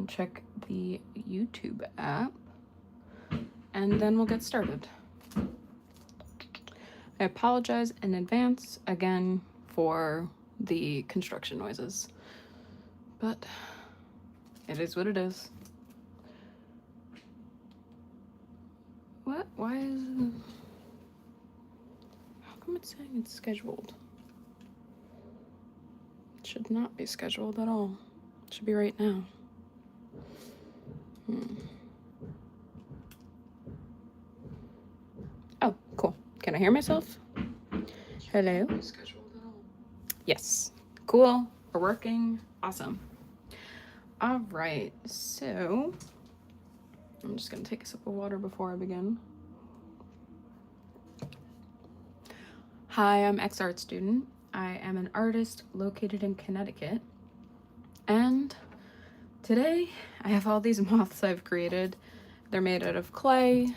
and check the YouTube app, and then we'll get started. I apologize in advance again for the construction noises, but it is what it is. What? Why is it? How come it's saying it's scheduled? It should not be scheduled at all. It should be right now. Oh, cool. Can I hear myself? Hello? Yes. Cool. We're working. Awesome. All right. So I'm just going to take a sip of water before I begin. Hi, I'm ex-art student. I am an artist located in Connecticut. And today I have all these moths I've created. They're made out of clay.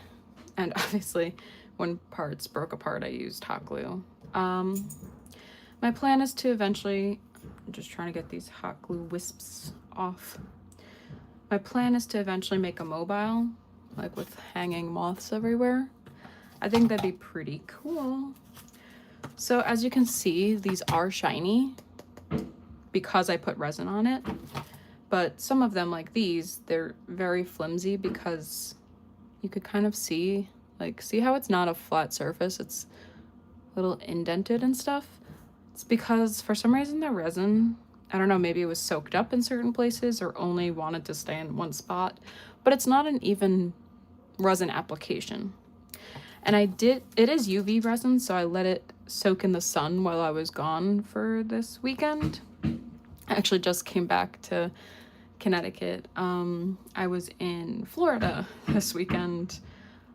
And obviously when parts broke apart, I used hot glue. My plan is to eventually, I'm just trying to get these hot glue wisps off. My plan is to eventually make a mobile, like with hanging moths everywhere. I think that'd be pretty cool. So as you can see, these are shiny because I put resin on it. But some of them, like these, they're very flimsy because you could kind of see, like, see how it's not a flat surface? It's a little indented and stuff. It's because for some reason the resin, I don't know, maybe it was soaked up in certain places or only wanted to stay in one spot, but it's not an even resin application. And it is UV resin, so I let it soak in the sun while I was gone for this weekend. I actually just came back to Connecticut. I was in Florida this weekend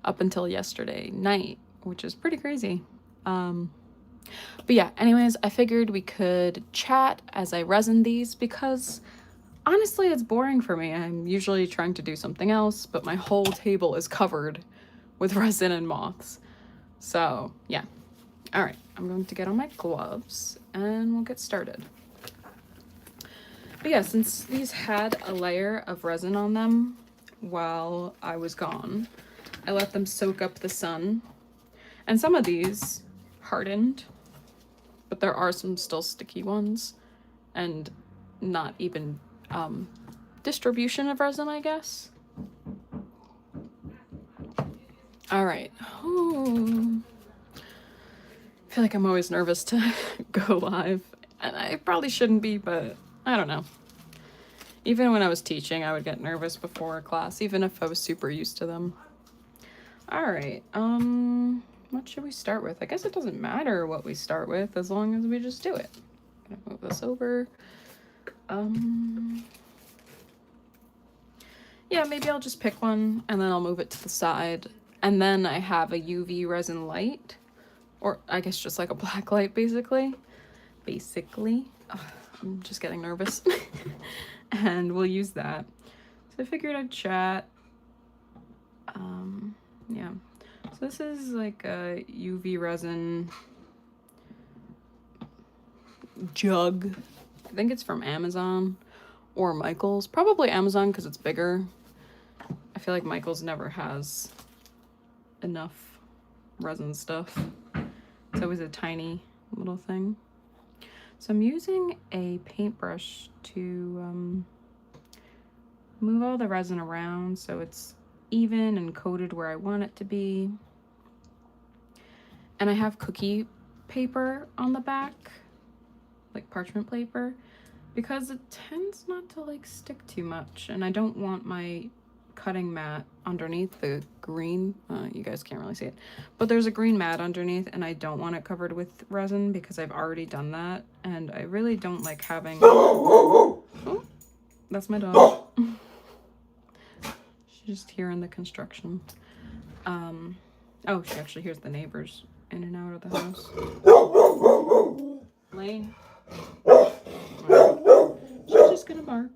up until yesterday night, which is pretty crazy. But yeah, anyways, I figured we could chat as I resin these because honestly, it's boring for me. I'm usually trying to do something else, but my whole table is covered with resin and moths. So yeah. All right, I'm going to get on my gloves and we'll get started. But yeah, since these had a layer of resin on them while I was gone, I let them soak up the sun. And some of these hardened, but there are some still sticky ones and not even distribution of resin, I guess. All right. Ooh. I feel like I'm always nervous to go live, and I probably shouldn't be, but I don't know. Even when I was teaching, I would get nervous before a class, even if I was super used to them. All right. What should we start with? I guess it doesn't matter what we start with as long as we just do it. I'm gonna move this over. Yeah, maybe I'll just pick one and then I'll move it to the side. And then I have a UV resin light, or I guess just like a black light, basically. I'm just getting nervous. And we'll use that. So I figured I'd chat. Yeah. So this is like a UV resin jug. I think it's from Amazon or Michael's. Probably Amazon because it's bigger. I feel like Michael's never has enough resin stuff. It's always a tiny little thing. So I'm using a paintbrush to move all the resin around so it's even and coated where I want it to be. And I have cookie paper on the back, like parchment paper, because it tends not to like stick too much. And I don't want my cutting mat underneath the green, you guys can't really see it, but there's a green mat underneath and I don't want it covered with resin because I've already done that. And I really don't like having, oh, that's my dog. She's just hearing the construction. Oh, she actually hears the neighbors in and out of the house. Lane. She's just gonna bark.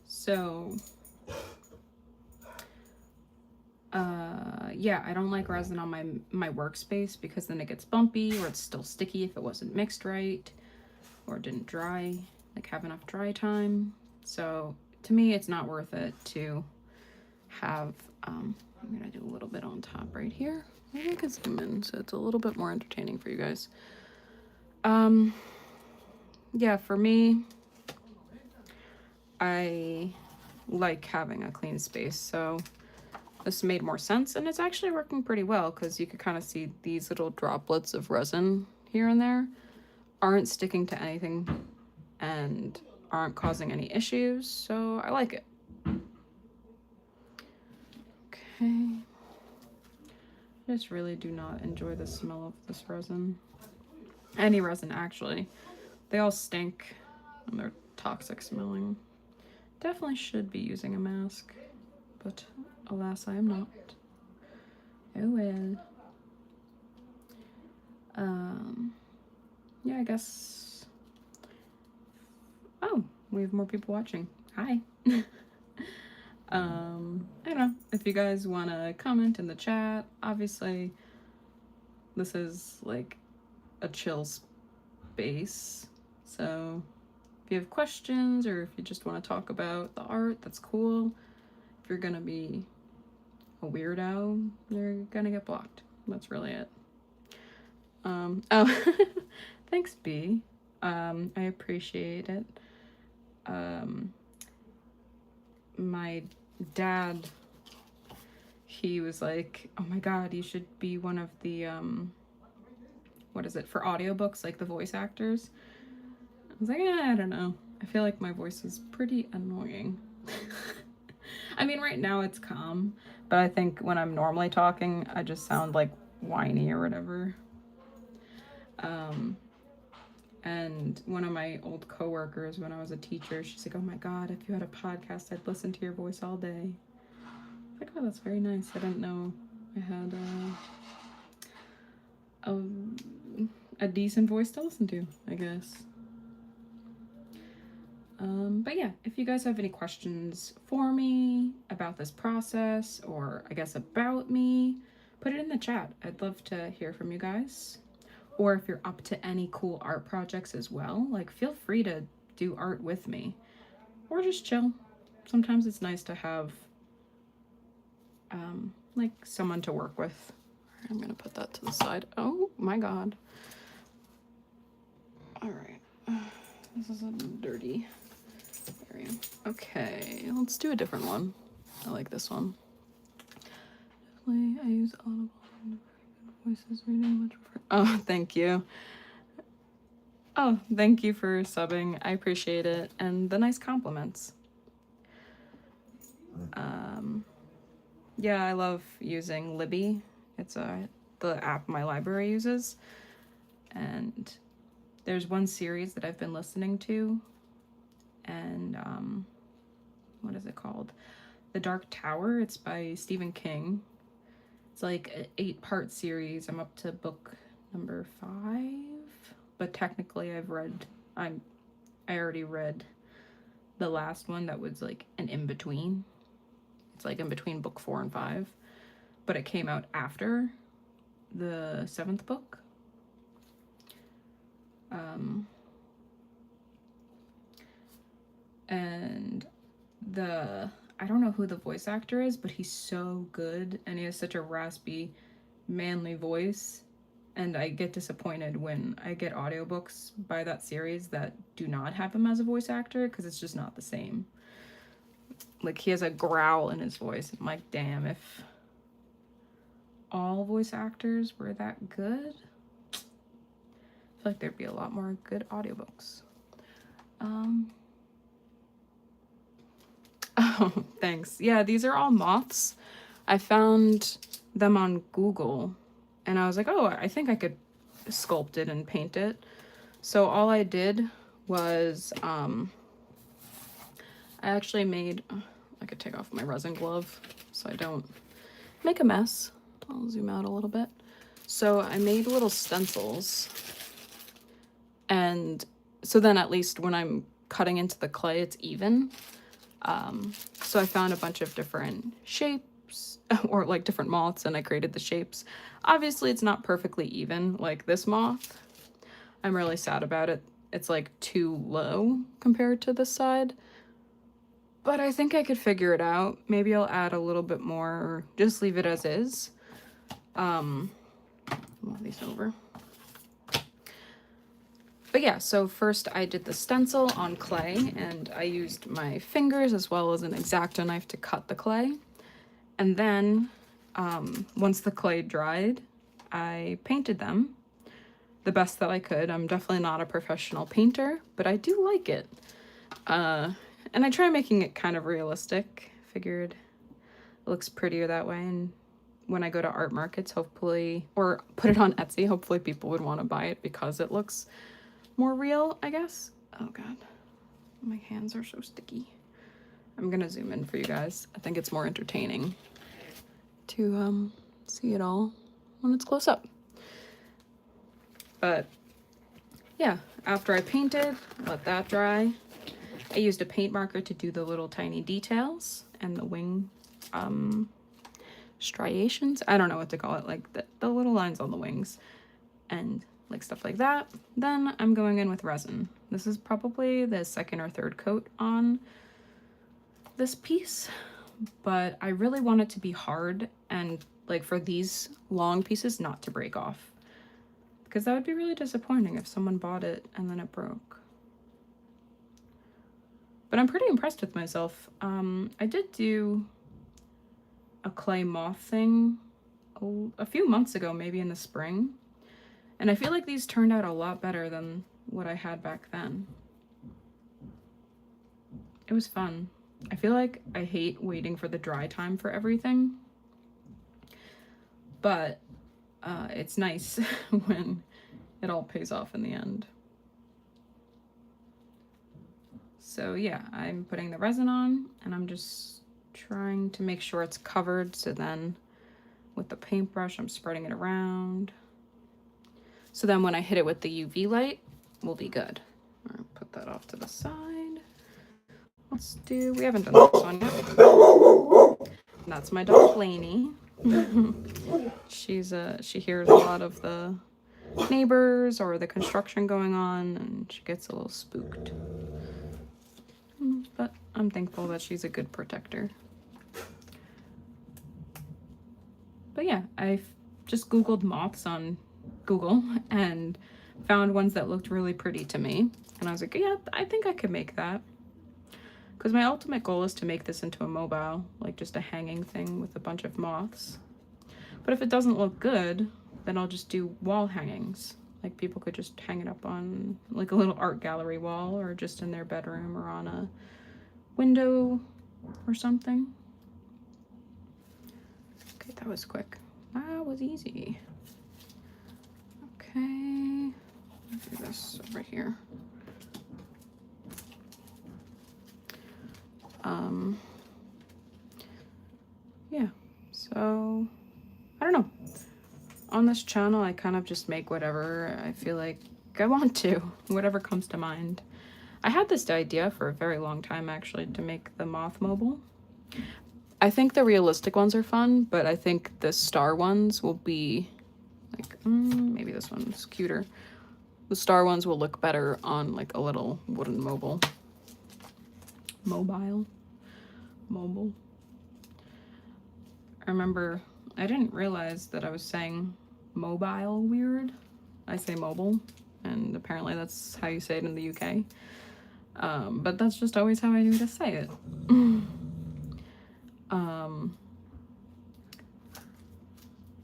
So, yeah, I don't like resin on my workspace because then it gets bumpy or it's still sticky if it wasn't mixed right or didn't dry. like have enough dry time. So to me, it's not worth it to have, I'm gonna do a little bit on top right here. Maybe I can zoom in so it's a little bit more entertaining for you guys. Yeah, for me, I like having a clean space, so this made more sense, and it's actually working pretty well because you could kind of see these little droplets of resin here and there aren't sticking to anything and aren't causing any issues, so I like it. Okay. I just really do not enjoy the smell of this resin. Any resin, actually. They all stink and they're toxic smelling. Definitely should be using a mask, but alas, I am not. Oh well. Yeah, I guess. Oh, we have more people watching. Hi. I don't know if you guys want to comment in the chat. Obviously, this is like a chill space, so if you have questions or if you just want to talk about the art, that's cool. If you're gonna be a weirdo, you're gonna get blocked. That's really it. Oh, thanks, B. I appreciate it. My dad, he was like, oh my god, you should be one of the, what is it, for audiobooks, like the voice actors. I was like, I don't know. I feel like my voice is pretty annoying. I mean, right now it's calm, but I think when I'm normally talking, I just sound like whiny or whatever. And one of my old coworkers, when I was a teacher, she's like, oh my god, if you had a podcast, I'd listen to your voice all day. I was like, oh, that's very nice. I didn't know I had a decent voice to listen to, I guess. But yeah, if you guys have any questions for me about this process, or I guess about me, put it in the chat. I'd love to hear from you guys. Or if you're up to any cool art projects as well, like feel free to do art with me. Or just chill. Sometimes it's nice to have like someone to work with. I'm gonna put that to the side. Oh my god. Alright. This is a dirty area. Okay, let's do a different one. I like this one. Definitely, I use Audible and voices reading much prefer. Oh, thank you. Oh, thank you for subbing. I appreciate it. And the nice compliments. Yeah, I love using Libby. It's the app my library uses. And there's one series that I've been listening to. And what is it called? The Dark Tower. It's by Stephen King. It's like an 8-part series. I'm up to book number 5, but technically I already read the last one that was like an in-between. It's like in between book 4 and 5, but it came out after the 7th book. And I don't know who the voice actor is, but he's so good, and he has such a raspy, manly voice, and I get disappointed when I get audiobooks by that series that do not have him as a voice actor, because it's just not the same. Like, he has a growl in his voice. I'm like, damn, if all voice actors were that good, I feel like there'd be a lot more good audiobooks. Oh, thanks. Yeah, these are all moths. I found them on Google, and I was like, oh, I think I could sculpt it and paint it. So all I did was, I actually made, I could take off my resin glove so I don't make a mess. I'll zoom out a little bit. So I made little stencils, and so then at least when I'm cutting into the clay, it's even. So I found a bunch of different shapes, or like different moths, and I created the shapes. Obviously it's not perfectly even like this moth. I'm really sad about it. it's like too low compared to this side. But I think I could figure it out. Maybe I'll add a little bit more or just leave it as is. Move these over. But yeah, so first I did the stencil on clay, and I used my fingers as well as an X-Acto knife to cut the clay. And then once the clay dried, I painted them the best that I could. I'm definitely not a professional painter, but I do like it. And I try making it kind of realistic. Figured it looks prettier that way, and when I go to art markets, hopefully, or put it on Etsy, hopefully people would want to buy it because it looks more real, I guess. Oh god, my hands are so sticky. I'm gonna zoom in for you guys. I think it's more entertaining to see it all when it's close up. But yeah, after I painted, let that dry. I used a paint marker to do the little tiny details and the wing striations. I don't know what to call it, like the little lines on the wings and like stuff like that. Then I'm going in with resin. This is probably the second or third coat on this piece, but I really want it to be hard and like for these long pieces not to break off, because that would be really disappointing if someone bought it and then it broke. But I'm pretty impressed with myself. I did do a clay moth thing a few months ago, maybe in the spring. And I feel like these turned out a lot better than what I had back then. It was fun. I feel like I hate waiting for the dry time for everything. But it's nice when it all pays off in the end. So yeah, I'm putting the resin on and I'm just trying to make sure it's covered. So then with the paintbrush, I'm spreading it around. So then when I hit it with the UV light, we'll be good. I'll put that off to the side. We haven't done this one yet. That's my dog, Lainey. She hears a lot of the neighbors or the construction going on, and she gets a little spooked. But I'm thankful that she's a good protector. But yeah, I just Googled moths on Google and found ones that looked really pretty to me. And I was like, yeah, I think I could make that. Because my ultimate goal is to make this into a mobile, like just a hanging thing with a bunch of moths. But if it doesn't look good, then I'll just do wall hangings. Like people could just hang it up on like a little art gallery wall, or just in their bedroom or on a window or something. Okay, that was quick. That was easy. Okay, let's do this over here. Yeah, so I don't know. On this channel, I kind of just make whatever I feel like I want to, whatever comes to mind. I had this idea for a very long time, actually, to make the moth mobile. I think the realistic ones are fun, but I think the star ones will be like, maybe this one's cuter. The star ones will look better on like a little wooden mobile. Mobile. I remember I didn't realize that I was saying mobile weird. I say mobile, and apparently that's how you say it in the UK. But that's just always how I knew to say it.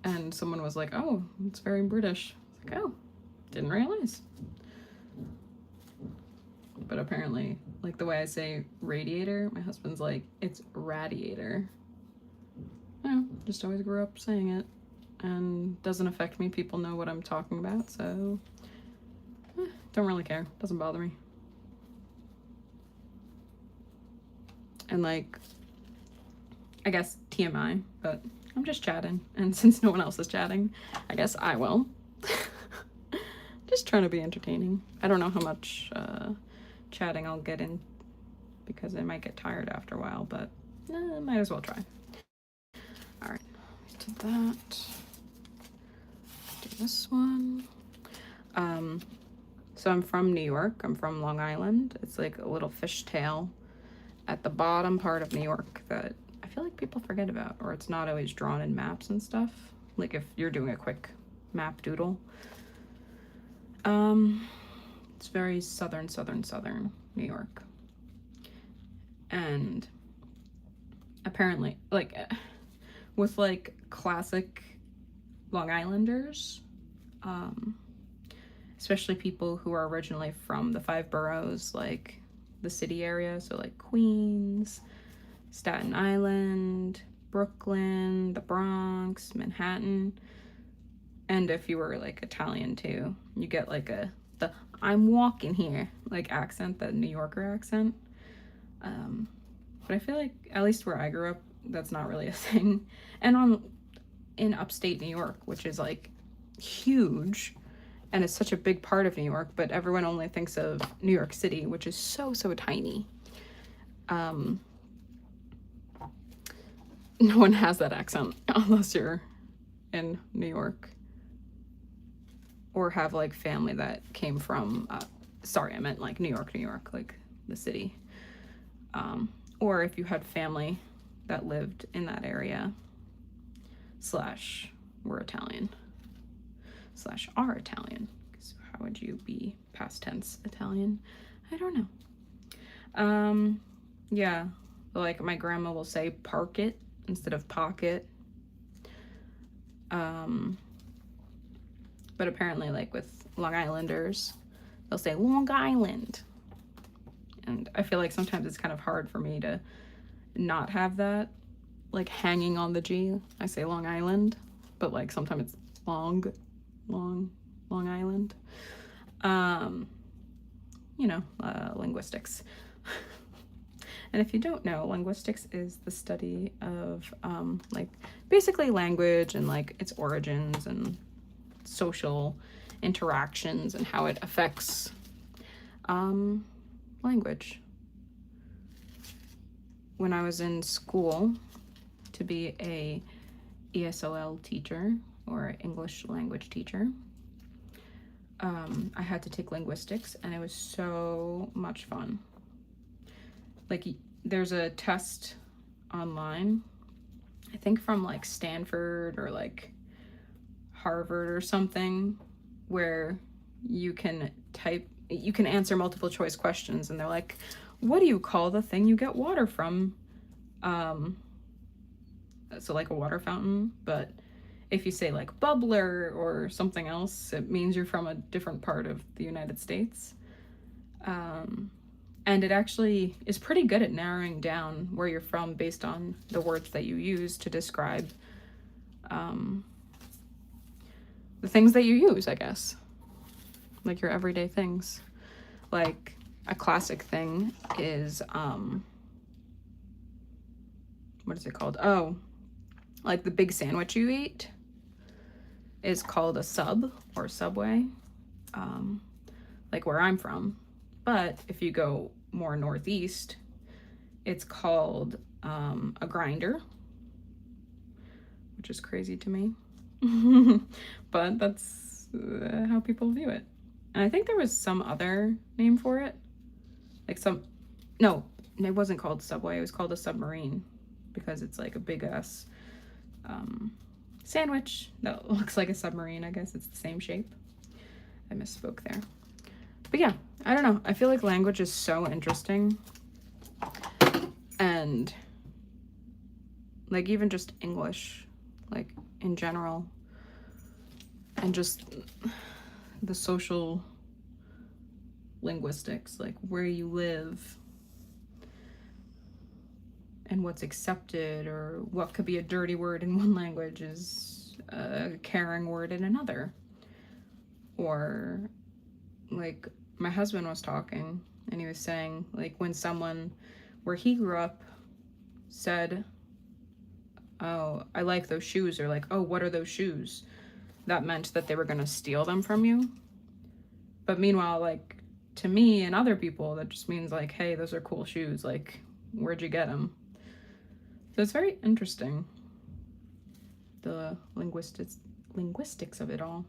And someone was like, oh, it's very British. I was like, oh, didn't realize. But apparently, like the way I say radiator, my husband's like, it's radiator. No, just always grew up saying it, and doesn't affect me. People know what I'm talking about, so don't really care. Doesn't bother me. And like, I guess TMI, but I'm just chatting, and since no one else is chatting, I guess I will. Just trying to be entertaining. I don't know how much chatting I'll get in, because I might get tired after a while, but might as well try. All right, did that. Do this one. So I'm from New York. I'm from Long Island. It's like a little fishtail at the bottom part of New York that I feel like people forget about, or it's not always drawn in maps and stuff. Like if you're doing a quick map doodle. It's very southern New York. And apparently, like, with like classic Long Islanders, especially people who are originally from the 5 boroughs, like the city area, so like Queens, Staten Island, Brooklyn, the Bronx, Manhattan, and if you were like Italian too, you get like the I'm walking here like accent, the New Yorker accent. But I feel like at least where I grew up, that's not really a thing. And in upstate New York, which is like huge and it's such a big part of New York, but everyone only thinks of New York City, which is so tiny. No one has that accent unless you're in New York or have like family that came from sorry, I meant like New York, like the city. Or if you had family that lived in that area / were Italian / are Italian. So how would you be past tense Italian? I don't know. Yeah, like my grandma will say park it instead of pocket. But apparently like with Long Islanders, they'll say Long Island. And I feel like sometimes it's kind of hard for me to not have that like hanging on the G. I say Long Island, but like sometimes it's Long Island. Linguistics. And if you don't know, linguistics is the study of like basically language and like its origins and social interactions and how it affects language. When I was in school to be a ESOL teacher or English language teacher, I had to take linguistics and it was so much fun. Like there's a test online, I think from like Stanford or like Harvard or something, where you can answer multiple choice questions and they're like, what do you call the thing you get water from? So like a water fountain, but if you say like bubbler or something else, it means you're from a different part of the United States. And it actually is pretty good at narrowing down where you're from based on the words that you use to describe the things that you use, I guess. Like your everyday things. Like a classic thing is, what is it called? Oh, like the big sandwich you eat is called a sub or Subway, like where I'm from. But if you go more northeast, it's called a grinder, which is crazy to me. But that's how people view it. And I think there was some other name for it. Like no, it wasn't called Subway, it was called a submarine because it's like a big ass sandwich that looks like a submarine. I guess it's the same shape. I misspoke there. But yeah, I don't know. I feel like language is so interesting. And like even just English, like in general, and just the social linguistics, like where you live and what's accepted, or what could be a dirty word in one language is a caring word in another. Or like my husband was talking and he was saying like when someone where he grew up said, oh, I like those shoes, or like, oh, what are those shoes? That meant that they were going to steal them from you. But meanwhile, like to me and other people, that just means like, hey, those are cool shoes. Like, where'd you get them? So it's very interesting, the linguistics of it all.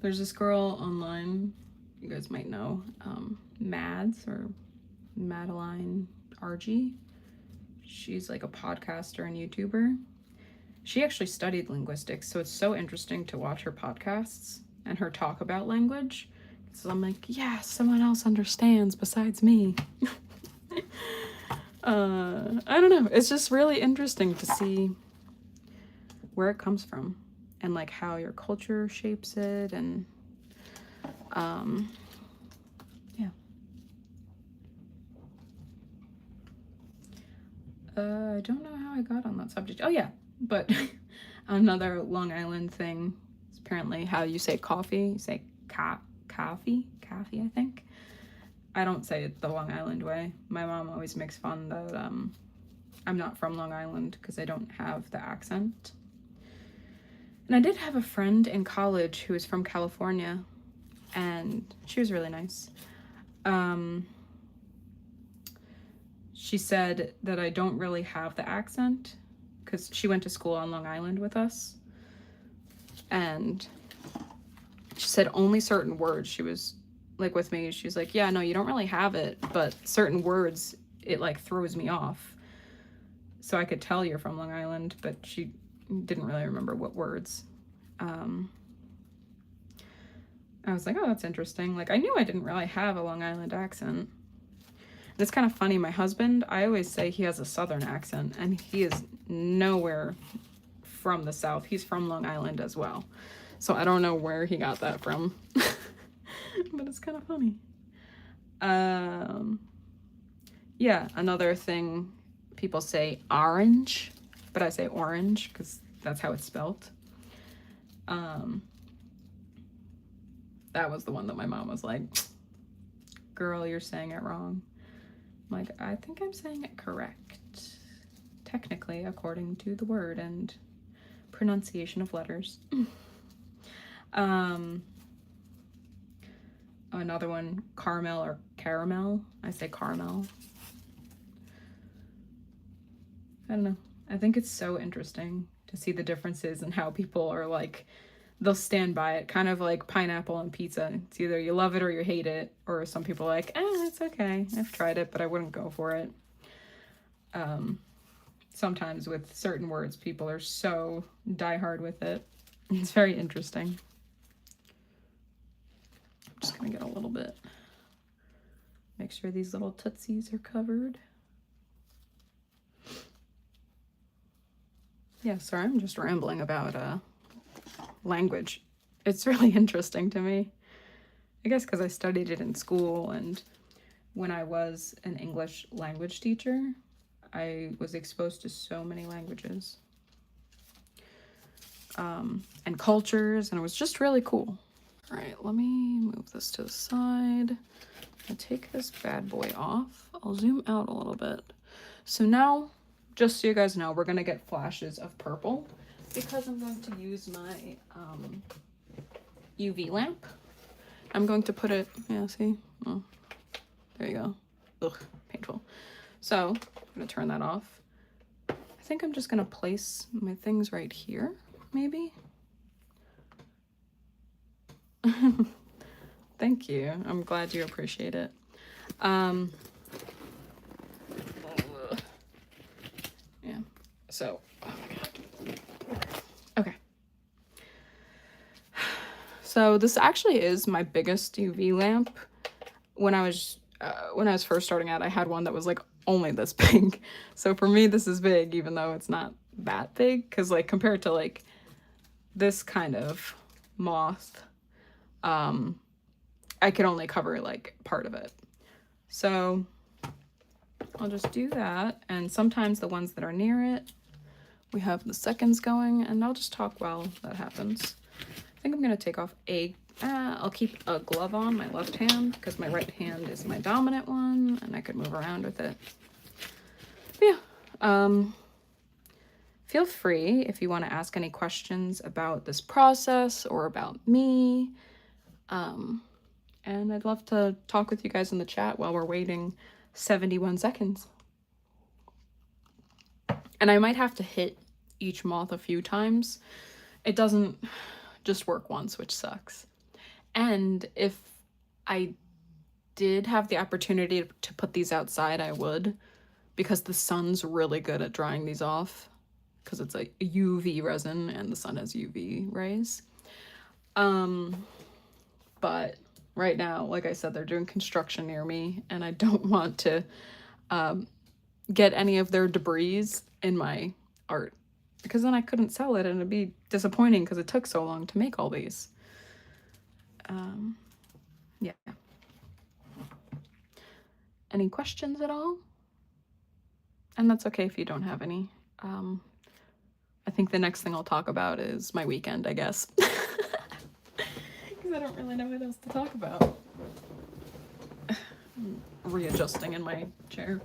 There's this girl online, you guys might know, Mads or Madeline RG. She's like a podcaster and YouTuber. She actually studied linguistics, so it's so interesting to watch her podcasts and her talk about language. So I'm like, yeah, someone else understands besides me. I don't know. It's just really interesting to see where it comes from and like how your culture shapes it, and yeah. I don't know how I got on that subject. Oh yeah, but another Long Island thing is apparently how you say coffee. You say coffee, I think. I don't say it the Long Island way. My mom always makes fun that I'm not from Long Island because I don't have the accent. And I did have a friend in college who was from California, and she was really nice. She said that I don't really have the accent because she went to school on Long Island with us. And she said only certain words. She was like with me, she's like, yeah, no, you don't really have it, but certain words, it like throws me off. So I could tell you're from Long Island, but she didn't really remember what words. I was like, oh, that's interesting. Like, I knew I didn't really have a Long Island accent. And it's kind of funny. My husband, I always say he has a Southern accent, and he is nowhere from the South. He's from Long Island as well. So I don't know where he got that from, but it's kind of funny. Yeah, another thing, people say orange, but I say orange because that's how it's spelled. That was the one that my mom was like, girl, you're saying it wrong. I'm like, I think I'm saying it correct, technically, according to the word and pronunciation of letters. Another one, caramel or caramel. I say caramel. I don't know. I think it's so interesting to see the differences in how people are like, they'll stand by it, kind of like pineapple on pizza. It's either you love it or you hate it, or some people are like, it's okay. I've tried it, but I wouldn't go for it. Sometimes with certain words, people are so diehard with it. It's very interesting. I'm just gonna get a little bit, make sure these little tootsies are covered. Yeah, sorry, I'm just rambling about language. It's really interesting to me. I guess because I studied it in school, and when I was an English language teacher, I was exposed to so many languages and cultures, and it was just really cool. All right, let me move this to the side. I'll take this bad boy off. I'll zoom out a little bit. So now, just so you guys know, we're gonna get flashes of purple because I'm going to use my UV lamp. I'm going to put it, yeah, see? Oh, there you go. Ugh, painful. So, I'm gonna turn that off. I think I'm just gonna place my things right here, maybe? Thank you. I'm glad you appreciate it. Yeah, so, oh my God. Okay. So this actually is my biggest UV lamp. When I was first starting out, I had one that was like only this big. So for me, this is big, even though it's not that big, because like compared to like this kind of moth, I could only cover like part of it. So I'll just do that. And sometimes the ones that are near it, we have the seconds going, and I'll just talk while that happens. I think I'm gonna take off I'll keep a glove on my left hand because my right hand is my dominant one, and I could move around with it. But yeah, feel free if you want to ask any questions about this process or about me. And I'd love to talk with you guys in the chat while we're waiting 71 seconds. And I might have to hit each moth a few times. It doesn't just work once, which sucks. And if I did have the opportunity to put these outside, I would, because the sun's really good at drying these off, because it's a UV resin and the sun has UV rays. But right now, like I said, they're doing construction near me, and I don't want to get any of their debris in my art, because then I couldn't sell it and it'd be disappointing because it took so long to make all these. Yeah. Any questions at all? And that's okay if you don't have any. I think the next thing I'll talk about is my weekend, I guess. Because I don't really know what else to talk about. I'm readjusting in my chair.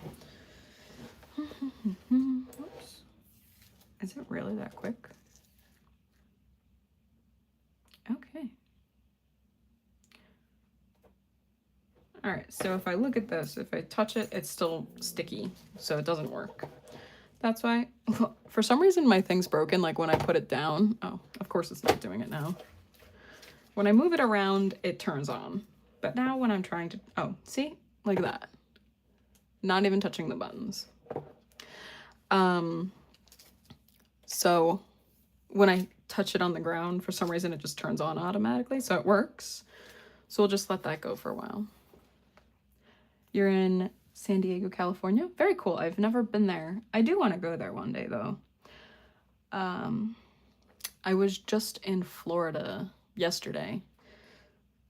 Oops. Is it really that quick? Okay. All right, so if I look at this, if I touch it, it's still sticky, so it doesn't work. That's why, for some reason, my thing's broken, like when I put it down. Oh, of course it's not doing it now. When I move it around, it turns on. But now when I'm trying to, oh, see? Like that. Not even touching the buttons. So when I touch it on the ground, for some reason, it just turns on automatically, so it works. So we'll just let that go for a while. You're in San Diego, California? Very cool. I've never been there. I do want to go there one day, though. I was just in Florida yesterday.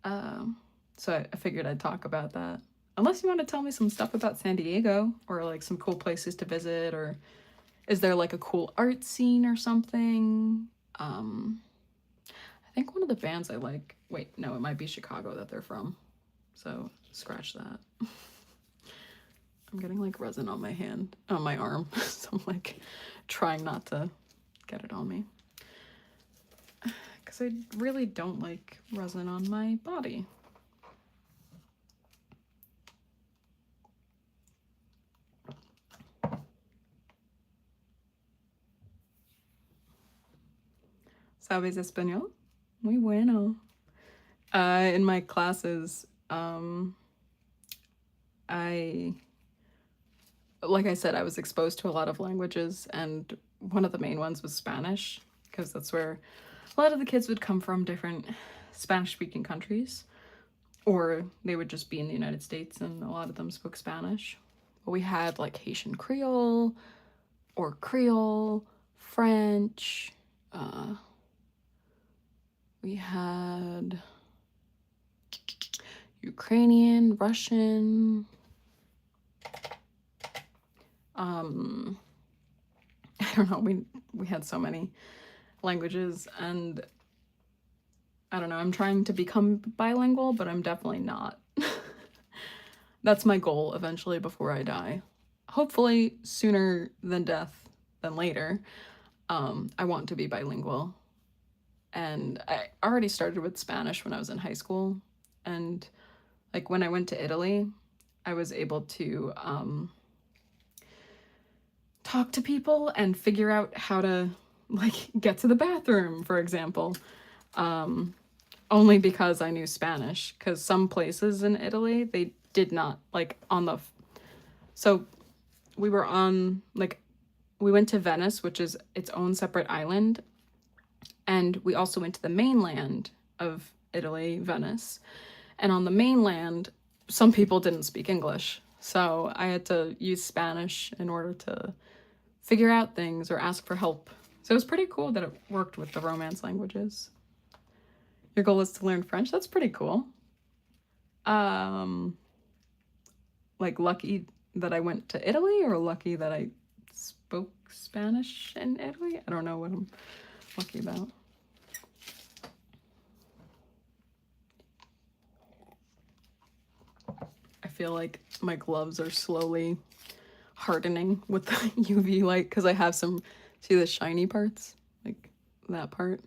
So I figured I'd talk about that. Unless you want to tell me some stuff about San Diego, or like some cool places to visit, or is there like a cool art scene or something? I think one of the bands I like, wait, no, it might be Chicago that they're from. So scratch that. I'm getting like resin on my hand, on my arm. So I'm like trying not to get it on me. Because I really don't like resin on my body. ¿Sabes español? Muy bueno. In my classes, like I said, I was exposed to a lot of languages, and one of the main ones was Spanish, because that's where a lot of the kids would come from, different Spanish-speaking countries, or they would just be in the United States, and a lot of them spoke Spanish. But we had like Haitian Creole, or Creole, French, we had Ukrainian, Russian, I don't know, we had so many languages, and I don't know, I'm trying to become bilingual, but I'm definitely not. That's my goal eventually before I die. Hopefully sooner than death than later. I want to be bilingual. And I already started with Spanish when I was in high school. And like when I went to Italy, I was able to talk to people and figure out how to like get to the bathroom, for example. Only because I knew Spanish, because some places in Italy, they did not, like on the, so we were on, like, we went to Venice, which is its own separate island, and we also went to the mainland of Italy, Venice, and on the mainland, some people didn't speak English, so I had to use Spanish in order to figure out things or ask for help. So it was pretty cool that it worked with the Romance languages. Your goal is to learn French? That's pretty cool. Like lucky that I went to Italy, or lucky that I spoke Spanish in Italy? I don't know what I'm lucky about. I feel like my gloves are slowly hardening with the UV light, because I have some, see the shiny parts? Like that part?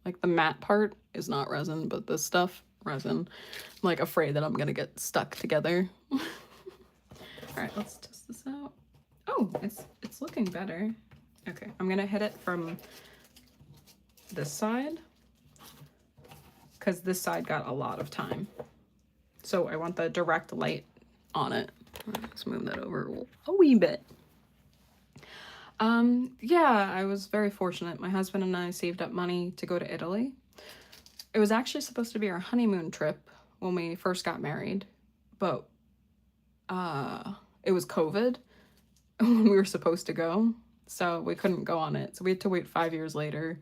Like the matte part is not resin, but this stuff, resin. I'm like afraid that I'm gonna get stuck together. All right, let's test this out. Oh, it's looking better. Okay, I'm gonna hit it from this side. because this side got a lot of time. So I want the direct light on it. Let's move that over a wee bit. Yeah, I was very fortunate. My husband and I saved up money to go to Italy. It was actually supposed to be our honeymoon trip when we first got married, but it was COVID when we were supposed to go, so we couldn't go on it. So we had to wait 5 years later.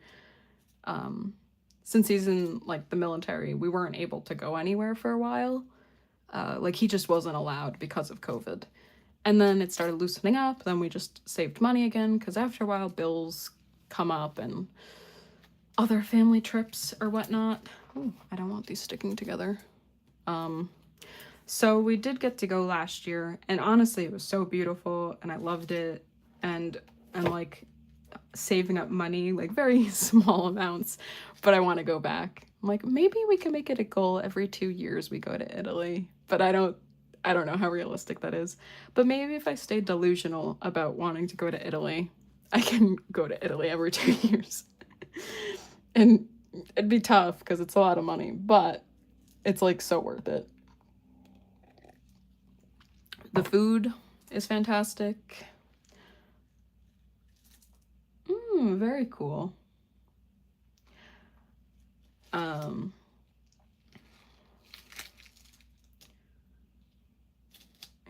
Since he's in like the military, we weren't able to go anywhere for a while. Like he just wasn't allowed because of COVID. And then it started loosening up. Then we just saved money again because after a while bills come up and other family trips or whatnot. Ooh, I don't want these sticking together. So we did get to go last year, and honestly it was so beautiful and I loved it, and I'm like saving up money, like very small amounts, but I want to go back. I'm like, maybe we can make it a goal every 2 years we go to Italy, but I don't know how realistic that is. But maybe if I stay delusional about wanting to go to Italy, I can go to Italy every 2 years. And it'd be tough because it's a lot of money, but it's like so worth it. The food is fantastic. Very cool.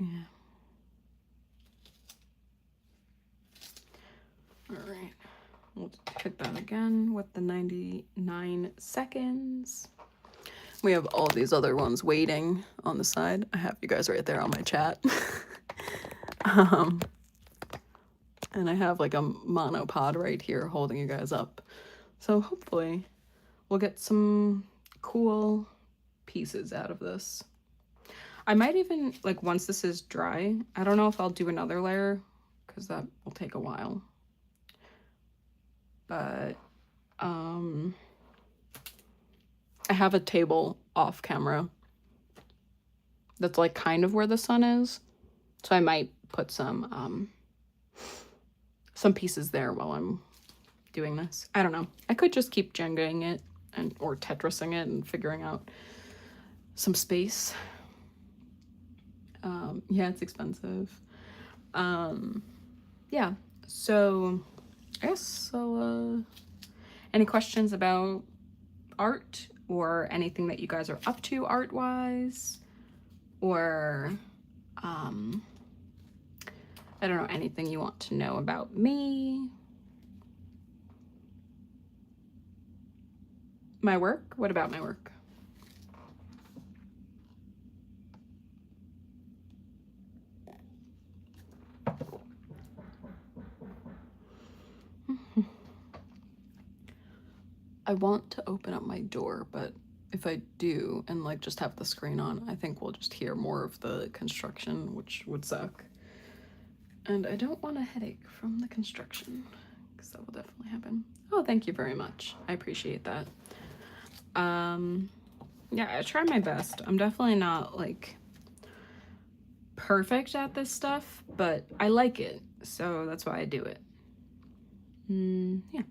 Yeah. All right. We'll hit that again with the 99 seconds. We have all these other ones waiting on the side. I have you guys right there on my chat. And I have like a monopod right here holding you guys up. So hopefully we'll get some cool pieces out of this. I might even, like, once this is dry, I don't know if I'll do another layer because that will take a while. But I have a table off camera that's like kind of where the sun is, so I might put some pieces there while I'm doing this. I don't know. I could just keep Jengaing it or Tetrising it and figuring out some space. Yeah, it's expensive. Yeah, so I guess I'll, any questions about art or anything that you guys are up to art-wise, or I don't know, anything you want to know about me? My work? What about my work? I want to open up my door, but if I do and like just have the screen on, I think we'll just hear more of the construction, which would suck. And I don't want a headache from the construction because that will definitely happen. Oh, thank you very much. I appreciate that. Yeah, I try my best. I'm definitely not like perfect at this stuff, but I like it, so that's why I do it. Yeah.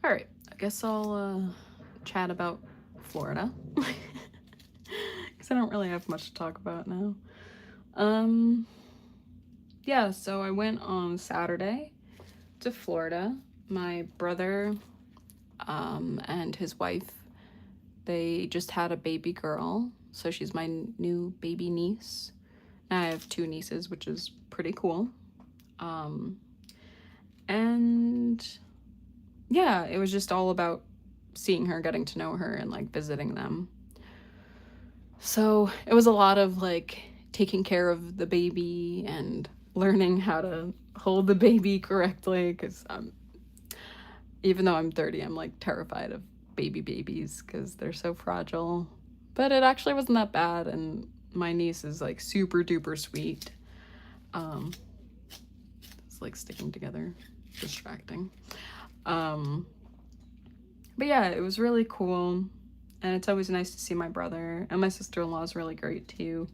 All right, I guess I'll chat about Florida because I don't really have much to talk about now. Yeah, so I went on Saturday to Florida. My brother and his wife, they just had a baby girl, so she's my new baby niece. Now I have 2 nieces, which is pretty cool. And yeah, it was just all about seeing her, getting to know her, and like visiting them. So it was a lot of like taking care of the baby and learning how to hold the baby correctly, because even though I'm 30, I'm like terrified of babies because they're so fragile. But it actually wasn't that bad, and my niece is like super duper sweet. It's like sticking together, distracting. But yeah, it was really cool, and it's always nice to see my brother, and my sister-in-law is really great too.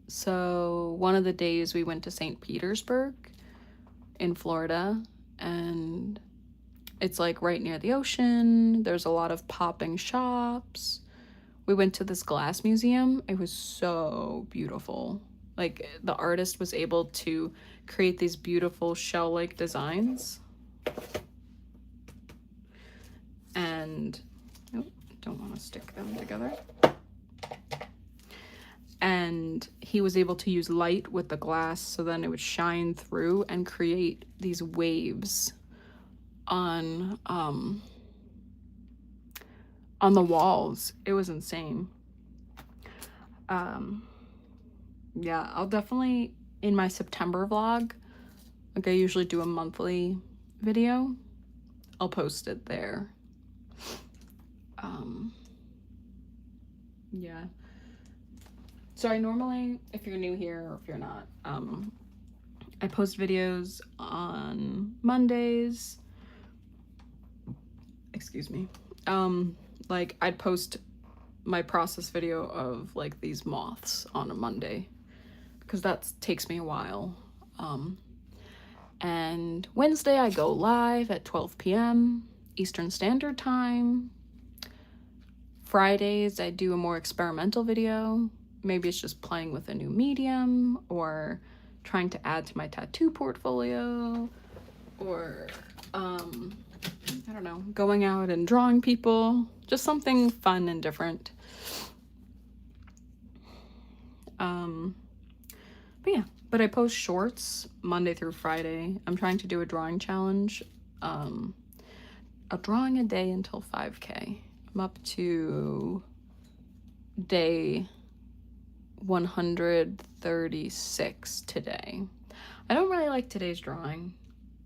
So one of the days we went to St. Petersburg in Florida, and it's like right near the ocean. There's a lot of popping shops. We went to this glass museum. It was so beautiful. Like, the artist was able to create these beautiful shell-like designs. And, oh, don't want to stick them together. And he was able to use light with the glass, so then it would shine through and create these waves on the walls. It was insane. Yeah, I'll definitely, in my September vlog, like I usually do a monthly video, I'll post it there. Yeah. So I normally, if you're new here or if you're not, I post videos on Mondays. Excuse me. Like I'd post my process video of like these moths on a Monday, because that takes me a while. And Wednesday I go live at 12 p.m. Eastern Standard Time. Fridays I do a more experimental video. Maybe it's just playing with a new medium, or trying to add to my tattoo portfolio, or I don't know, going out and drawing people, just something fun and different. But I post shorts Monday through Friday. I'm trying to do a drawing challenge, a drawing a day until 5K. I'm up to day 136 today. I don't really like today's drawing,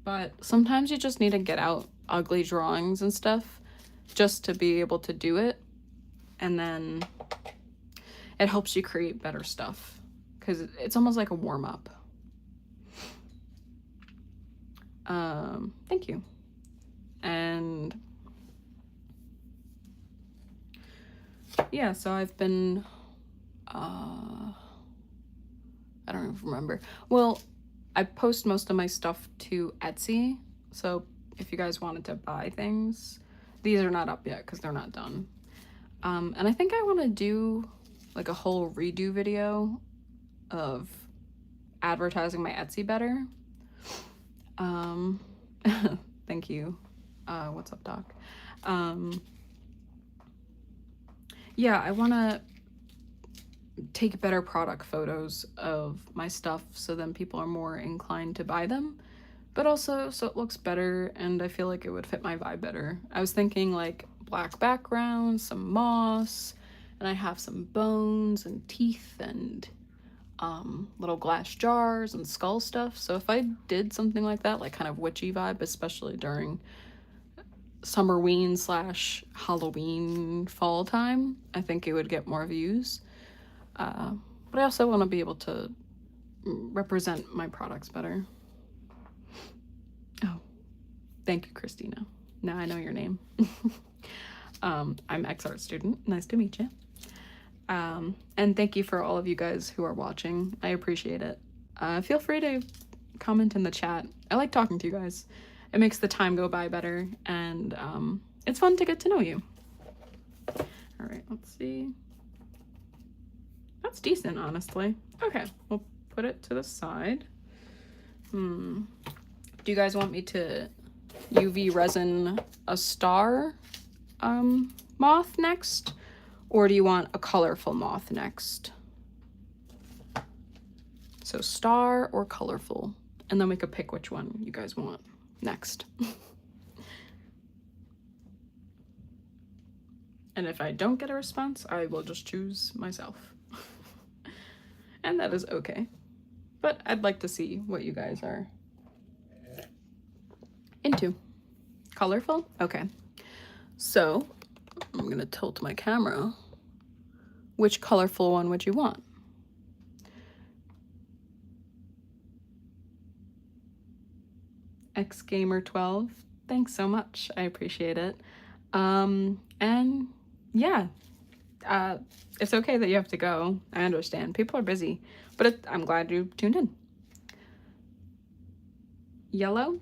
but sometimes you just need to get out ugly drawings and stuff just to be able to do it, and then it helps you create better stuff, because it's almost like a warm-up. Thank you. And yeah, so I've been I don't even remember. Well, I post most of my stuff to Etsy, so if you guys wanted to buy things, these are not up yet because they're not done. And I think I want to do like a whole redo video of advertising my Etsy better. Thank you. What's up, Doc? Yeah, I want to take better product photos of my stuff, so then people are more inclined to buy them, but also so it looks better and I feel like it would fit my vibe better. I was thinking like black background, some moss, and I have some bones and teeth and little glass jars and skull stuff. So if I did something like that, like kind of witchy vibe, especially during summerween / Halloween fall time, I think it would get more views. But I also want to be able to represent my products better. Oh, thank you, Christina. Now I know your name. I'm ex-art student. Nice to meet you. And thank you for all of you guys who are watching. I appreciate it. Feel free to comment in the chat. I like talking to you guys. It makes the time go by better, and it's fun to get to know you. All right, let's see. That's decent, honestly. Okay, we'll put it to the side. Do you guys want me to UV resin a star moth next? Or do you want a colorful moth next? So star or colorful, and then we could pick which one you guys want next. And if I don't get a response, I will just choose myself. And that is okay. But I'd like to see what you guys are into. Colorful? Okay. So I'm gonna tilt my camera. Which colorful one would you want? XGamer12, thanks so much. I appreciate it. And yeah, it's okay that you have to go. I understand. People are busy, but I'm glad you tuned in. yellow?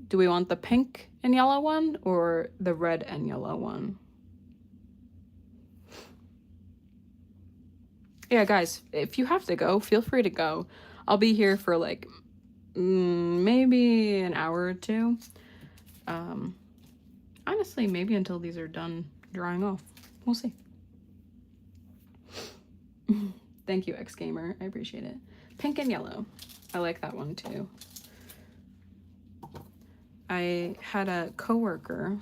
Do we want the pink and yellow one or the red and yellow one? Yeah, guys, if you have to go, feel free to go. I'll be here for like maybe an hour or two. Honestly, maybe until these are done drying off. We'll see. Thank you, X-Gamer. I appreciate it. Pink and yellow. I like that one too. I had a coworker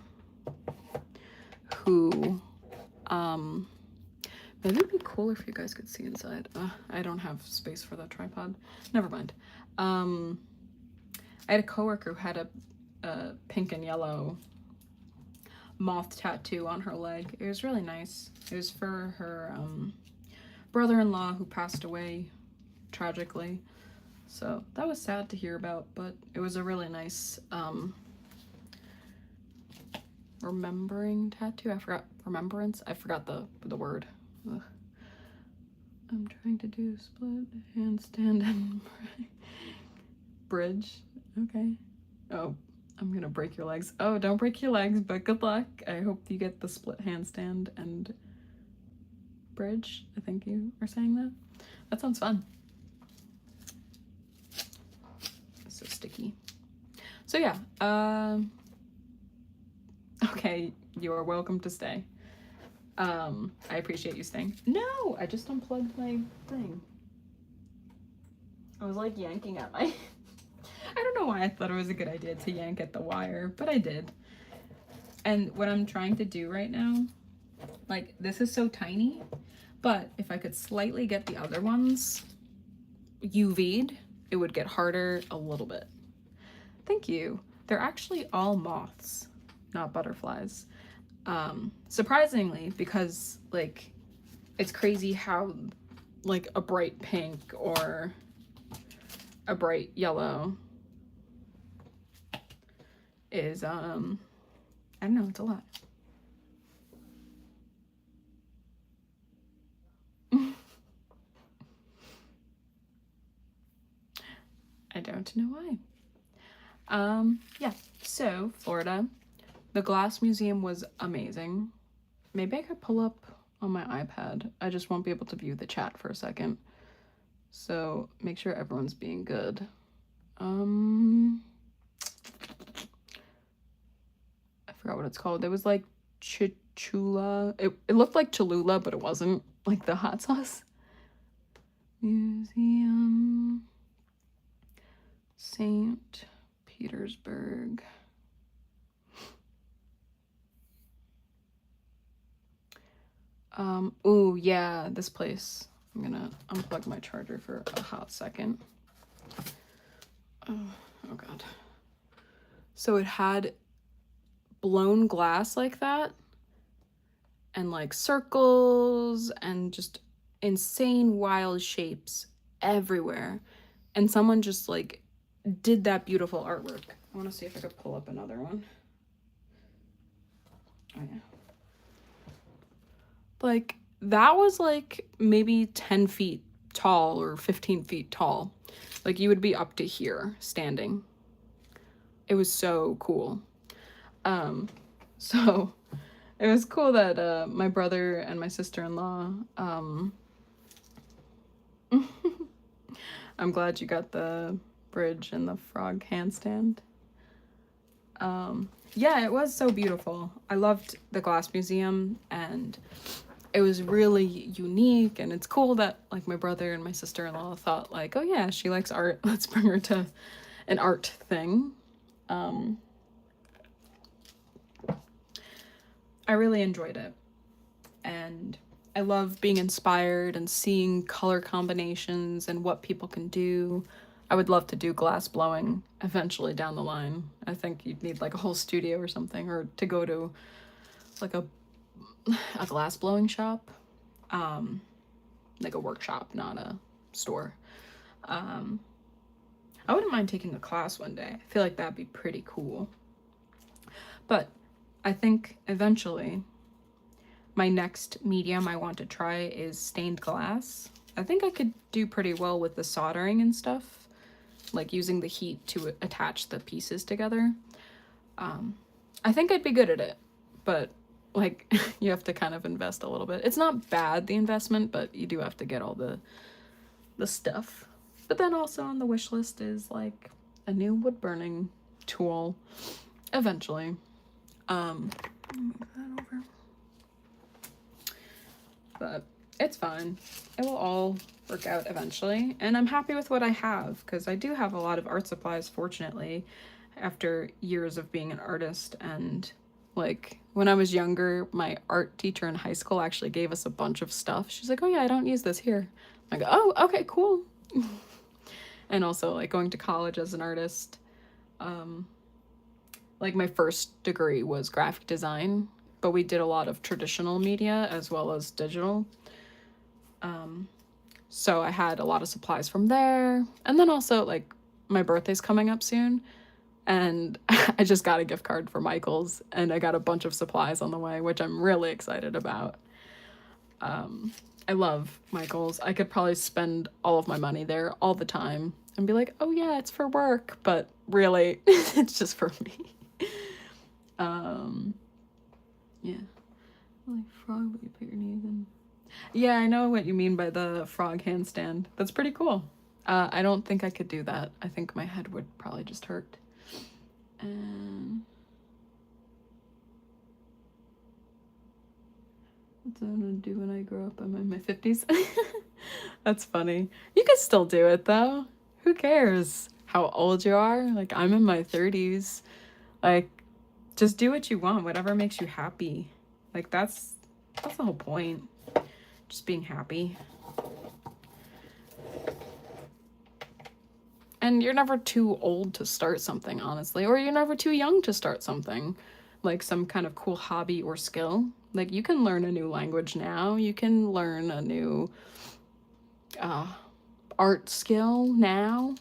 who, maybe it'd be cool if you guys could see inside. I don't have space for the tripod. Never mind. I had a coworker who had a pink and yellow moth tattoo on her leg. It was really nice. It was for her brother-in-law who passed away tragically. So that was sad to hear about, but it was a really nice remembering tattoo. Remembrance? I forgot the word. Ugh. I'm trying to do split handstand and bridge. Okay. Oh, I'm gonna break your legs. Oh, don't break your legs, but good luck. I hope you get the split handstand and bridge. I think you are saying that. That sounds fun. It's so sticky. So yeah, okay, you are welcome to stay. I appreciate you staying. No, I just unplugged my thing. I was like yanking at my I don't know why I thought it was a good idea to yank at the wire, but I did. And what I'm trying to do right now, like this is so tiny, but if I could slightly get the other ones UV'd, it would get harder a little bit. Thank you. They're actually all moths, not butterflies. Surprisingly, because like it's crazy how like a bright pink or a bright yellow is I don't know, it's a lot. I don't know why. Yeah, so Florida, the glass museum was amazing. Maybe I could pull up on my iPad. I just won't be able to view the chat for a second. So make sure everyone's being good. I forgot what it's called. It was like Chichula. It looked like Cholula, but it wasn't. Like the hot sauce. Museum. St. Petersburg. Ooh, yeah, this place. I'm gonna unplug my charger for a hot second. Oh God. So it had blown glass like that, and like circles and just insane wild shapes everywhere. And someone just like did that beautiful artwork. I want to see if I could pull up another one. Oh yeah. Like that was like maybe 10 feet tall or 15 feet tall. Like you would be up to here standing. It was so cool. So it was cool that my brother and my sister-in-law, I'm glad you got the bridge and the frog handstand. Yeah, it was so beautiful. I loved the glass museum, and it was really unique, and it's cool that like my brother and my sister-in-law thought like, oh yeah, she likes art, let's bring her to an art thing. I really enjoyed it, and I love being inspired and seeing color combinations and what people can do. I would love to do glass blowing eventually down the line. I think you'd need like a whole studio or something, or to go to like a glass blowing shop, like a workshop, not a store. I wouldn't mind taking a class one day. I feel like that'd be pretty cool. But I think eventually my next medium I want to try is stained glass. I think I could do pretty well with the soldering and stuff. like using the heat to attach the pieces together. I think I'd be good at it, but like you have to kind of invest a little bit. It's not bad, the investment, but you do have to get all the stuff. But then also on the wish list is like a new wood burning tool eventually. Move that over. But it's fine. It will all work out eventually. And I'm happy with what I have, because I do have a lot of art supplies, fortunately, after years of being an artist. And like when I was younger, my art teacher in high school actually gave us a bunch of stuff. She's like, oh yeah, I don't use this here. I go, oh, okay, cool. And also like going to college as an artist, like my first degree was graphic design, but we did a lot of traditional media as well as digital. So I had a lot of supplies from there. And then also like my birthday's coming up soon, and I just got a gift card for Michael's, and I got a bunch of supplies on the way, which I'm really excited about. I love Michael's. I could probably spend all of my money there all the time and be like, oh yeah, it's for work, but really it's just for me. Yeah. Like frog, but you put your knees in. Yeah, I know what you mean by the frog handstand. That's pretty cool. I don't think I could do that. I think my head would probably just hurt. And what's I'm gonna do when I grow up? I'm in my 50s. That's funny. You can still do it though. Who cares how old you are? Like, I'm in my 30s. Like, just do what you want, whatever makes you happy. Like, that's the whole point. Just being happy. And you're never too old to start something, honestly, or you're never too young to start something, like some kind of cool hobby or skill. Like, you can learn a new language now. You can learn a new art skill now.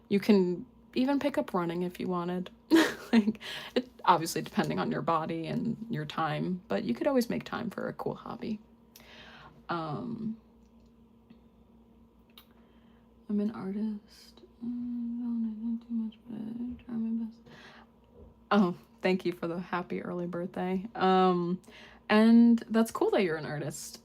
You can even pick up running if you wanted. Like, it obviously depending on your body and your time, but you could always make time for a cool hobby. I'm an artist. Not too much, but I try my best. Oh, thank you for the happy early birthday. And that's cool that you're an artist.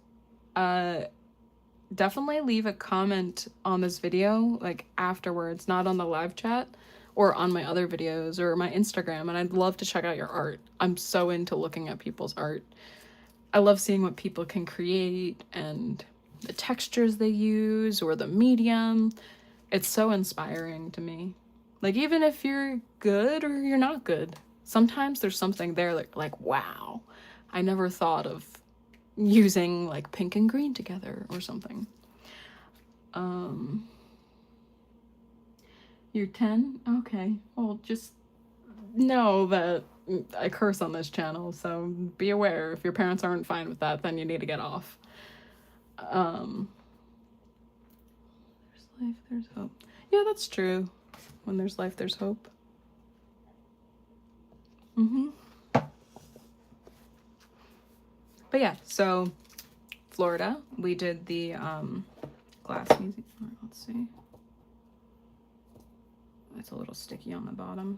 Definitely leave a comment on this video, like afterwards, not on the live chat or on my other videos or my Instagram, and I'd love to check out your art. I'm so into looking at people's art. I love seeing what people can create and the textures they use or the medium. It's so inspiring to me. Like, even if you're good or you're not good, sometimes there's something there like wow, I never thought of using like pink and green together or something. You're 10? Okay. Well, just know that I curse on this channel, so be aware. If your parents aren't fine with that, then you need to get off. There's life, there's hope. Yeah, that's true. When there's life, there's hope. But yeah, so Florida, we did the glass museum. Let's see. It's a little sticky on the bottom.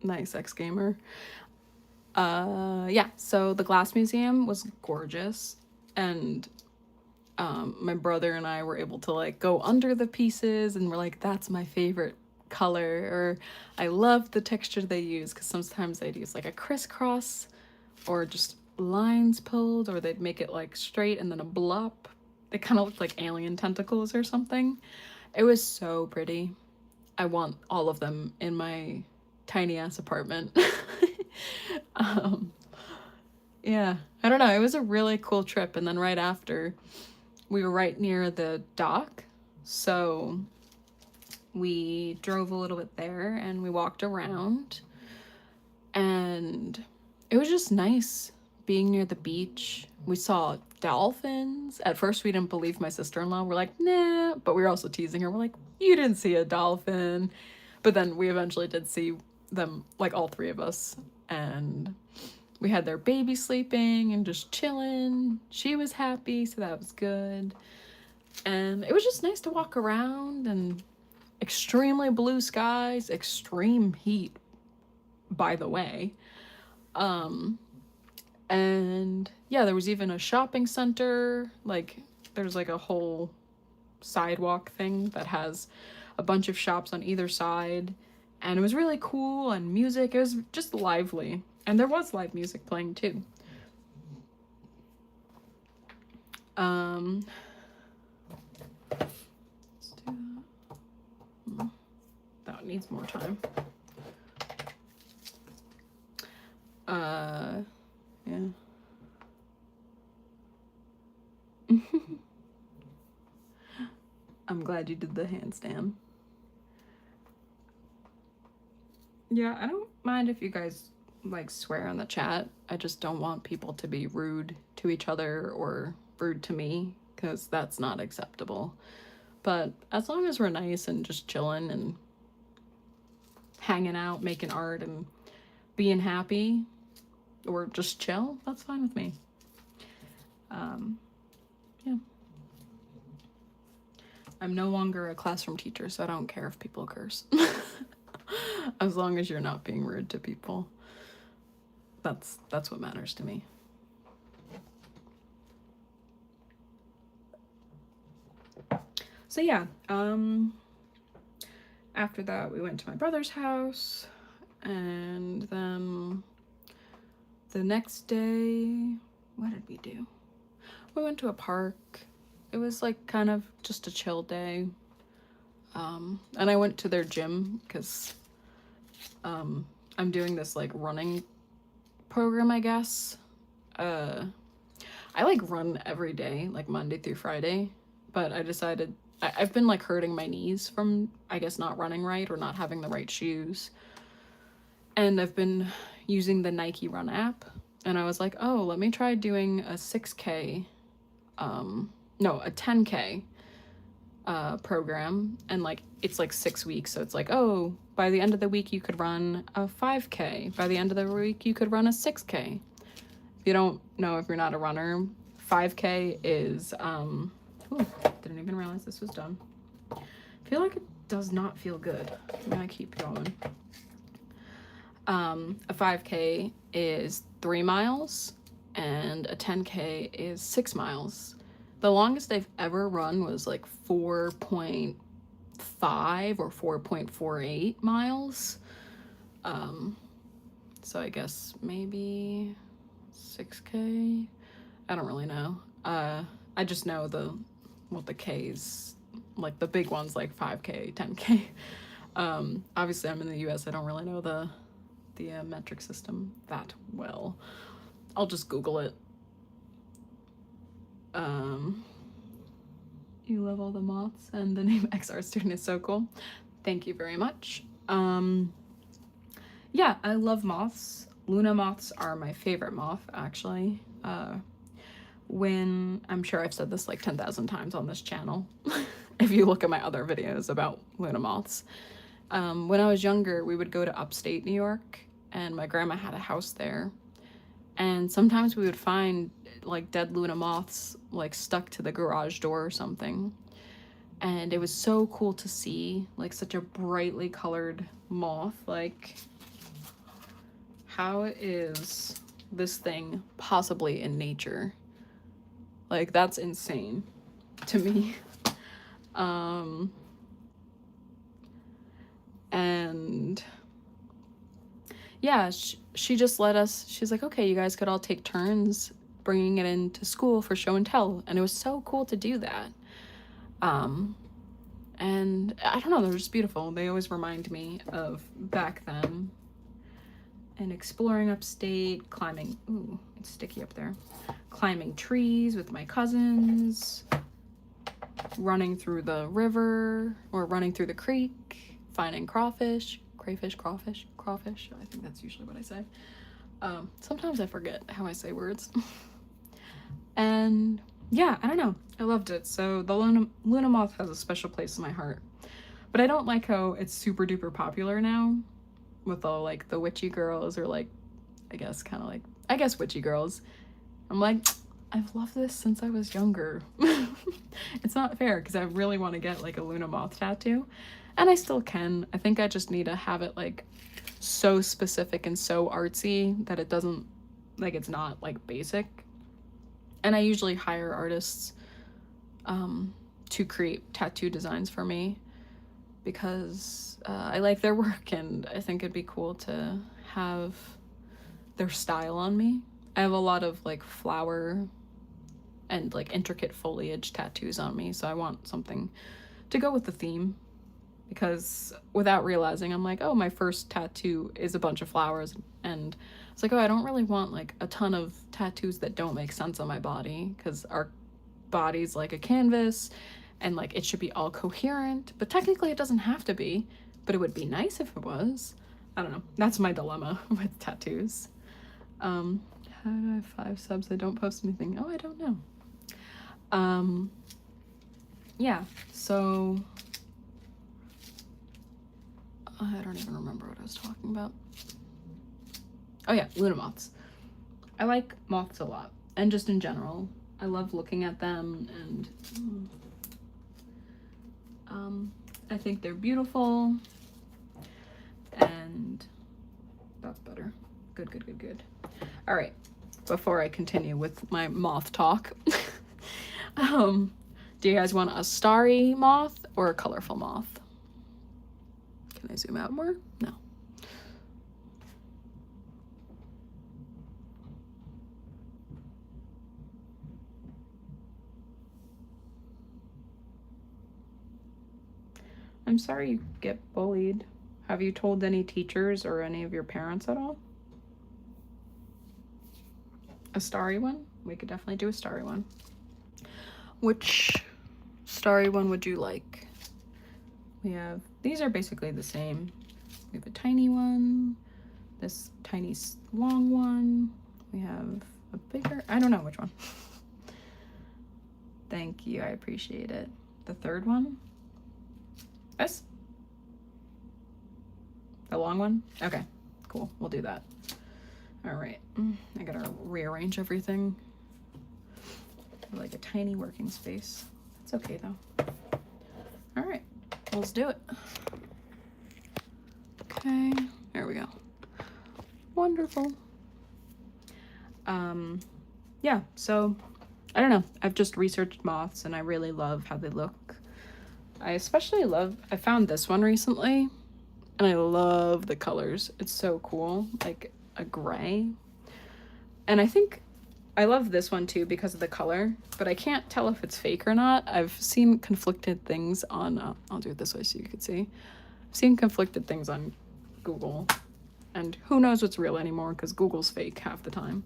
Nice, ex-gamer. Yeah, so the glass museum was gorgeous, and my brother and I were able to like go under the pieces, and we're like, that's my favorite color, or I love the texture they use, because sometimes they'd use like a crisscross or just lines pulled, or they'd make it like straight and then a blop. It kind of looked like alien tentacles or something. It was so pretty. I want all of them in my tiny ass apartment. Yeah, I don't know, it was a really cool trip. And then right after, we were right near the dock, so we drove a little bit there and we walked around, and it was just nice being near the beach. We saw dolphins. At first we didn't believe my sister-in-law. We're like, nah, but we were also teasing her. We're like, you didn't see a dolphin. But then we eventually did see them, like all three of us, and we had their baby sleeping and just chilling. She was happy, so that was good. And it was just nice to walk around, and extremely blue skies, extreme heat, by the way. And yeah, there was even a shopping center. Like, there's like a whole sidewalk thing that has a bunch of shops on either side. And it was really cool, and music, it was just lively. And there was live music playing too. Let's do that. That needs more time. Yeah. I'm glad you did the handstand. Yeah, I don't mind if you guys like swear in the chat. I just don't want people to be rude to each other or rude to me, because that's not acceptable. But as long as we're nice and just chilling and hanging out, making art, and being happy, or just chill, that's fine with me. Yeah. I'm no longer a classroom teacher, so I don't care if people curse. As long as you're not being rude to people. That's what matters to me. So yeah, after that we went to my brother's house, and then the next day, what did we do? We went to a park. It was like kind of just a chill day. And I went to their gym because I'm doing this like running program, I guess. I like run every day, like Monday through Friday, but I decided I've been like hurting my knees from, I guess, not running right or not having the right shoes. And I've been using the Nike Run app, and I was like, oh, let me try doing a 6K, no, a 10K program. And like, it's like 6 weeks. So it's like, oh, by the end of the week, you could run a 5K. By the end of the week, you could run a 6K. If you don't know, if you're not a runner, 5K is, ooh, didn't even realize this was done. I feel like it does not feel good. I'm gonna keep going. A 5K is 3 miles, and a 10K is 6 miles. The longest I've ever run was like 4.5 or 4.48 miles. So I guess maybe 6K. I don't really know. I just know the K's, like the big ones, like 5K, 10K. Obviously I'm in the US. I don't really know the metric system that well. I'll just Google it. You love all the moths, and the name XR student is so cool. Thank you very much. Yeah, I love moths. Luna moths are my favorite moth, actually. When, I'm sure I've said this like 10,000 times on this channel, if you look at my other videos about Luna moths. When I was younger, we would go to upstate New York, and my grandma had a house there. And sometimes we would find like dead Luna moths like stuck to the garage door or something. And it was so cool to see like such a brightly colored moth. Like, how is this thing possibly in nature? Like, that's insane to me. And yeah, she just let us, she's like, okay, you guys could all take turns bringing it into school for show and tell. And it was so cool to do that. And I don't know, they're just beautiful. They always remind me of back then and exploring upstate, climbing, ooh, it's sticky up there, climbing trees with my cousins, running through the river or running through the creek, finding crawfish. I think that's usually what I say. Sometimes I forget how I say words. And yeah, I don't know, I loved it. So the Luna moth has a special place in my heart. But I don't like how it's super duper popular now with all like the witchy girls, or like, I guess kind of like I guess witchy girls. I'm like, I've loved this since I was younger. It's not fair because I really want to get like a Luna moth tattoo, and I still can. I think I just need to have it like so specific and so artsy that it doesn't, like, it's not like basic. And I usually hire artists to create tattoo designs for me because I like their work, and I think it'd be cool to have their style on me. I have a lot of like flower and like intricate foliage tattoos on me, so I want something to go with the theme, because without realizing, I'm like, oh, my first tattoo is a bunch of flowers, and it's like, oh, I don't really want like a ton of tattoos that don't make sense on my body, because our body's like a canvas and like it should be all coherent, but technically it doesn't have to be, but it would be nice if it was. I don't know, that's my dilemma with tattoos. How do I have 5 subs? I don't post anything. Oh, I don't know. Yeah, so I don't even remember what I was talking about. Oh yeah, Luna moths. I like moths a lot, and just in general, I love looking at them, and I think they're beautiful, and that's better. Good, good, good, good. All right, before I continue with my moth talk, do you guys want a starry moth or a colorful moth? Can I zoom out more? No. I'm sorry you get bullied. Have you told any teachers or any of your parents at all? A starry one? We could definitely do a starry one. Which starry one would you like? We have, these are basically the same. We have a tiny one, this tiny long one. We have a bigger, I don't know which one. Thank you, I appreciate it. The third one? This? The long one? Okay, cool, we'll do that. All right, I gotta rearrange everything. Like a tiny working space. It's okay though. All right, let's do it. Okay, there we go. Wonderful. Yeah, so I don't know. I've just researched moths and I really love how they look. I found this one recently and I love the colors. It's so cool, like a gray. And I think I love this one too because of the color, but I can't tell if it's fake or not. I've seen conflicted things on, I'll do it this way so you can see. I've seen conflicted things on Google, and who knows what's real anymore because Google's fake half the time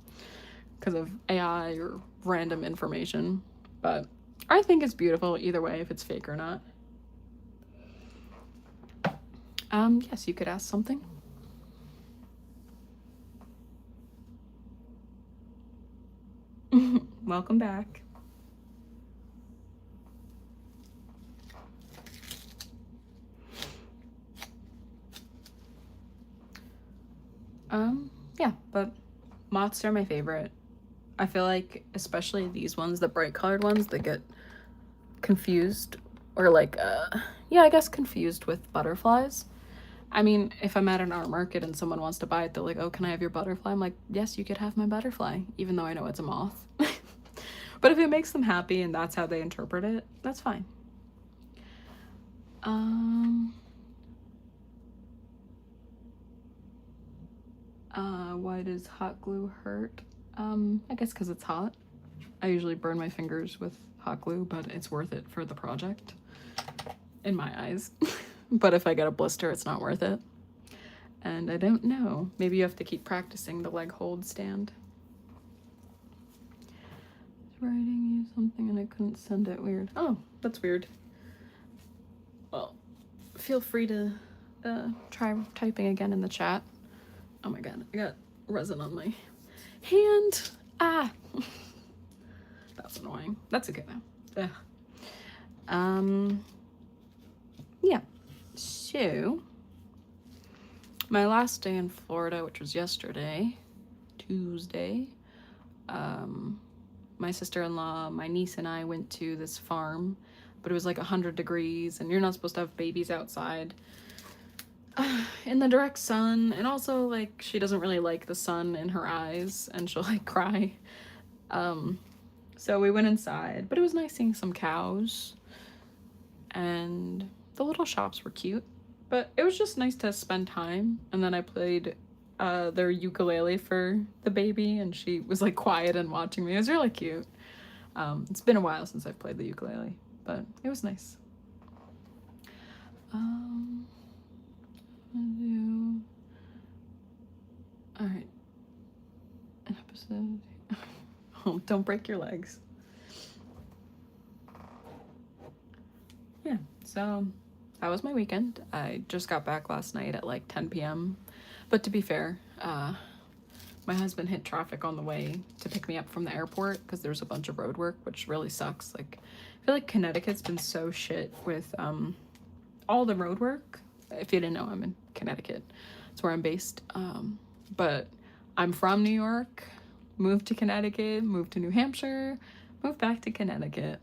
because of AI or random information. But I think it's beautiful either way, if it's fake or not. Yes, you could ask something. Welcome back. Yeah, but moths are my favorite. I feel like, especially these ones, the bright colored ones, that get confused, or like, yeah, I guess confused with butterflies. I mean, if I'm at an art market and someone wants to buy it, they're like, oh, can I have your butterfly? I'm like, yes, you could have my butterfly, even though I know it's a moth. But if it makes them happy and that's how they interpret it, that's fine. Why does hot glue hurt? I guess because it's hot. I usually burn my fingers with hot glue, but it's worth it for the project, in my eyes. But if I get a blister, it's not worth it. And I don't know. Maybe you have to keep practicing the leg hold stand. Writing you something and I couldn't send it. Weird. Oh, that's weird. Well, feel free to try typing again in the chat. Oh my god, I got resin on my hand. Ah. That's annoying. That's okay though. Ugh. Yeah. So my last day in Florida, which was yesterday. Tuesday. My sister-in-law, my niece, and I went to this farm, but it was like 100 degrees, and you're not supposed to have babies outside in the direct sun. And also, like, she doesn't really like the sun in her eyes, and she'll like cry. So we went inside, but it was nice seeing some cows, and the little shops were cute, but it was just nice to spend time. And then I played their ukulele for the baby, and she was like quiet and watching me. It was really cute. It's been a while since I've played the ukulele, but it was nice. All right, an episode. Oh, don't break your legs. Yeah, so that was my weekend. I just got back last night at like 10 p.m. But to be fair, my husband hit traffic on the way to pick me up from the airport because there's a bunch of road work, which really sucks. Like, I feel like Connecticut's been so shit with all the road work. If you didn't know, I'm in Connecticut. That's where I'm based. But I'm from New York, moved to Connecticut, moved to New Hampshire, moved back to Connecticut.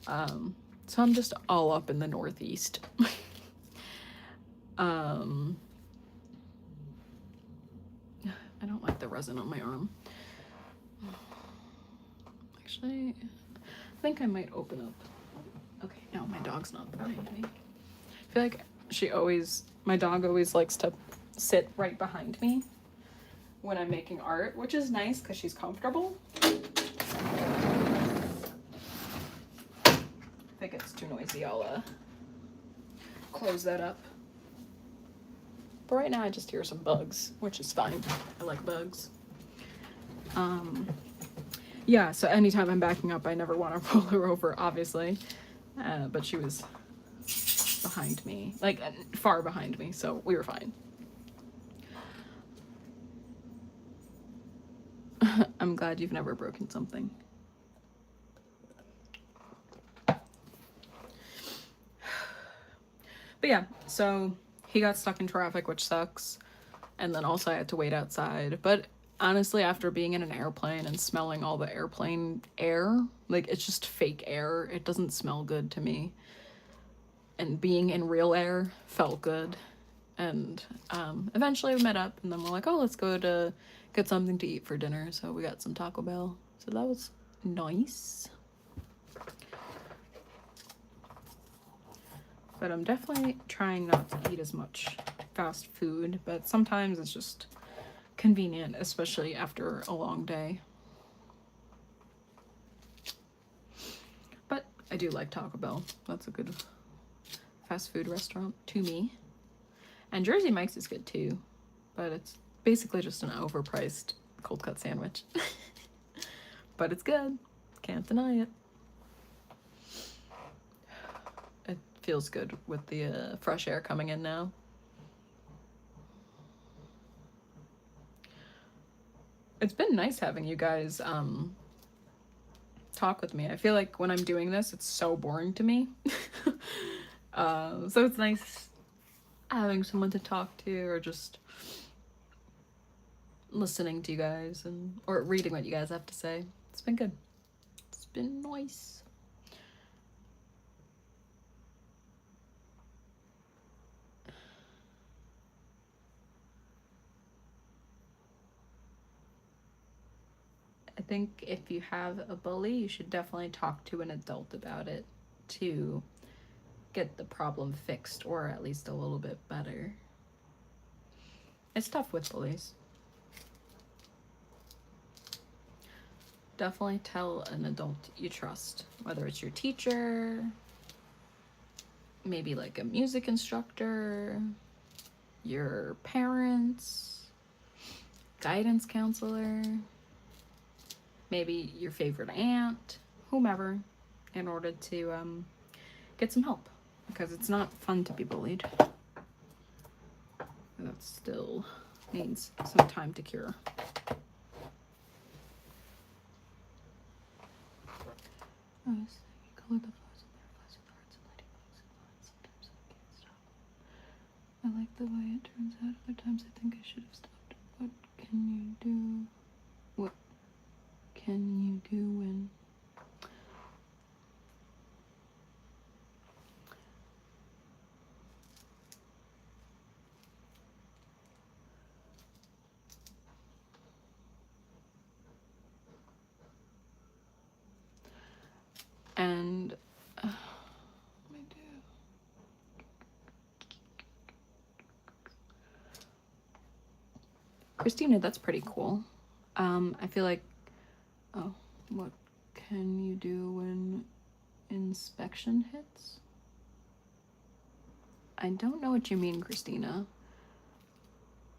So I'm just all up in the Northeast. I don't like the resin on my arm. Actually, I think I might open up. Okay, no, my dog's not behind me. I feel like my dog always likes to sit right behind me when I'm making art, which is nice because she's comfortable. If it gets too noisy, I'll close that up. But right now I just hear some bugs, which is fine. I like bugs. Yeah, so anytime I'm backing up, I never want to roll her over, obviously. But she was behind me, like far behind me, so we were fine. I'm glad you've never broken something. But yeah, so he got stuck in traffic, which sucks. And then also I had to wait outside. But honestly, after being in an airplane and smelling all the airplane air, like, it's just fake air. It doesn't smell good to me. And being in real air felt good. And eventually we met up, and then we're like, oh, let's go to get something to eat for dinner. So we got some Taco Bell. So that was nice. But I'm definitely trying not to eat as much fast food, but sometimes it's just convenient, especially after a long day. But I do like Taco Bell. That's a good fast food restaurant to me. And Jersey Mike's is good too, but it's basically just an overpriced cold cut sandwich. But it's good. Can't deny it. It feels good with the fresh air coming in now. It's been nice having you guys talk with me. I feel like when I'm doing this, it's so boring to me. So it's nice having someone to talk to, or just listening to you guys, or reading what you guys have to say. It's been good. It's been nice. I think if you have a bully, you should definitely talk to an adult about it to get the problem fixed, or at least a little bit better. It's tough with bullies. Definitely tell an adult you trust, whether it's your teacher, maybe like a music instructor, your parents, guidance counselor, maybe your favorite aunt, whomever, in order to get some help, because it's not fun to be bullied. That still needs some time to cure. Color the flowers with butterflies with hearts and ladybugs and lines. Sometimes I can't stop. I like the way it turns out. Other times I think I should have stopped. What can you do? What can you do when... And what do I do? Christina, that's pretty cool. I feel like, oh, what can you do when inspection hits? I don't know what you mean, Christina.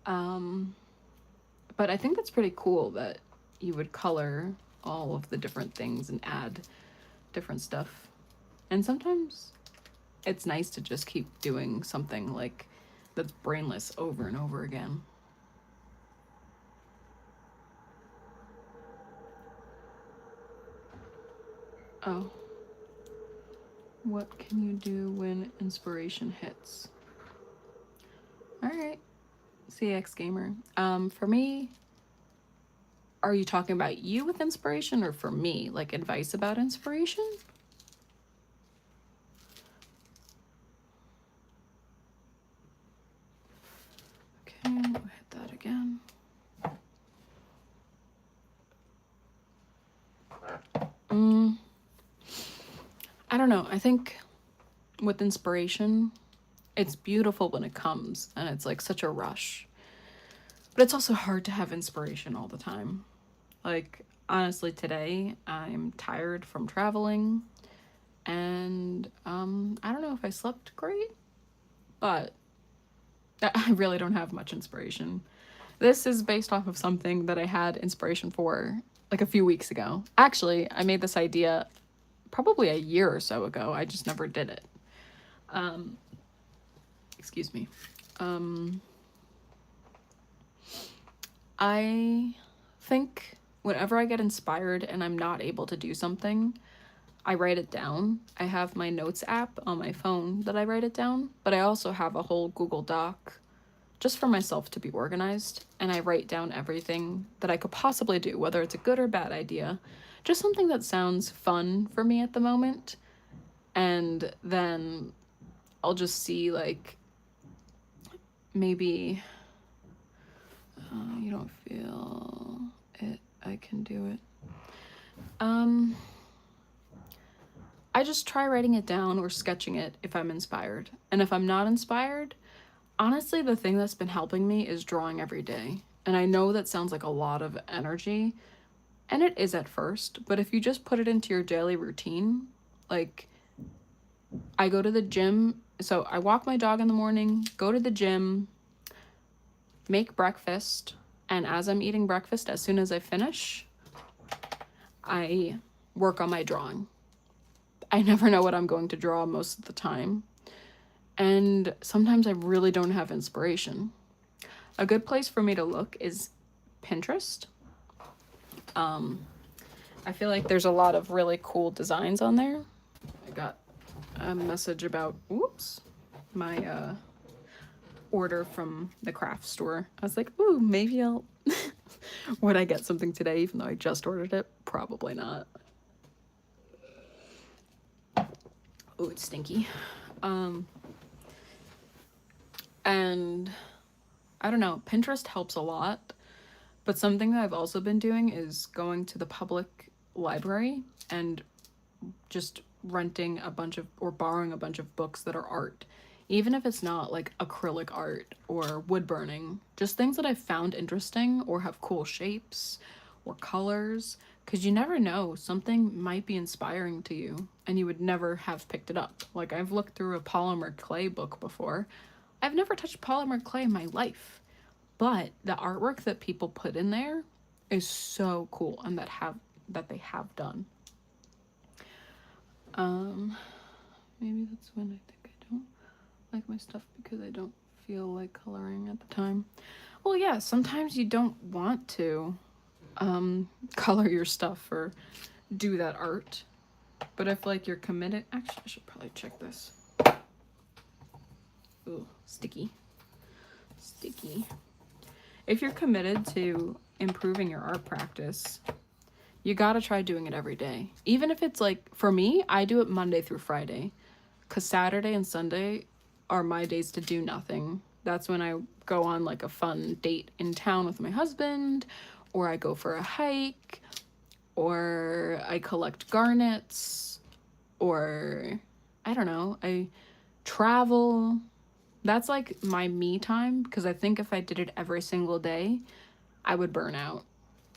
But I think that's pretty cool that you would color all of the different things and add different stuff. And sometimes it's nice to just keep doing something like that's brainless over and over again. Oh. What can you do when inspiration hits? Alright. CX Gamer. For me, are you talking about you with inspiration or for me? Like advice about inspiration? Okay, we'll hit that again. I don't know. I think with inspiration, it's beautiful when it comes and it's like such a rush. But it's also hard to have inspiration all the time. Like, honestly, today I'm tired from traveling and I don't know if I slept great, but I really don't have much inspiration. This is based off of something that I had inspiration for like a few weeks ago. Actually, I made this idea probably a year or so ago. I just never did it. Excuse me. I think whenever I get inspired and I'm not able to do something, I write it down. I have my notes app on my phone that I write it down, but I also have a whole Google Doc just for myself to be organized, and I write down everything that I could possibly do, whether it's a good or bad idea, just something that sounds fun for me at the moment, and then I'll just see, like, maybe you don't feel it, I can do it. I just try writing it down or sketching it if I'm inspired, and if I'm not inspired, honestly, the thing that's been helping me is drawing every day. And I know that sounds like a lot of energy, and it is at first, but if you just put it into your daily routine, like I go to the gym, so I walk my dog in the morning, go to the gym, make breakfast, and as I'm eating breakfast, as soon as I finish, I work on my drawing. I never know what I'm going to draw most of the time. And sometimes I really don't have inspiration. A good place for me to look is Pinterest. I feel like there's a lot of really cool designs on there. I got a message about, oops, my order from the craft store. I was like, ooh, maybe I'll, would I get something today even though I just ordered it? Probably not. Ooh, it's stinky. And I don't know, Pinterest helps a lot, but something that I've also been doing is going to the public library and just renting a bunch of, or borrowing a bunch of books that are art, even if it's not like acrylic art or wood burning, just things that I've found interesting or have cool shapes or colors, because you never know, something might be inspiring to you and you would never have picked it up. Like, I've looked through a polymer clay book before. I've never touched polymer clay in my life, but the artwork that people put in there is so cool, and that they have done. Maybe that's when I think I don't like my stuff because I don't feel like coloring at the time. Well, yeah, sometimes you don't want to color your stuff or do that art, but if like you're committed, actually I should probably check this. Ooh, sticky. if you're committed to improving your art practice, you gotta try doing it every day. Even if it's like, for me, I do it Monday through Friday, because Saturday and Sunday are my days to do nothing. That's when I go on like a fun date in town with my husband, or I go for a hike, or I collect garnets, or I don't know, I travel. That's like my me time, because I think if I did it every single day, I would burn out.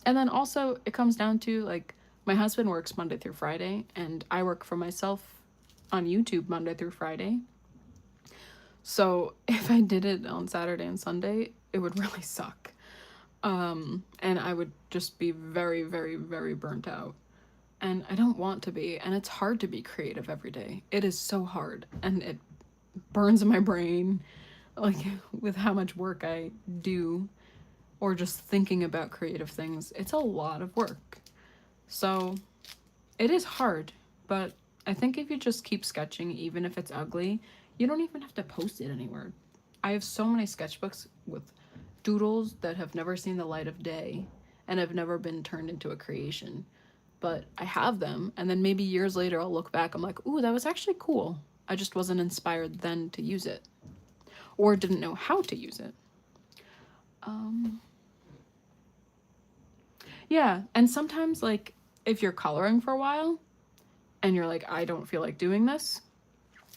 And then also, it comes down to like, my husband works Monday through Friday, and I work for myself on YouTube Monday through Friday. So if I did it on Saturday and Sunday, it would really suck. And I would just be very, very, very burnt out. And I don't want to be. And it's hard to be creative every day. It is so hard. And it burns my brain, like, with how much work I do, or just thinking about creative things. It's a lot of work. So it is hard, but I think if you just keep sketching, even if it's ugly, you don't even have to post it anywhere. I have so many sketchbooks with doodles that have never seen the light of day and have never been turned into a creation. But I have them, and then maybe years later I'll look back, I'm like, ooh, that was actually cool. I just wasn't inspired then to use it, or didn't know how to use it. Yeah, and sometimes, like, if you're coloring for a while and you're like, I don't feel like doing this,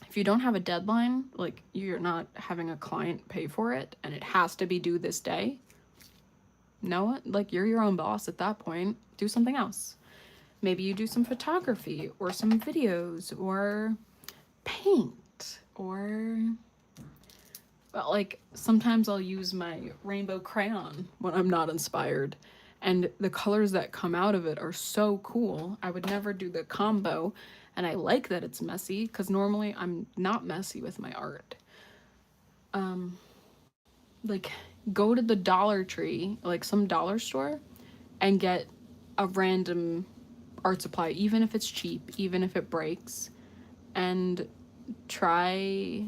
if you don't have a deadline, like you're not having a client pay for it and it has to be due this day, no, like, you're your own boss at that point. Do something else. Maybe you do some photography or some videos or paint, or, well, like, sometimes I'll use my rainbow crayon when I'm not inspired, and the colors that come out of it are so cool. I would never do the combo, and I like that it's messy, because normally I'm not messy with my art. Like, go to the Dollar Tree, like some dollar store, and get a random art supply, even if it's cheap, even if it breaks, and try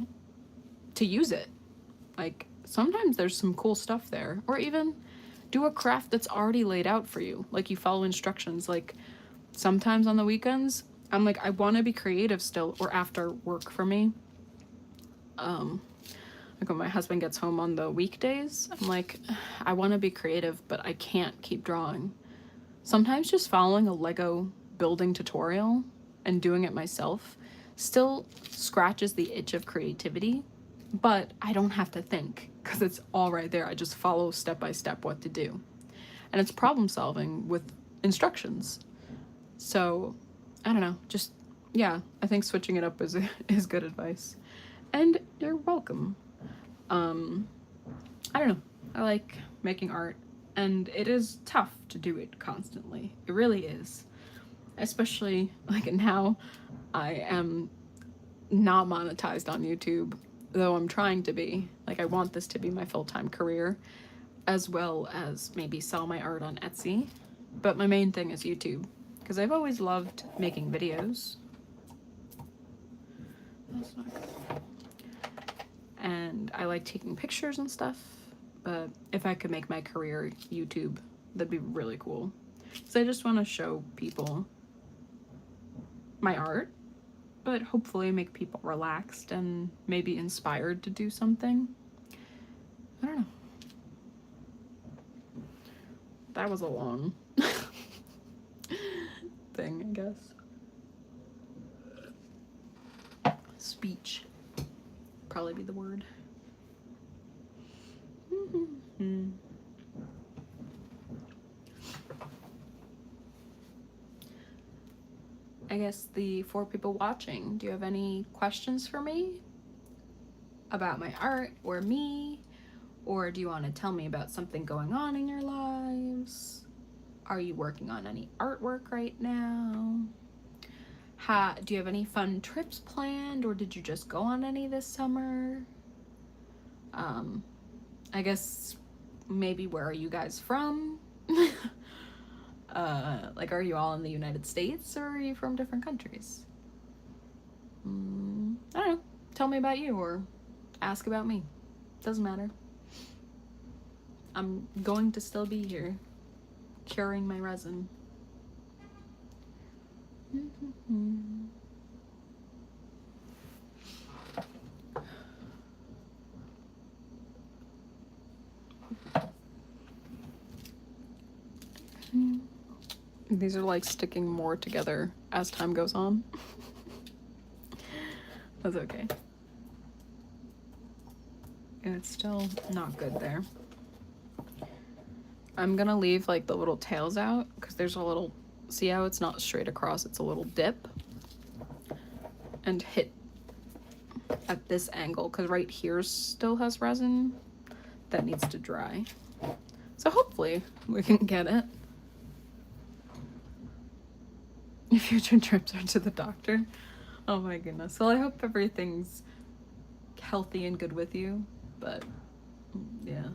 to use it. Like, sometimes there's some cool stuff there. Or even do a craft that's already laid out for you. Like, you follow instructions. Like, sometimes on the weekends, I'm like, I want to be creative still, or after work for me. Like, when my husband gets home on the weekdays, I'm like, I want to be creative, but I can't keep drawing. Sometimes just following a Lego building tutorial and doing it myself still scratches the itch of creativity, but I don't have to think, because it's all right there. I just follow step by step what to do. And it's problem solving with instructions. So, I don't know, just, yeah, I think switching it up is good advice. And you're welcome. I don't know, I like making art, and it is tough to do it constantly. It really is. Especially, like, now I am not monetized on YouTube, though I'm trying to be. Like, I want this to be my full-time career, as well as maybe sell my art on Etsy. But my main thing is YouTube, because I've always loved making videos. That's not good. And I like taking pictures and stuff, but if I could make my career YouTube, that'd be really cool. So I just want to show people my art, but hopefully make people relaxed and maybe inspired to do something. I don't know. That was a long thing, I guess. Speech. Probably be the word. I guess the 4 people watching, do you have any questions for me about my art or me? Or do you want to tell me about something going on in your lives? Are you working on any artwork right now? Do you have any fun trips planned, or did you just go on any this summer? I guess maybe where are you guys from? Like, are you all in the United States, or are you from different countries? I don't know. Tell me about you, or ask about me. Doesn't matter. I'm going to still be here, curing my resin. These are like sticking more together as time goes on. That's okay. And it's still not good there. I'm gonna leave like the little tails out because there's a little, see how it's not straight across, it's a little dip, and hit at this angle because right here still has resin that needs to dry. So hopefully we can get it. Your future trips are to the doctor. Oh my goodness. Well, I hope everything's healthy and good with you, but yeah.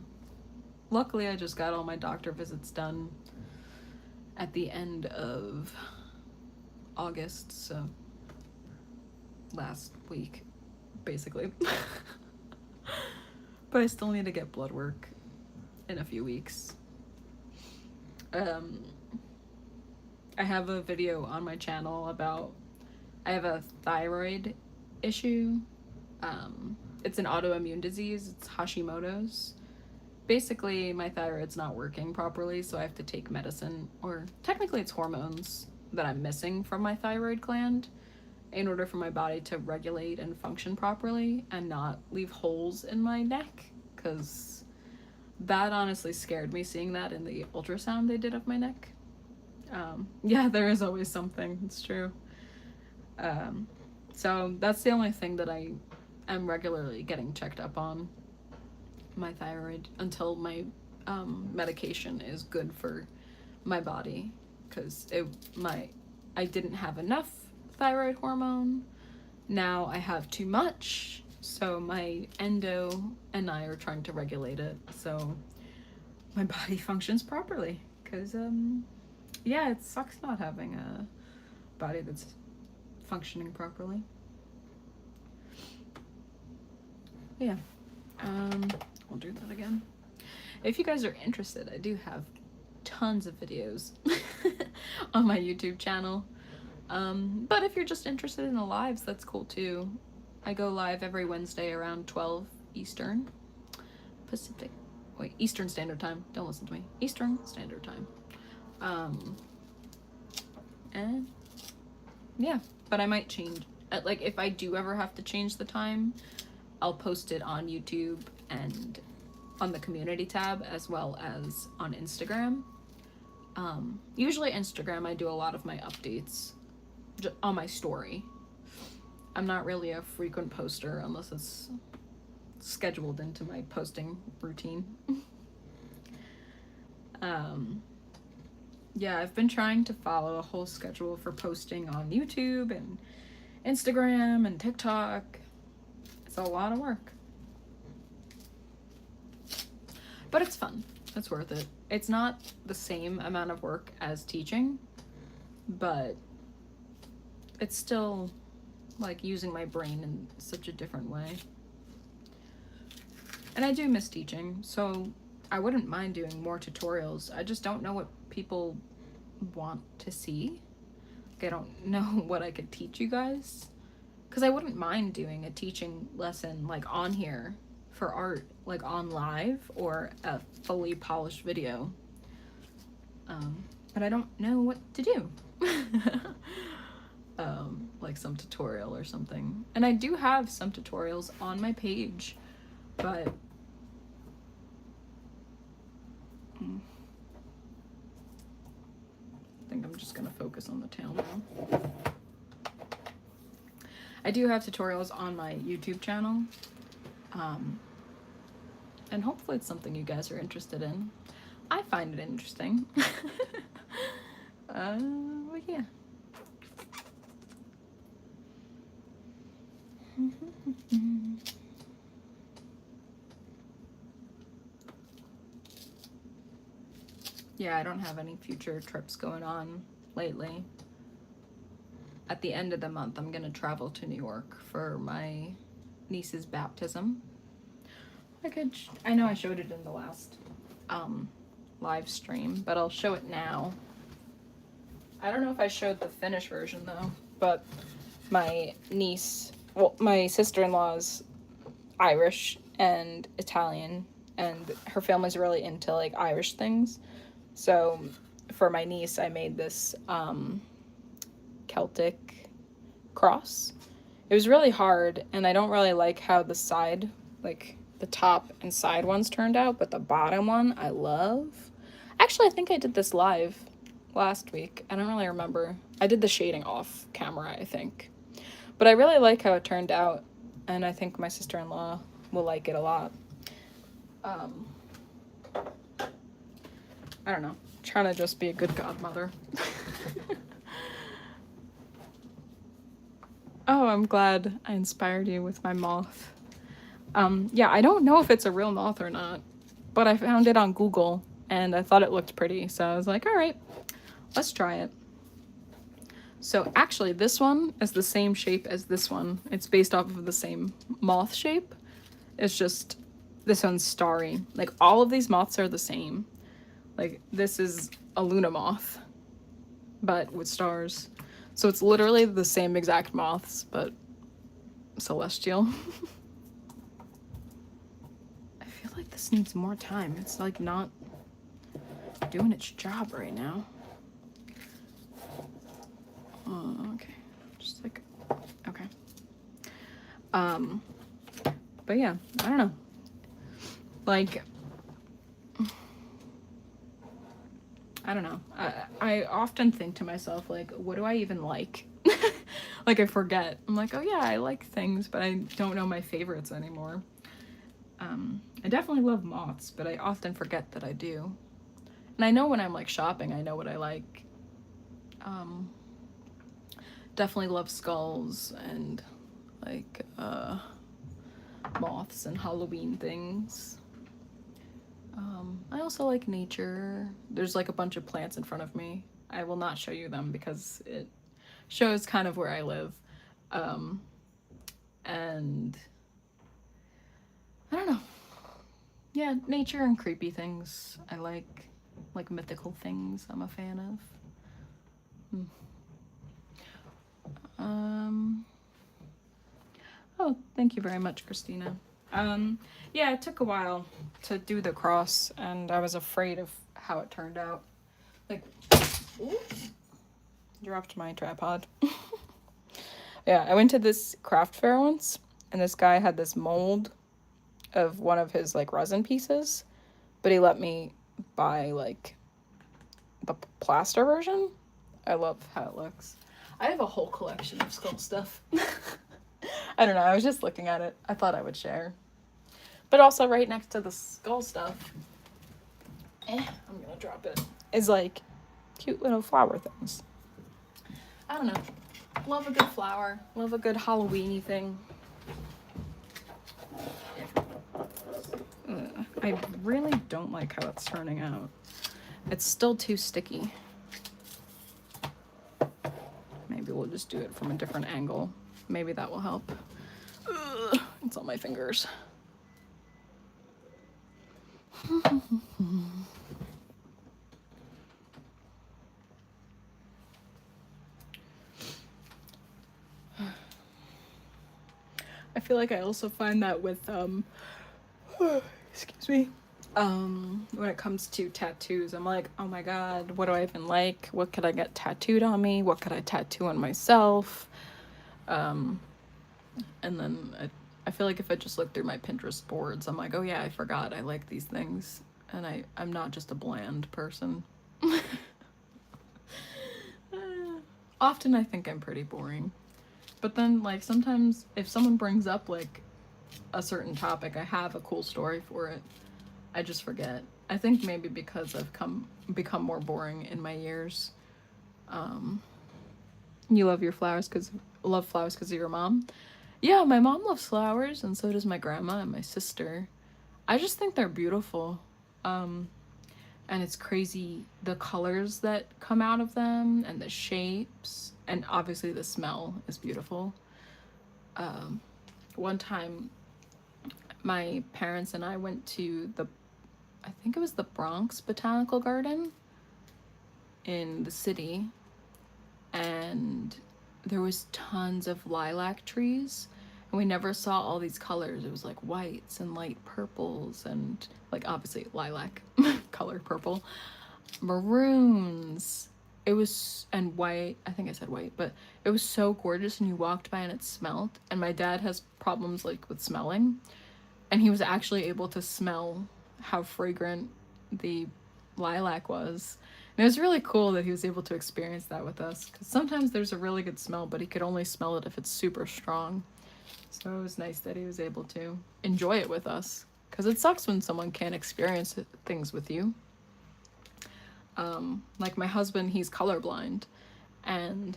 Luckily, I just got all my doctor visits done at the end of August, so last week, basically. But I still need to get blood work in a few weeks. I have a video on my channel about, I have a thyroid issue. It's an autoimmune disease, it's Hashimoto's. Basically, my thyroid's not working properly, so I have to take medicine, or technically it's hormones that I'm missing from my thyroid gland in order for my body to regulate and function properly and not leave holes in my neck, because that honestly scared me, seeing that in the ultrasound they did of my neck. Yeah, there is always something, it's true. So that's the only thing that I am regularly getting checked up on, my thyroid, until my medication is good for my body, because I didn't have enough thyroid hormone. Now I have too much, so my endo and I are trying to regulate it so my body functions properly, because yeah, it sucks not having a body that's functioning properly. Yeah, we'll do that again. If you guys are interested, I do have tons of videos on my YouTube channel. But if you're just interested in the lives, that's cool too. I go live every Wednesday around 12 Eastern Pacific. Wait, Eastern Standard Time. Don't listen to me. Eastern Standard Time. And yeah, but I might change. Like, if I do ever have to change the time, I'll post it on YouTube and on the community tab, as well as on Instagram. Usually Instagram, I do a lot of my updates on my story. I'm not really a frequent poster unless it's scheduled into my posting routine. Yeah, I've been trying to follow a whole schedule for posting on YouTube and Instagram and TikTok. It's a lot of work. But it's fun. It's worth it. It's not the same amount of work as teaching, but it's still like using my brain in such a different way. And I do miss teaching, so I wouldn't mind doing more tutorials. I just don't know what people want to see. Like, I don't know what I could teach you guys. Because I wouldn't mind doing a teaching lesson like on here for art, like on live, or a fully polished video. But I don't know what to do. Like some tutorial or something. And I do have some tutorials on my page, but I think I'm just gonna focus on the tail now. I do have tutorials on my YouTube channel, and hopefully it's something you guys are interested in. I find it interesting. But yeah. Yeah, I don't have any future trips going on lately. At the end of the month, I'm gonna travel to New York for my niece's baptism. I know I showed it in the last live stream, but I'll show it now. I don't know if I showed the finished version though, but my niece, well, my sister-in-law's Irish and Italian, and her family's really into like Irish things. So for my niece, I made this Celtic cross. It was really hard, and I don't really like how the side, like the top and side ones turned out, but the bottom one I love. Actually, I think I did this live last week. I don't really remember. I did the shading off camera, I think. But I really like how it turned out, and I think my sister-in-law will like it a lot. I don't know. Trying to just be a good godmother. Oh, I'm glad I inspired you with my moth. Yeah, I don't know if it's a real moth or not, but I found it on Google and I thought it looked pretty, so I was like, all right, let's try it. So actually this one is the same shape as this one. It's based off of the same moth shape. It's just this one's starry. Like all of these moths are the same. Like this is a Luna moth, but with stars. So it's literally the same exact moths, but celestial. I feel like this needs more time. It's like not doing its job right now. Okay, just like, okay. But yeah, I don't know. Like, I don't know. I often think to myself, like, what do I even like? Like, I forget. I'm like, oh yeah, I like things, but I don't know my favorites anymore. I definitely love moths, but I often forget that I do. And I know when I'm like shopping, I know what I like. Definitely love skulls and like moths and Halloween things. I also like nature. There's like a bunch of plants in front of me. I will not show you them because it shows kind of where I live. And I don't know. Yeah, nature and creepy things. I like mythical things I'm a fan of. Oh, thank you very much, Christina. Yeah, it took a while to do the cross, and I was afraid of how it turned out. Like, oops, dropped my tripod. Yeah, I went to this craft fair once, and this guy had this mold of one of his, like, resin pieces, but he let me buy, like, the plaster version. I love how it looks. I have a whole collection of skull stuff. I don't know, I was just looking at it. I thought I would share. But also right next to the skull stuff, I'm gonna drop it, is like cute little flower things. I don't know. Love a good flower. Love a good Halloween-y thing. I really don't like how it's turning out. It's still too sticky. Maybe we'll just do it from a different angle. Maybe that will help. Ugh, it's on my fingers. I feel like I also find that with excuse me, when it comes to tattoos, I'm like, oh my god, what do I even like? What could I get tattooed on me? What could I tattoo on myself? And then I feel like if I just look through my Pinterest boards, I'm like, oh yeah, I forgot I like these things, and I'm not just a bland person. Often I think I'm pretty boring, but then like sometimes if someone brings up like a certain topic, I have a cool story for it, I just forget. I think maybe because I've become more boring in my years. You love flowers because of your mom? Yeah, my mom loves flowers, and so does my grandma and my sister. I just think they're beautiful. And it's crazy the colors that come out of them and the shapes, and obviously the smell is beautiful. One time my parents and I went to I think it was the Bronx Botanical Garden in the city, and there was tons of lilac trees, and we never saw all these colors. It was like whites and light purples and like obviously lilac colored purple, maroons. It was, and white, I think I said white, but it was so gorgeous, and you walked by and it smelled. And my dad has problems like with smelling, and he was actually able to smell how fragrant the lilac was. And it was really cool that he was able to experience that with us, because sometimes there's a really good smell, but he could only smell it if it's super strong. So it was nice that he was able to enjoy it with us, because it sucks when someone can't experience things with you. Like my husband, he's colorblind, and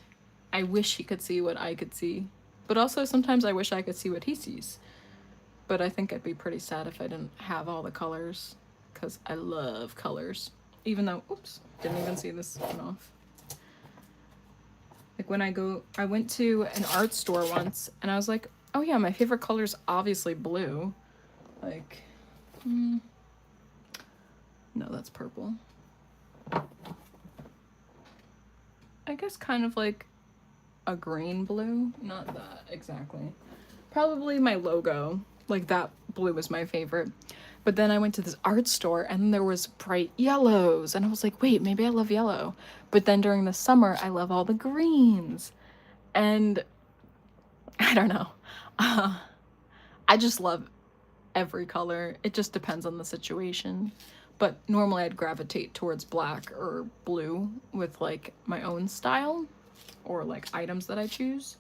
I wish he could see what I could see, but also sometimes I wish I could see what he sees. But I think I'd be pretty sad if I didn't have all the colors, because I love colors. Even though, oops, didn't even see this one off. Like when I went to an art store once, and I was like, oh yeah, my favorite color's obviously blue. Like, no, that's purple. I guess kind of like a green blue, not that exactly. Probably my logo, like that blue was my favorite. But then I went to this art store and there was bright yellows, and I was like, wait, maybe I love yellow. But then during the summer, I love all the greens. And I don't know. I just love every color. It just depends on the situation. But normally I'd gravitate towards black or blue with like my own style or like items that I choose.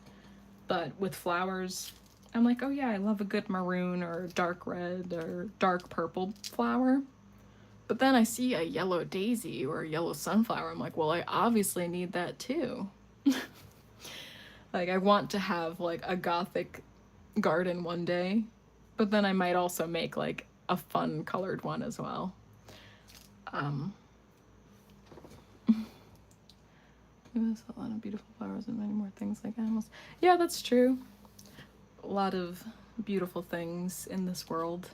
But with flowers, I'm like, oh yeah, I love a good maroon or dark red or dark purple flower. But then I see a yellow daisy or a yellow sunflower. I'm like, well, I obviously need that too. Like, I want to have like a gothic garden one day, but then I might also make like a fun colored one as well. There's a lot of beautiful flowers and many more things like animals. Yeah, that's true. A lot of beautiful things in this world.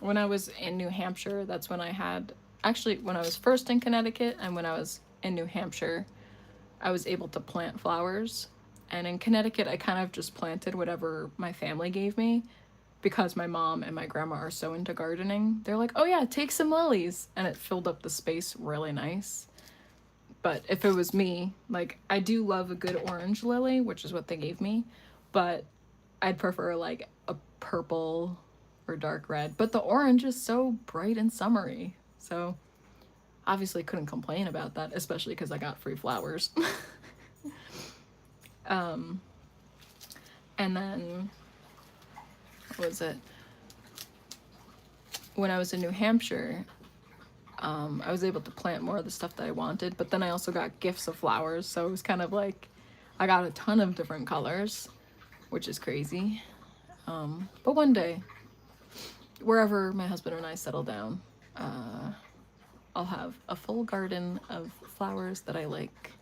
When I was in New Hampshire, that's when I had, actually when I was first in Connecticut and when I was in New Hampshire, I was able to plant flowers. And in Connecticut, I kind of just planted whatever my family gave me, because my mom and my grandma are so into gardening. They're like, oh yeah, take some lilies. And it filled up the space really nice. But if it was me, like, I do love a good orange lily, which is what they gave me, but I'd prefer like a purple or dark red. But the orange is so bright and summery. So obviously couldn't complain about that, especially because I got free flowers. And then, what was it? When I was in New Hampshire, I was able to plant more of the stuff that I wanted, but then I also got gifts of flowers, so it was kind of like, I got a ton of different colors, which is crazy. But one day, wherever my husband and I settle down, I'll have a full garden of flowers that I like.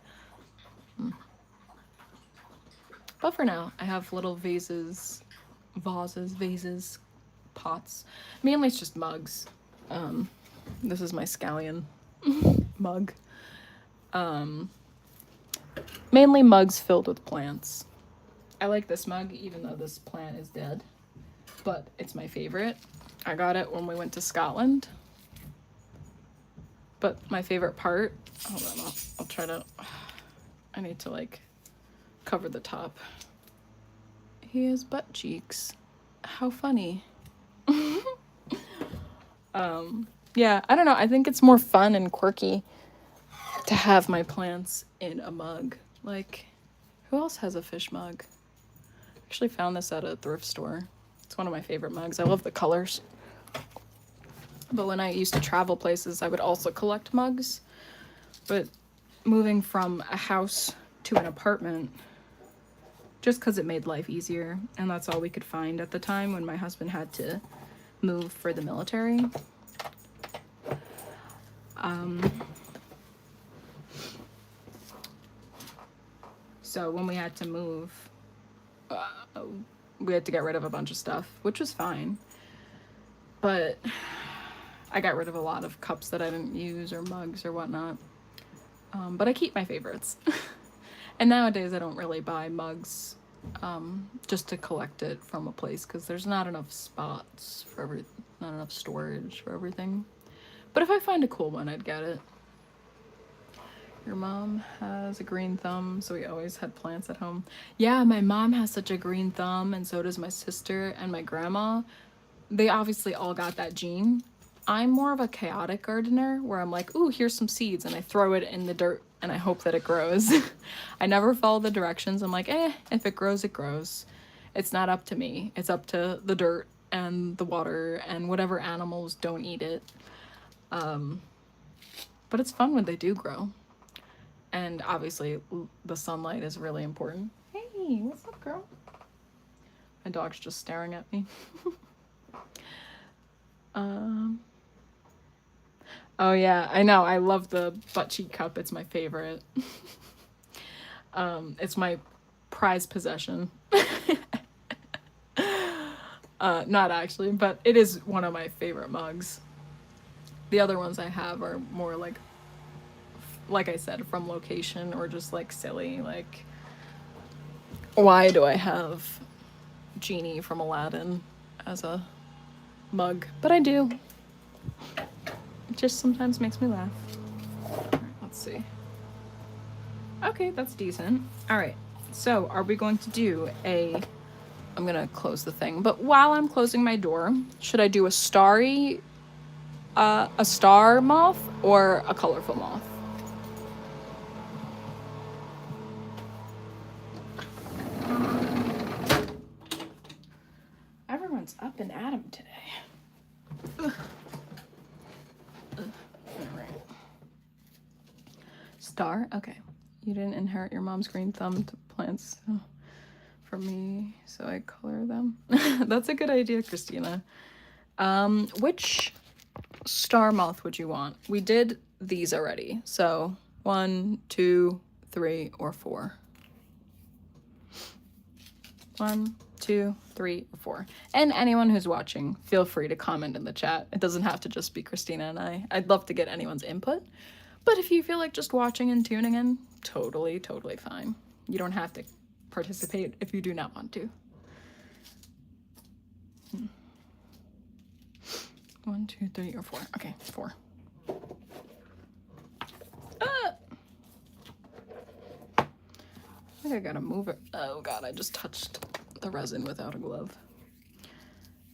But for now, I have little vases, pots. Mainly it's just mugs. This is my scallion mug. Mainly mugs filled with plants. I like this mug even though this plant is dead, but it's my favorite. I got it when we went to Scotland. But my favorite part, hold on, I'll try to, I need to like cover the top. He has butt cheeks. How funny. Yeah, I don't know. I think it's more fun and quirky to have my plants in a mug. Like, who else has a fish mug? I actually found this at a thrift store. It's one of my favorite mugs. I love the colors. But when I used to travel places, I would also collect mugs. But moving from a house to an apartment, just because it made life easier, and that's all we could find at the time when my husband had to move for the military. So when we had to move, we had to get rid of a bunch of stuff, which was fine. but I got rid of a lot of cups that I didn't use or mugs or whatnot. But I keep my favorites. And nowadays I don't really buy mugs just to collect it from a place because there's not enough spots for not enough storage for everything. But if I find a cool one, I'd get it. Your mom has a green thumb, so we always had plants at home. Yeah, my mom has such a green thumb, and so does my sister and my grandma. They obviously all got that gene. I'm more of a chaotic gardener where I'm like, ooh, here's some seeds, and I throw it in the dirt and I hope that it grows. I never follow the directions. I'm like, if it grows, it grows. It's not up to me. It's up to the dirt and the water and whatever animals don't eat it. But it's fun when they do grow. And obviously the sunlight is really important. Hey, what's up, girl? My dog's just staring at me. Oh yeah, I know. I love the butt cheek cup. It's my favorite. It's my prized possession. Not actually, but it is one of my favorite mugs. The other ones I have are more like I said, from location or just like silly. Like, why do I have Genie from Aladdin as a mug? But I do. It just sometimes makes me laugh. Alright, let's see. Okay, that's decent. Alright, so are we going to do I'm gonna close the thing, but while I'm closing my door, should I do a star moth or a colorful moth? Everyone's up and at 'em today. Ugh. All right. Star? Okay. You didn't inherit your mom's green thumb to plants from me, so I color them. That's a good idea, Christina. Which star moth would you want? We did these already. So 1, 2, 3, or 4. 1, 2, 3, or 4. And anyone who's watching, feel free to comment in the chat. It doesn't have to just be Christina and I. I'd love to get anyone's input. But if you feel like just watching and tuning in, totally, totally fine. You don't have to participate if you do not want to. 1, 2, 3, or 4. Okay, 4. I think I gotta move it. Oh god, I just touched the resin without a glove.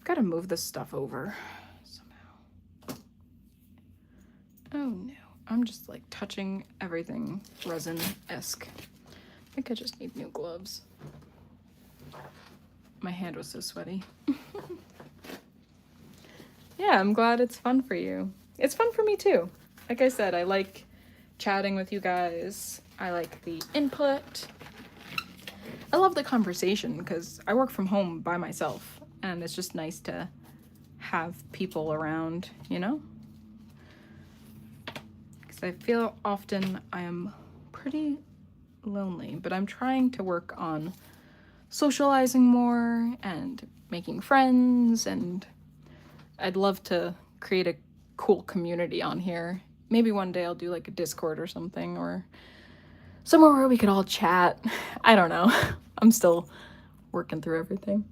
Gotta move this stuff over somehow. Oh no, I'm just like touching everything resin-esque. I think I just need new gloves. My hand was so sweaty. Yeah, I'm glad it's fun for you. It's fun for me too. Like I said, I like chatting with you guys. I like the input. I love the conversation because I work from home by myself and it's just nice to have people around, you know? Because I feel often I am pretty lonely, but I'm trying to work on socializing more and making friends, and I'd love to create a cool community on here. Maybe one day I'll do like a Discord or something, or somewhere where we could all chat. I don't know. I'm still working through everything.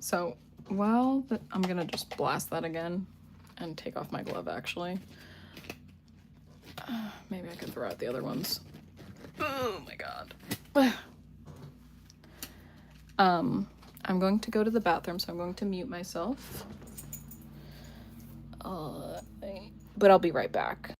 So, well, I'm gonna just blast that again and take off my glove actually. Maybe I could throw out the other ones. Oh my god. I'm going to go to the bathroom, so I'm going to mute myself. But I'll be right back.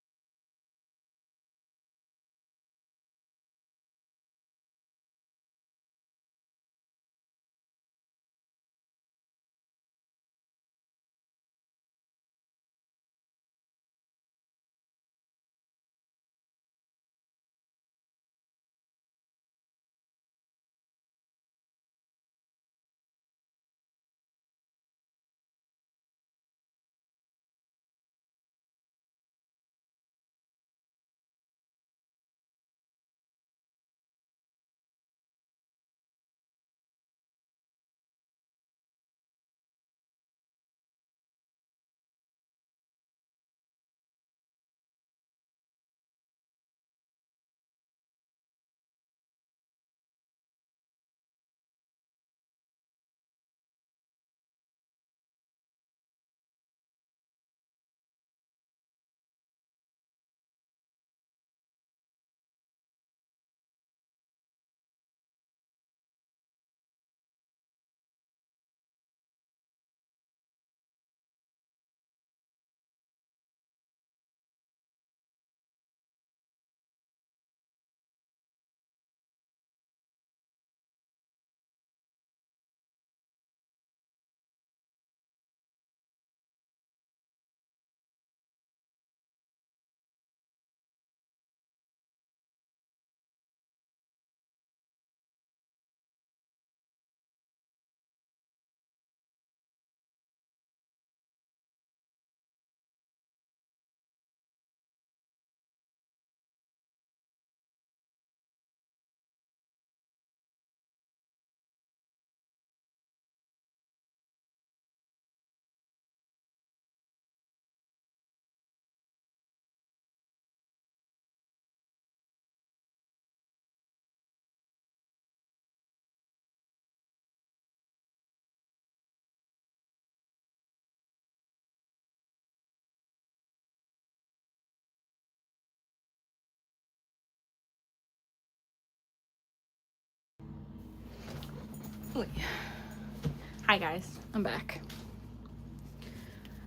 Hi guys, I'm back.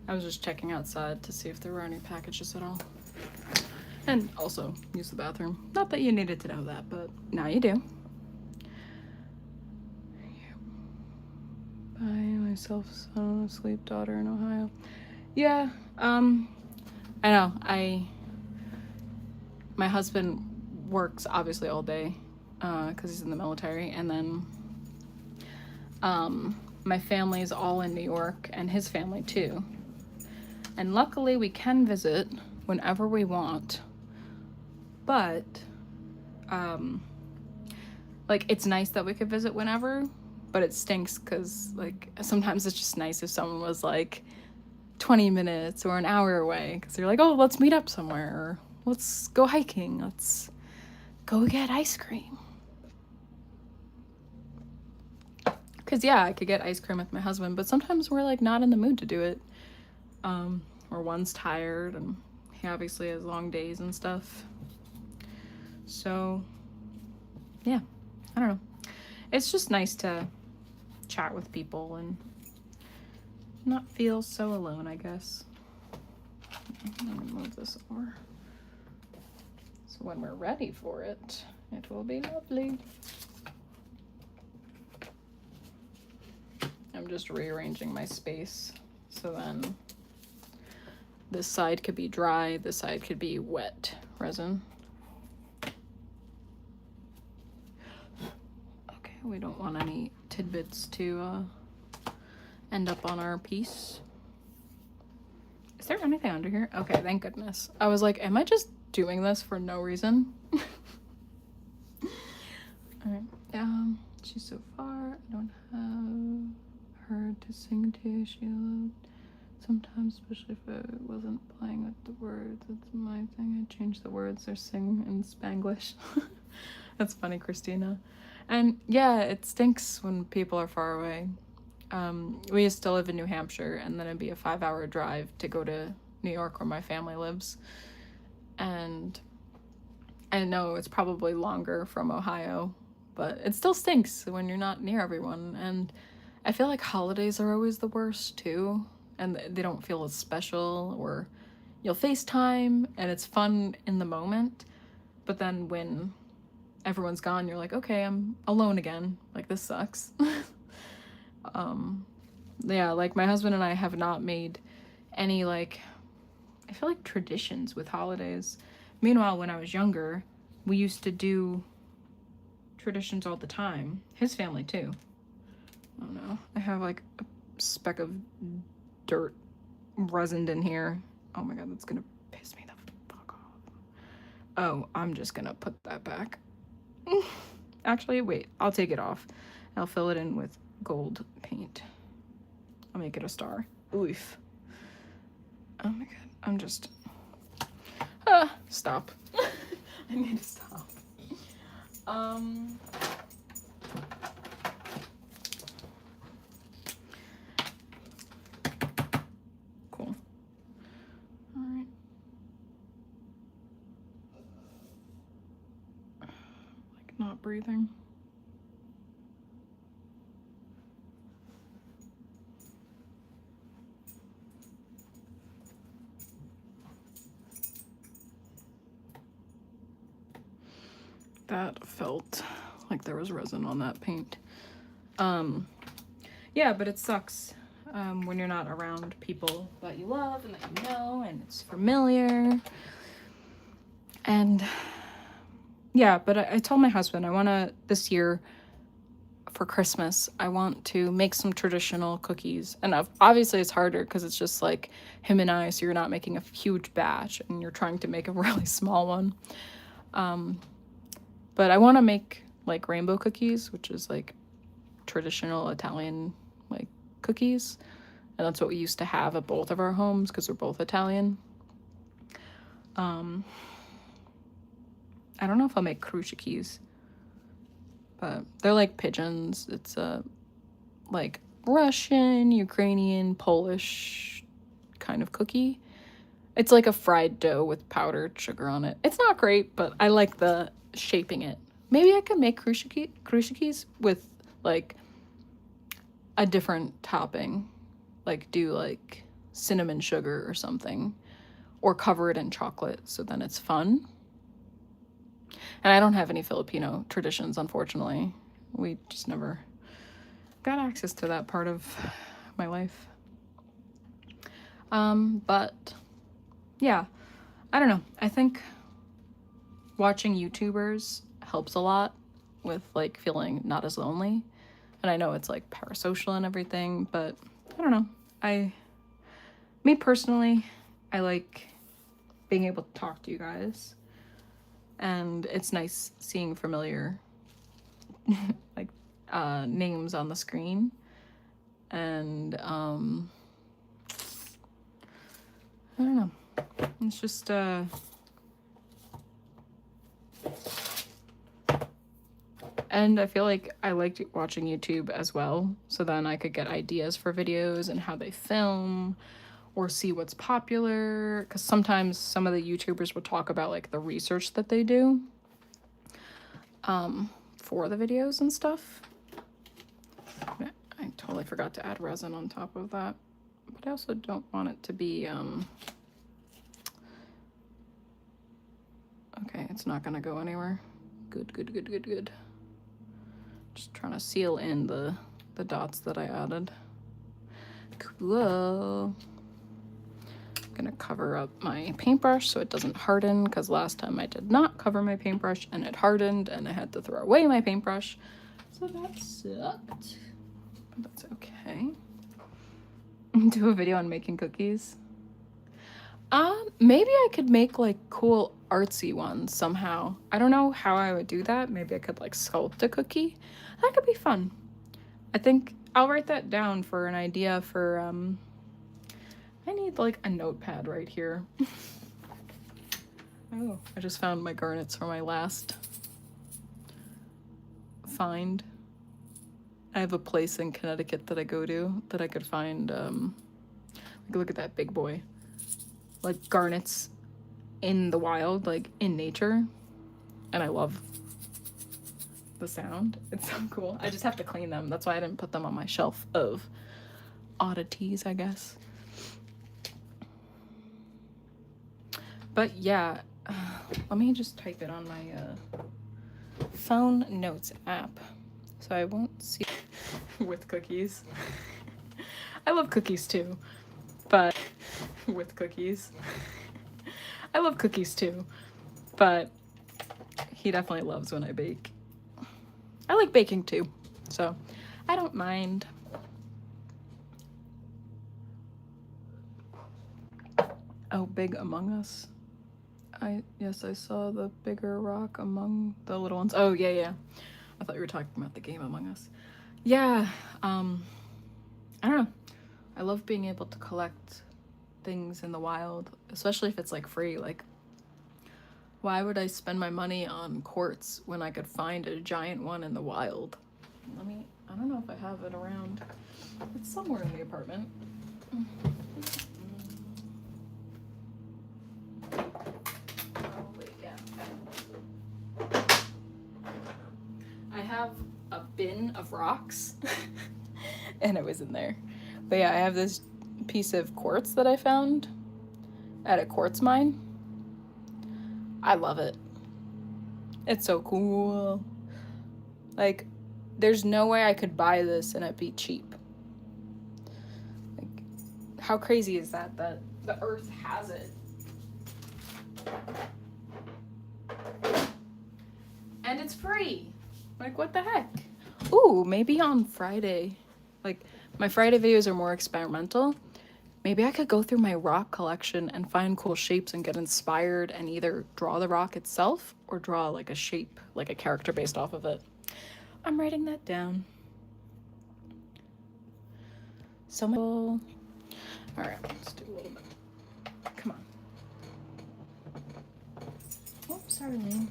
I was just checking outside to see if there were any packages at all. And also use the bathroom. Not that you needed to know that, but now you do. By myself, son, asleep, daughter in Ohio. Yeah, I know. My husband works obviously all day, because he's in the military, and then, my family's all in New York, and his family too. And luckily we can visit whenever we want, but, like, it's nice that we could visit whenever, but it stinks because, like, sometimes it's just nice if someone was, like, 20 minutes or an hour away, because you're like, oh, let's meet up somewhere, or let's go hiking, let's go get ice cream. Because, yeah, I could get ice cream with my husband, but sometimes we're, like, not in the mood to do it. Or one's tired, and he obviously has long days and stuff. So, yeah, I don't know. It's just nice to chat with people and not feel so alone, I guess. Let me move this over. So when we're ready for it, it will be lovely. I'm just rearranging my space so then this side could be dry, this side could be wet resin. Okay, we don't want any tidbits to end up on our piece. Is there anything under here? Okay, thank goodness. I was like, am I just doing this for no reason? Alright, she's so far. I don't have her to sing to. She loved sometimes, especially if I wasn't playing with the words. It's my thing. I change the words or sing in Spanglish. That's funny, Christina. And yeah, it stinks when people are far away. We used to live in New Hampshire, and then it'd be a 5-hour drive to go to New York where my family lives. And I know it's probably longer from Ohio, but it still stinks when you're not near everyone. And I feel like holidays are always the worst too, and they don't feel as special. Or you'll FaceTime and it's fun in the moment, but then when everyone's gone, you're like, okay, I'm alone again. Like, this sucks. Yeah, like, my husband and I have not made any, like, I feel like traditions with holidays. Meanwhile, when I was younger, we used to do traditions all the time. His family too. Oh no, I have like a speck of dirt resined in here. Oh my god, that's gonna piss me the fuck off. Oh, I'm just gonna put that back. Actually, wait, I'll take it off. I'll fill it in with gold paint. I'll make it a star. Oof. Oh my god, I'm just... stop. I need to stop. Cool. Alright. Like, not breathing. That felt like there was resin on that paint. Yeah, but it sucks when you're not around people that you love and that you know and it's familiar. And yeah, but I told my husband I want to, this year for Christmas, I want to make some traditional cookies. And obviously it's harder because it's just like him and I, so you're not making a huge batch and you're trying to make a really small one. But I want to make like rainbow cookies, which is like traditional Italian like cookies. And that's what we used to have at both of our homes because we're both Italian. I don't know if I'll make crucifix, but they're like pigeons. It's a like Russian, Ukrainian, Polish kind of cookie. It's like a fried dough with powdered sugar on it. It's not great, but I like the shaping it. Maybe I could make crucifix with like a different topping, like do like cinnamon sugar or something, or cover it in chocolate, so then it's fun. And I don't have any Filipino traditions, unfortunately. We just never got access to that part of my life. But yeah, I don't know. I think watching YouTubers helps a lot with like feeling not as lonely. And I know it's like parasocial and everything, but I don't know. Me personally, I like being able to talk to you guys. And it's nice seeing familiar like names on the screen. And I don't know. It's just and I feel like I liked watching YouTube as well, so then I could get ideas for videos and how they film or see what's popular, because sometimes some of the YouTubers would talk about like the research that they do for the videos and stuff. I totally forgot to add resin on top of that, but I also don't want it to be okay, it's not gonna go anywhere. Good. Just trying to seal in the dots that I added. Cool. I'm gonna cover up my paintbrush so it doesn't harden, because last time I did not cover my paintbrush and it hardened and I had to throw away my paintbrush. So that sucked. But that's okay. Do a video on making cookies. Maybe I could make like cool artsy ones somehow. I don't know how I would do that. Maybe I could like sculpt a cookie. That could be fun. I think I'll write that down for an idea for I need like a notepad right here. Oh, I just found my garnets from my last find. I have a place in Connecticut that I go to that I could find like, look at that big boy. Like garnets in the wild, like in nature. And I love the sound. It's so cool. I just have to clean them. That's why I didn't put them on my shelf of oddities, I guess. But yeah, let me just type it on my phone notes app so I won't see with cookies. I love cookies too, but with cookies. I love cookies too, but he definitely loves when I bake. I like baking too, so I don't mind. Oh, big Among Us. Yes, I saw the bigger rock among the little ones. Oh, yeah. I thought you were talking about the game Among Us. Yeah, I don't know. I love being able to collect things in the wild, especially if it's like free. Like, why would I spend my money on quartz when I could find a giant one in the wild? I don't know if I have it around. It's somewhere in the apartment. I have a bin of rocks and it was in there. But yeah, I have this piece of quartz that I found at a quartz mine. I love it. It's so cool. Like, there's no way I could buy this and it be cheap. Like, how crazy is that the earth has it? And it's free. Like, what the heck? Ooh, maybe on Friday. Like, my Friday videos are more experimental. Maybe I could go through my rock collection and find cool shapes and get inspired and either draw the rock itself or draw like a shape, like a character based off of it. I'm writing that down. So much. All right, let's do a little bit. Come on. Oh, sorry, man.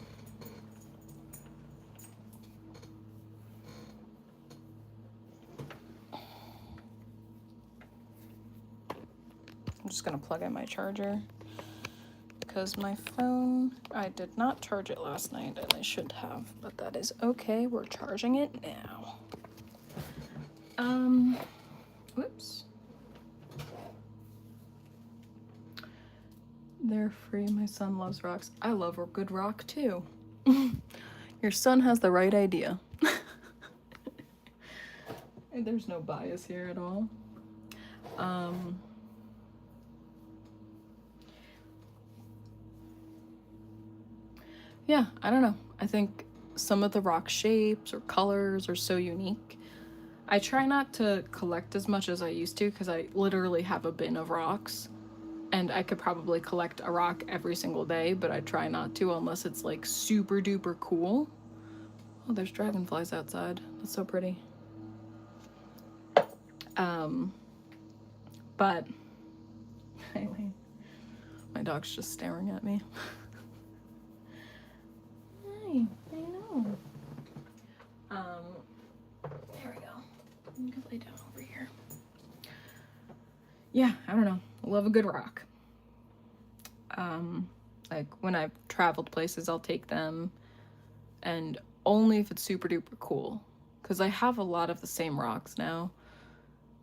I'm just gonna plug in my charger because my phone, I did not charge it last night and I should have, but that is okay. We're charging it now. Whoops. They're free. My son loves rocks. I love a good rock too. Your son has the right idea. And there's no bias here at all. Yeah, I don't know. I think some of the rock shapes or colors are so unique. I try not to collect as much as I used to because I literally have a bin of rocks. And I could probably collect a rock every single day, but I try not to unless it's like super duper cool. Oh, there's dragonflies outside. That's so pretty. But anyway, my dog's just staring at me. Hi, I know. There we go. You can lay down over here. Yeah, I don't know. I love a good rock. Like when I've traveled places, I'll take them, and only if it's super duper cool, because I have a lot of the same rocks now,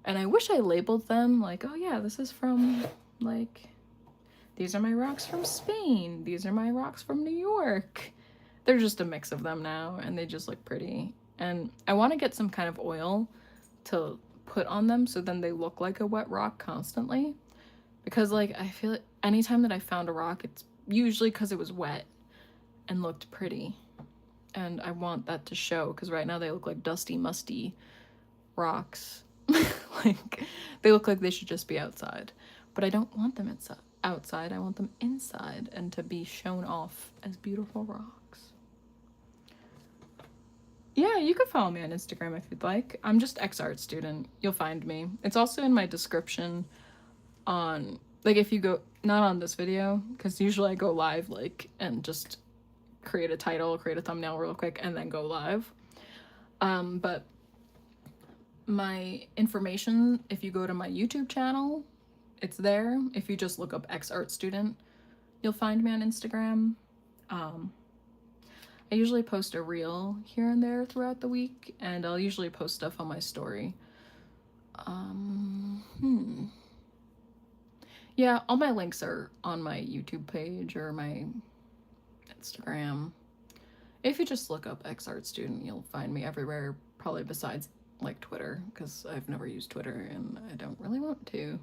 and I wish I labeled them like, oh yeah, this is from, like, these are my rocks from Spain, these are my rocks from New York. They're just a mix of them now, and they just look pretty, and I want to get some kind of oil to put on them so then they look like a wet rock constantly, because like I feel like anytime that I found a rock, it's usually because it was wet and looked pretty, and I want that to show, because right now they look like dusty, musty rocks. Like they look like they should just be outside, but I don't want them outside. I want them inside and to be shown off as beautiful rocks. Yeah, you could follow me on Instagram if you'd like. I'm just XArt student. You'll find me. It's also in my description on, like, if you go, not on this video, because usually I go live, like, and just create a title, create a thumbnail real quick, and then go live. But my information, if you go to my YouTube channel, it's there. If you just look up XArt student, you'll find me on Instagram. I usually post a reel here and there throughout the week, and I'll usually post stuff on my story. Yeah, all my links are on my YouTube page or my Instagram. If you just look up XArt student, you'll find me everywhere, probably besides like Twitter, because I've never used Twitter and I don't really want to.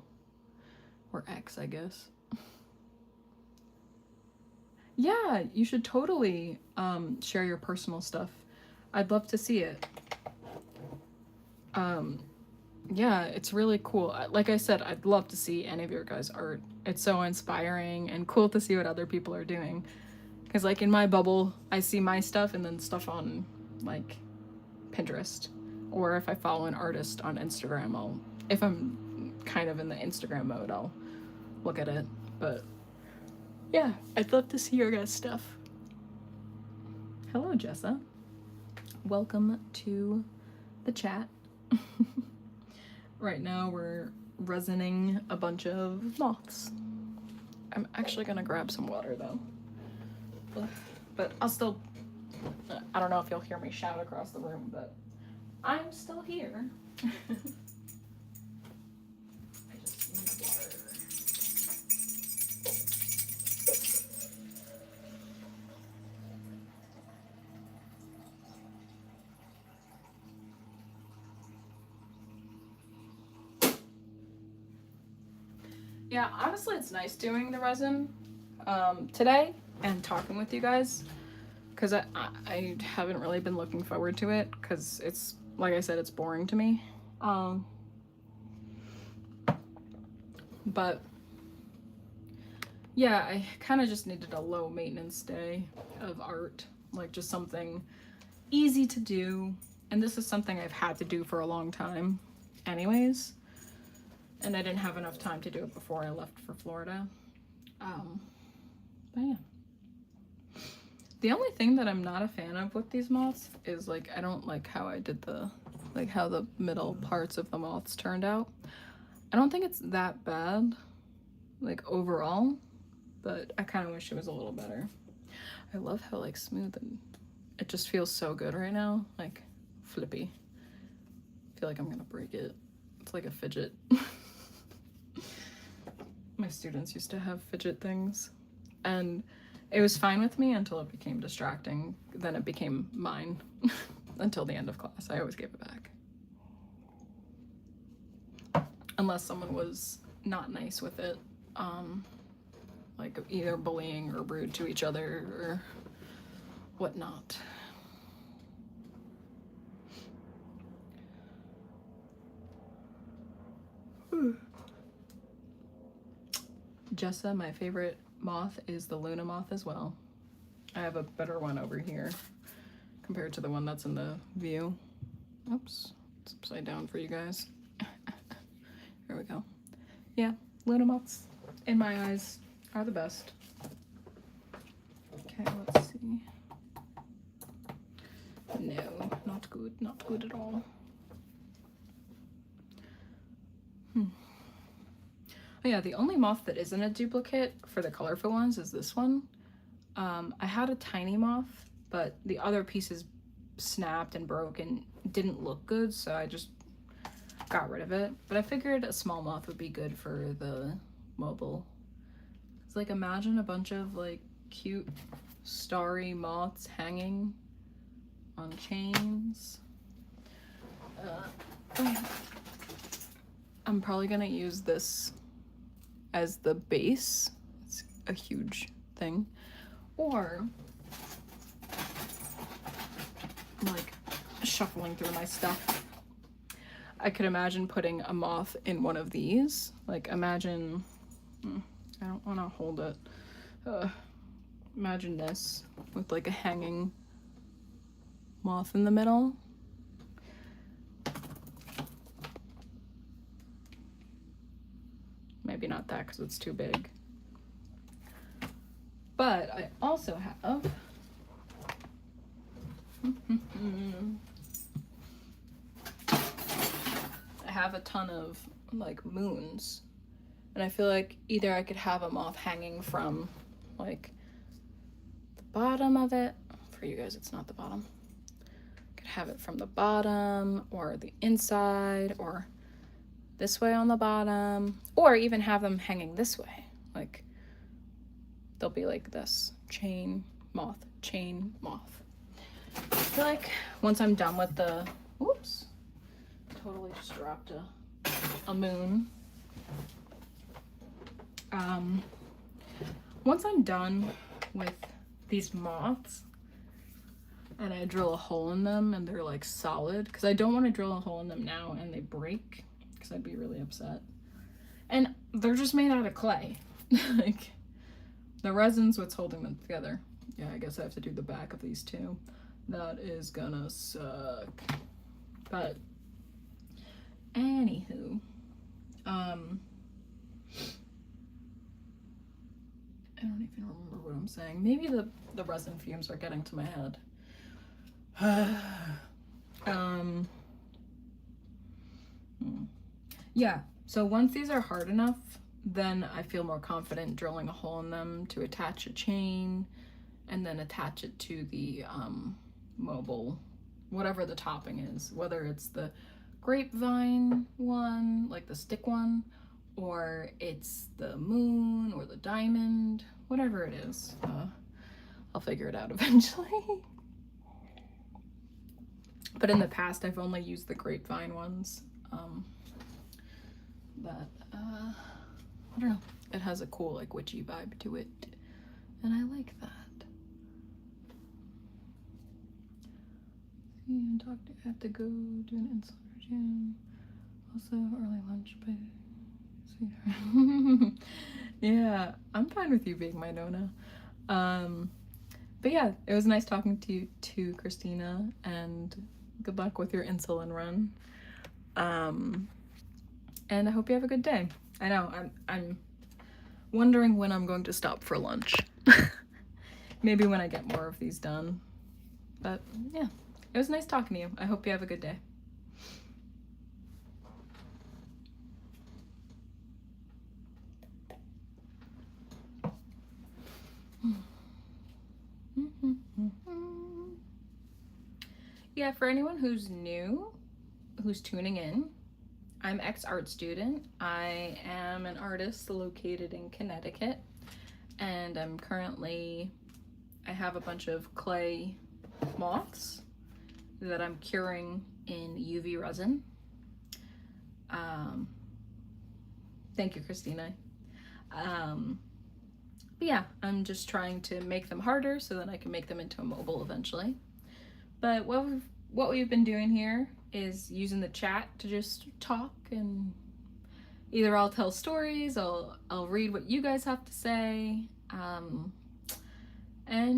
Or X, I guess. Yeah, you should totally share your personal stuff. I'd love to see it. Yeah, it's really cool. Like I said, I'd love to see any of your guys' art. It's so inspiring and cool to see what other people are doing. Because like in my bubble, I see my stuff and then stuff on like Pinterest. Or if I follow an artist on Instagram, if I'm kind of in the Instagram mode, I'll look at it. But yeah, I'd love to see your guys' stuff. Hello, Jessa. Welcome to the chat. Right now we're resining a bunch of moths. I'm actually gonna grab some water though. But I'll still, I don't know if you'll hear me shout across the room, but I'm still here. I just need water. Yeah, honestly, it's nice doing the resin today and talking with you guys, because I haven't really been looking forward to it, because it's, like I said, it's boring to me. But yeah, I kind of just needed a low maintenance day of art, like just something easy to do. And this is something I've had to do for a long time anyways. And I didn't have enough time to do it before I left for Florida. But yeah. The only thing that I'm not a fan of with these moths is like, I don't like how I did like how the middle parts of the moths turned out. I don't think it's that bad, like overall, but I kind of wish it was a little better. I love how like smooth and it just feels so good right now, like flippy. feel like I'm gonna break it. It's like a fidget. My students used to have fidget things, and it was fine with me until it became distracting. Then it became mine until the end of class. I always gave it back. Unless someone was not nice with it, like either bullying or rude to each other or whatnot. Jessa, my favorite moth is the Luna moth as well. I have a better one over here compared to the one that's in the view. Oops, it's upside down for you guys. There we go. Yeah, Luna moths, in my eyes, are the best. Okay, let's see. No, not good, not good at all. Oh yeah, the only moth that isn't a duplicate for the colorful ones is this one. I had a tiny moth, but the other pieces snapped and broke and didn't look good, so I just got rid of it. But I figured a small moth would be good for the mobile. It's like, imagine a bunch of like cute starry moths hanging on chains. I'm probably gonna use this as the base. It's a huge thing. Or like shuffling through my stuff, I could imagine putting a moth in one of these. Like imagine, I don't want to hold it. Imagine this with like a hanging moth in the middle. Maybe not that because it's too big. But I also have I have a ton of like moons, and I feel like either I could have a moth hanging from like the bottom of it. For you guys, it's not the bottom. I could have it from the bottom or the inside or this way on the bottom, or even have them hanging this way. Like they'll be like this, chain moth, chain moth. I feel like once I'm done with the, whoops, totally just dropped a moon. Once I'm done with these moths and I drill a hole in them and they're like solid, because I don't want to drill a hole in them now and they break, because I'd be really upset. And they're just made out of clay. Like the resin's what's holding them together. Yeah, I guess I have to do the back of these too. That is gonna suck. But anywho, I don't even remember what I'm saying. Maybe the resin fumes are getting to my head. Yeah, so once these are hard enough, then I feel more confident drilling a hole in them to attach a chain and then attach it to the mobile, whatever the topping is, whether it's the grapevine one, like the stick one, or it's the moon or the diamond, whatever it is. I'll figure it out eventually. But in the past, I've only used the grapevine ones. I don't know, it has a cool like witchy vibe to it, and I like that. I have to go do an insular jam. Also early lunch, but sweetheart. Yeah, I'm fine with you being my Nona. But yeah, it was nice talking to you too, Christina, and good luck with your insulin run. And I hope you have a good day. I know, I'm wondering when I'm going to stop for lunch. Maybe when I get more of these done. But yeah, it was nice talking to you. I hope you have a good day. Yeah, for anyone who's new, who's tuning in. I'm ex-art student. I am an artist located in Connecticut, and I have a bunch of clay moths that I'm curing in UV resin. Thank you, Christina. But yeah, I'm just trying to make them harder so that I can make them into a mobile eventually. But what we've been doing here is using the chat to just talk, and either I'll tell stories, I'll read what you guys have to say, and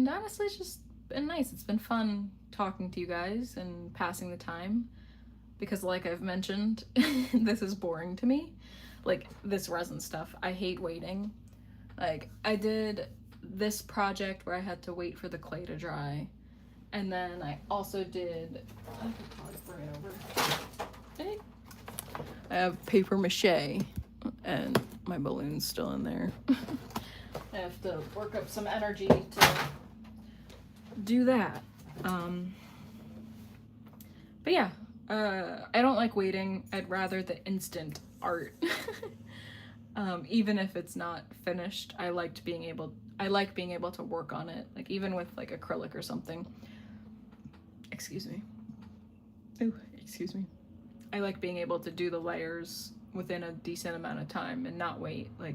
honestly, it's just been nice. It's been fun talking to you guys and passing the time, because like I've mentioned, this is boring to me. Like this resin stuff, I hate waiting. Like I did this project where I had to wait for the clay to dry, and then I also did, I have paper mache, and my balloon's still in there. I have to work up some energy to do that. But yeah, I don't like waiting. I'd rather the instant art. Even if it's not finished, I like being able to work on it, like even with like acrylic or something. Excuse me. Ooh, excuse me. I like being able to do the layers within a decent amount of time and not wait. Like,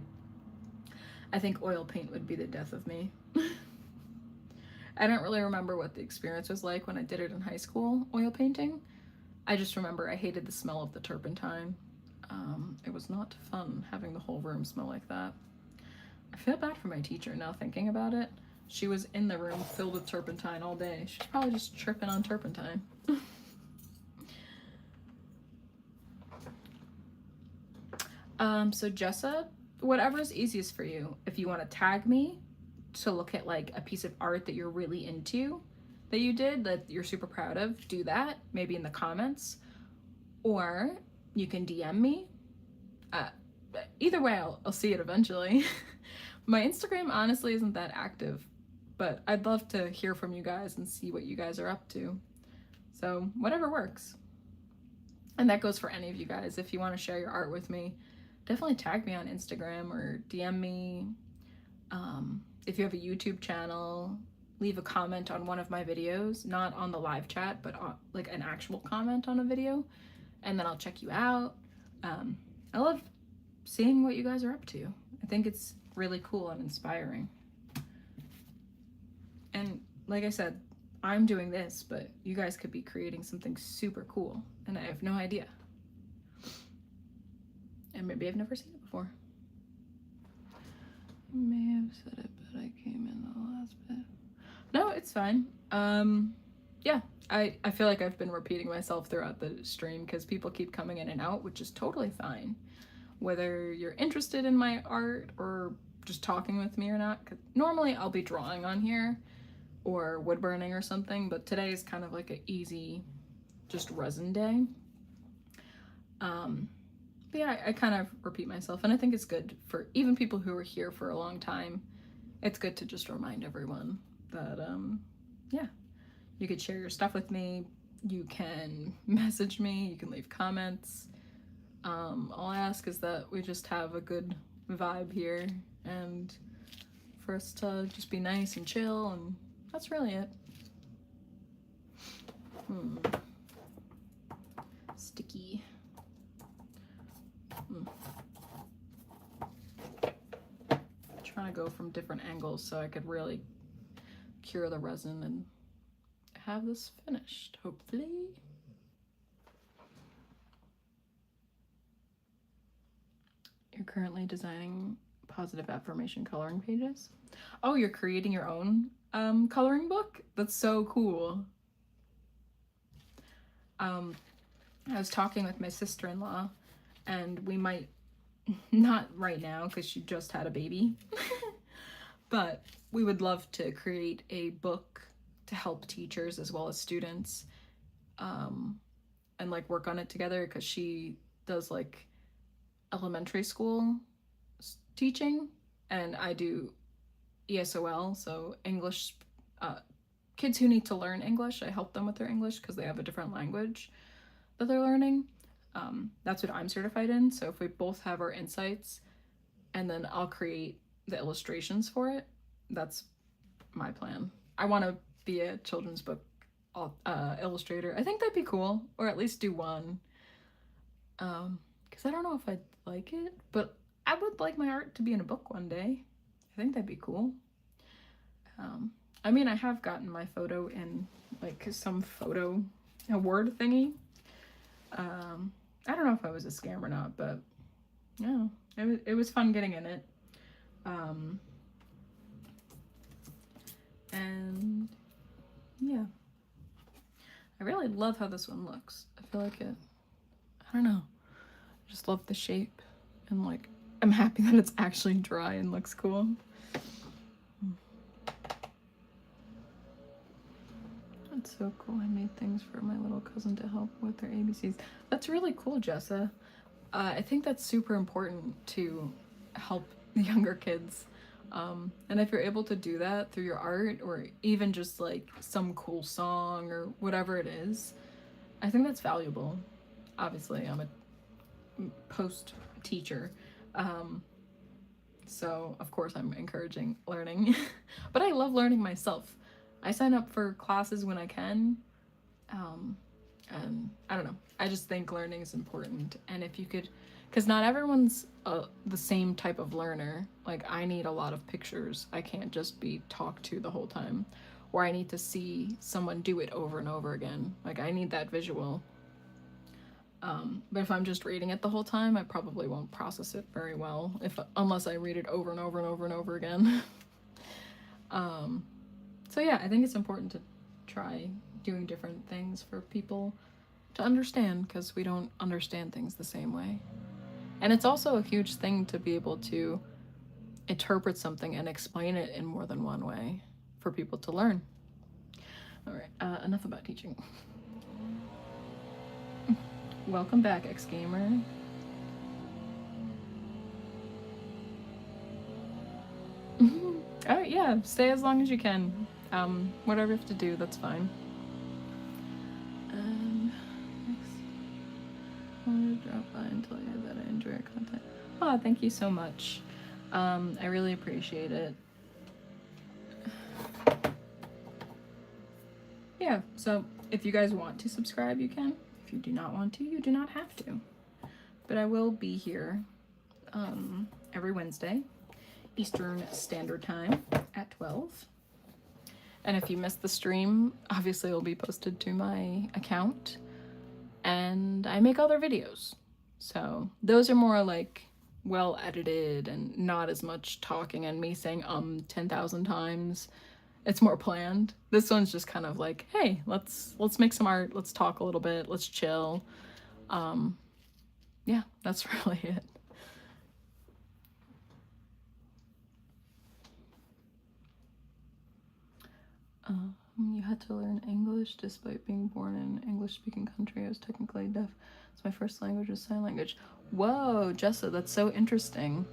I think oil paint would be the death of me. I don't really remember what the experience was like when I did it in high school, oil painting. I just remember I hated the smell of the turpentine. It was not fun having the whole room smell like that. I feel bad for my teacher now thinking about it. She was in the room filled with turpentine all day. She's probably just tripping on turpentine. So Jessa, whatever's easiest for you. If you want to tag me to look at like a piece of art that you're really into, that you did, that you're super proud of, do that, maybe in the comments. Or you can DM me. Either way, I'll see it eventually. My Instagram honestly isn't that active, but I'd love to hear from you guys and see what you guys are up to. So whatever works. And that goes for any of you guys. If you want to share your art with me, definitely tag me on Instagram or DM me. If you have a YouTube channel, leave a comment on one of my videos, not on the live chat, but on, like an actual comment on a video, and then I'll check you out. I love seeing what you guys are up to. I think it's really cool and inspiring. And like I said, I'm doing this, but you guys could be creating something super cool, and I have no idea. And maybe I've never seen it before. I may have said it, but I came in the last bit. No, it's fine. Yeah, I feel like I've been repeating myself throughout the stream because people keep coming in and out, which is totally fine. Whether you're interested in my art or just talking with me or not. 'Cause normally I'll be drawing on here or wood burning or something, but today is kind of like an easy, just resin day. But yeah, I kind of repeat myself, and I think it's good for even people who are here for a long time. It's good to just remind everyone that, yeah, you could share your stuff with me. You can message me. You can leave comments. All I ask is that we just have a good vibe here, and for us to just be nice and chill, and that's really it. Sticky. Trying to go from different angles so I could really cure the resin and have this finished, hopefully. You're currently designing positive affirmation coloring pages? Oh, you're creating your own coloring book? That's so cool. I was talking with my sister-in-law, and we might, not right now because she just had a baby, but we would love to create a book to help teachers as well as students, and like work on it together, because she does like elementary school teaching and I do ESOL, so English, kids who need to learn English. I help them with their English because they have a different language that they're learning. That's what I'm certified in. So if we both have our insights and then I'll create the illustrations for it, that's my plan. I want to be a children's book illustrator. I think that'd be cool, or at least do one. Because I don't know if I'd like it, but I would like my art to be in a book one day. I think that'd be cool. I mean, I have gotten my photo in like some photo award thingy. I don't know if I was a scam or not, but yeah, it was fun getting in it. And yeah, I really love how this one looks. I feel like it, I don't know, I just love the shape, and like I'm happy that it's actually dry and looks cool. That's so cool. I made things for my little cousin to help with their ABCs. That's really cool, Jessa. I think that's super important to help the younger kids. And if you're able to do that through your art, or even just like some cool song or whatever it is, I think that's valuable. Obviously, I'm a post teacher. So of course I'm encouraging learning, but I love learning myself. I sign up for classes when I can, and I don't know, I just think learning is important. And if you could, because not everyone's the same type of learner. Like I need a lot of pictures. I can't just be talked to the whole time, or I need to see someone do it over and over again. Like I need that visual. But if I'm just reading it the whole time, I probably won't process it very well, unless I read it over and over and over and over again. So yeah, I think it's important to try doing different things for people to understand, because we don't understand things the same way. And it's also a huge thing to be able to interpret something and explain it in more than one way for people to learn. All right, enough about teaching. Welcome back, X-Gamer. Alright, yeah, stay as long as you can. Whatever you have to do, that's fine. Next, I wanted to drop by and tell you that I enjoy your content. Oh, thank you so much. I really appreciate it. Yeah, so if you guys want to subscribe, you can. If you do not want to, you do not have to. But I will be here every Wednesday, Eastern Standard Time at 12. And if you missed the stream, obviously it'll be posted to my account. And I make other videos. So those are more like well edited and not as much talking and me saying 10,000 times. It's more planned. This one's just kind of like, hey, let's make some art, let's talk a little bit, let's chill. Yeah, that's really it. You had to learn English despite being born in an English-speaking country. I was technically deaf. So my first language is sign language. Whoa, Jessa, that's so interesting.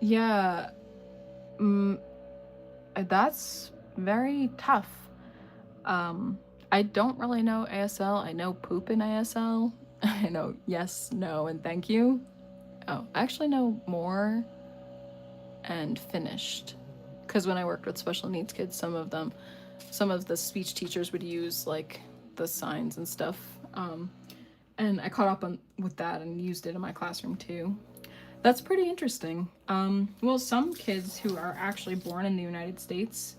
Yeah, that's very tough. I don't really know ASL. I know poop in ASL. I know yes, no, and thank you. Oh, I actually know more and finished. Because when I worked with special needs kids, some of the speech teachers would use like the signs and stuff. And I caught up with that and used it in my classroom too. That's pretty interesting. Well, some kids who are actually born in the United States,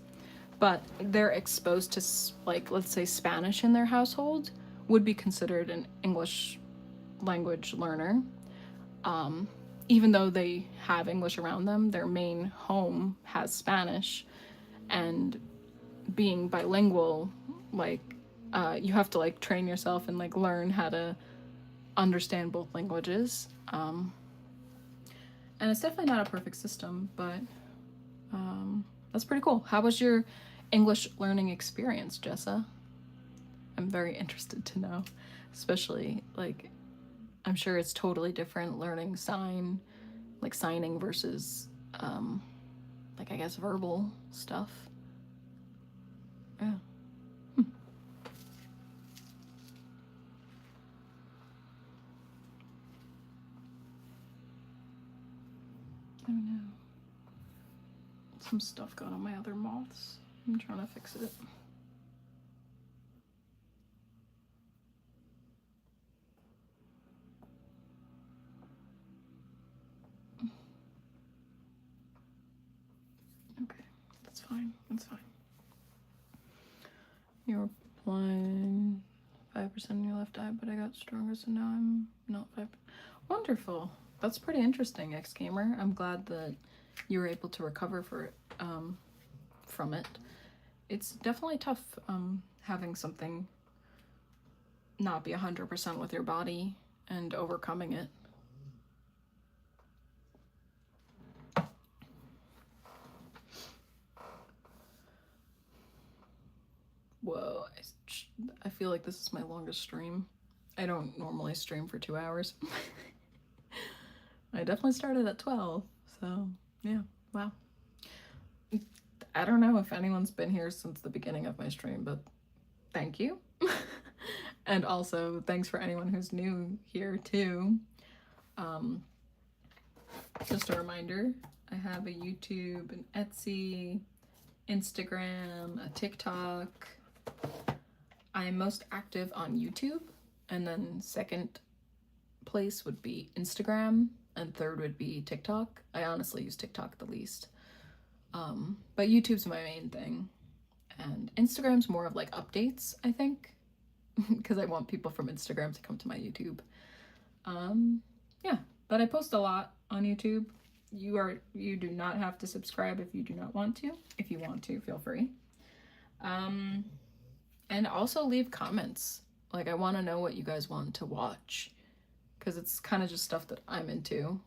but they're exposed to, like, let's say Spanish in their household, would be considered an English language learner. Even though they have English around them, their main home has Spanish. And being bilingual, like, you have to, like, train yourself and, like, learn how to understand both languages. And it's definitely not a perfect system, but that's pretty cool. How was your English learning experience, Jessa? I'm very interested to know, especially, like, I'm sure it's totally different learning signing versus, like, I guess verbal stuff. Yeah. no. Some stuff got on my other moths. I'm trying to fix it. Okay, that's fine. That's fine. You're blind 5% in your left eye, but I got stronger, so now I'm not 5%. Wonderful. That's pretty interesting, X-Gamer. I'm glad that you were able to recover from it. It's definitely tough having something not be 100% with your body and overcoming it. Whoa, I feel like this is my longest stream. I don't normally stream for 2 hours. I definitely started at 12, so yeah, wow. I don't know if anyone's been here since the beginning of my stream, but thank you. And also, thanks for anyone who's new here too. Just a reminder, I have a YouTube, an Etsy, Instagram, a TikTok. I'm most active on YouTube, and then second place would be Instagram, and third would be TikTok. I honestly use TikTok the least. But YouTube's my main thing. And Instagram's more of like updates, I think, because I want people from Instagram to come to my YouTube. Yeah, but I post a lot on YouTube. You do not have to subscribe if you do not want to. If you want to, feel free. And also leave comments. Like, I want to know what you guys want to watch, because it's kind of just stuff that I'm into,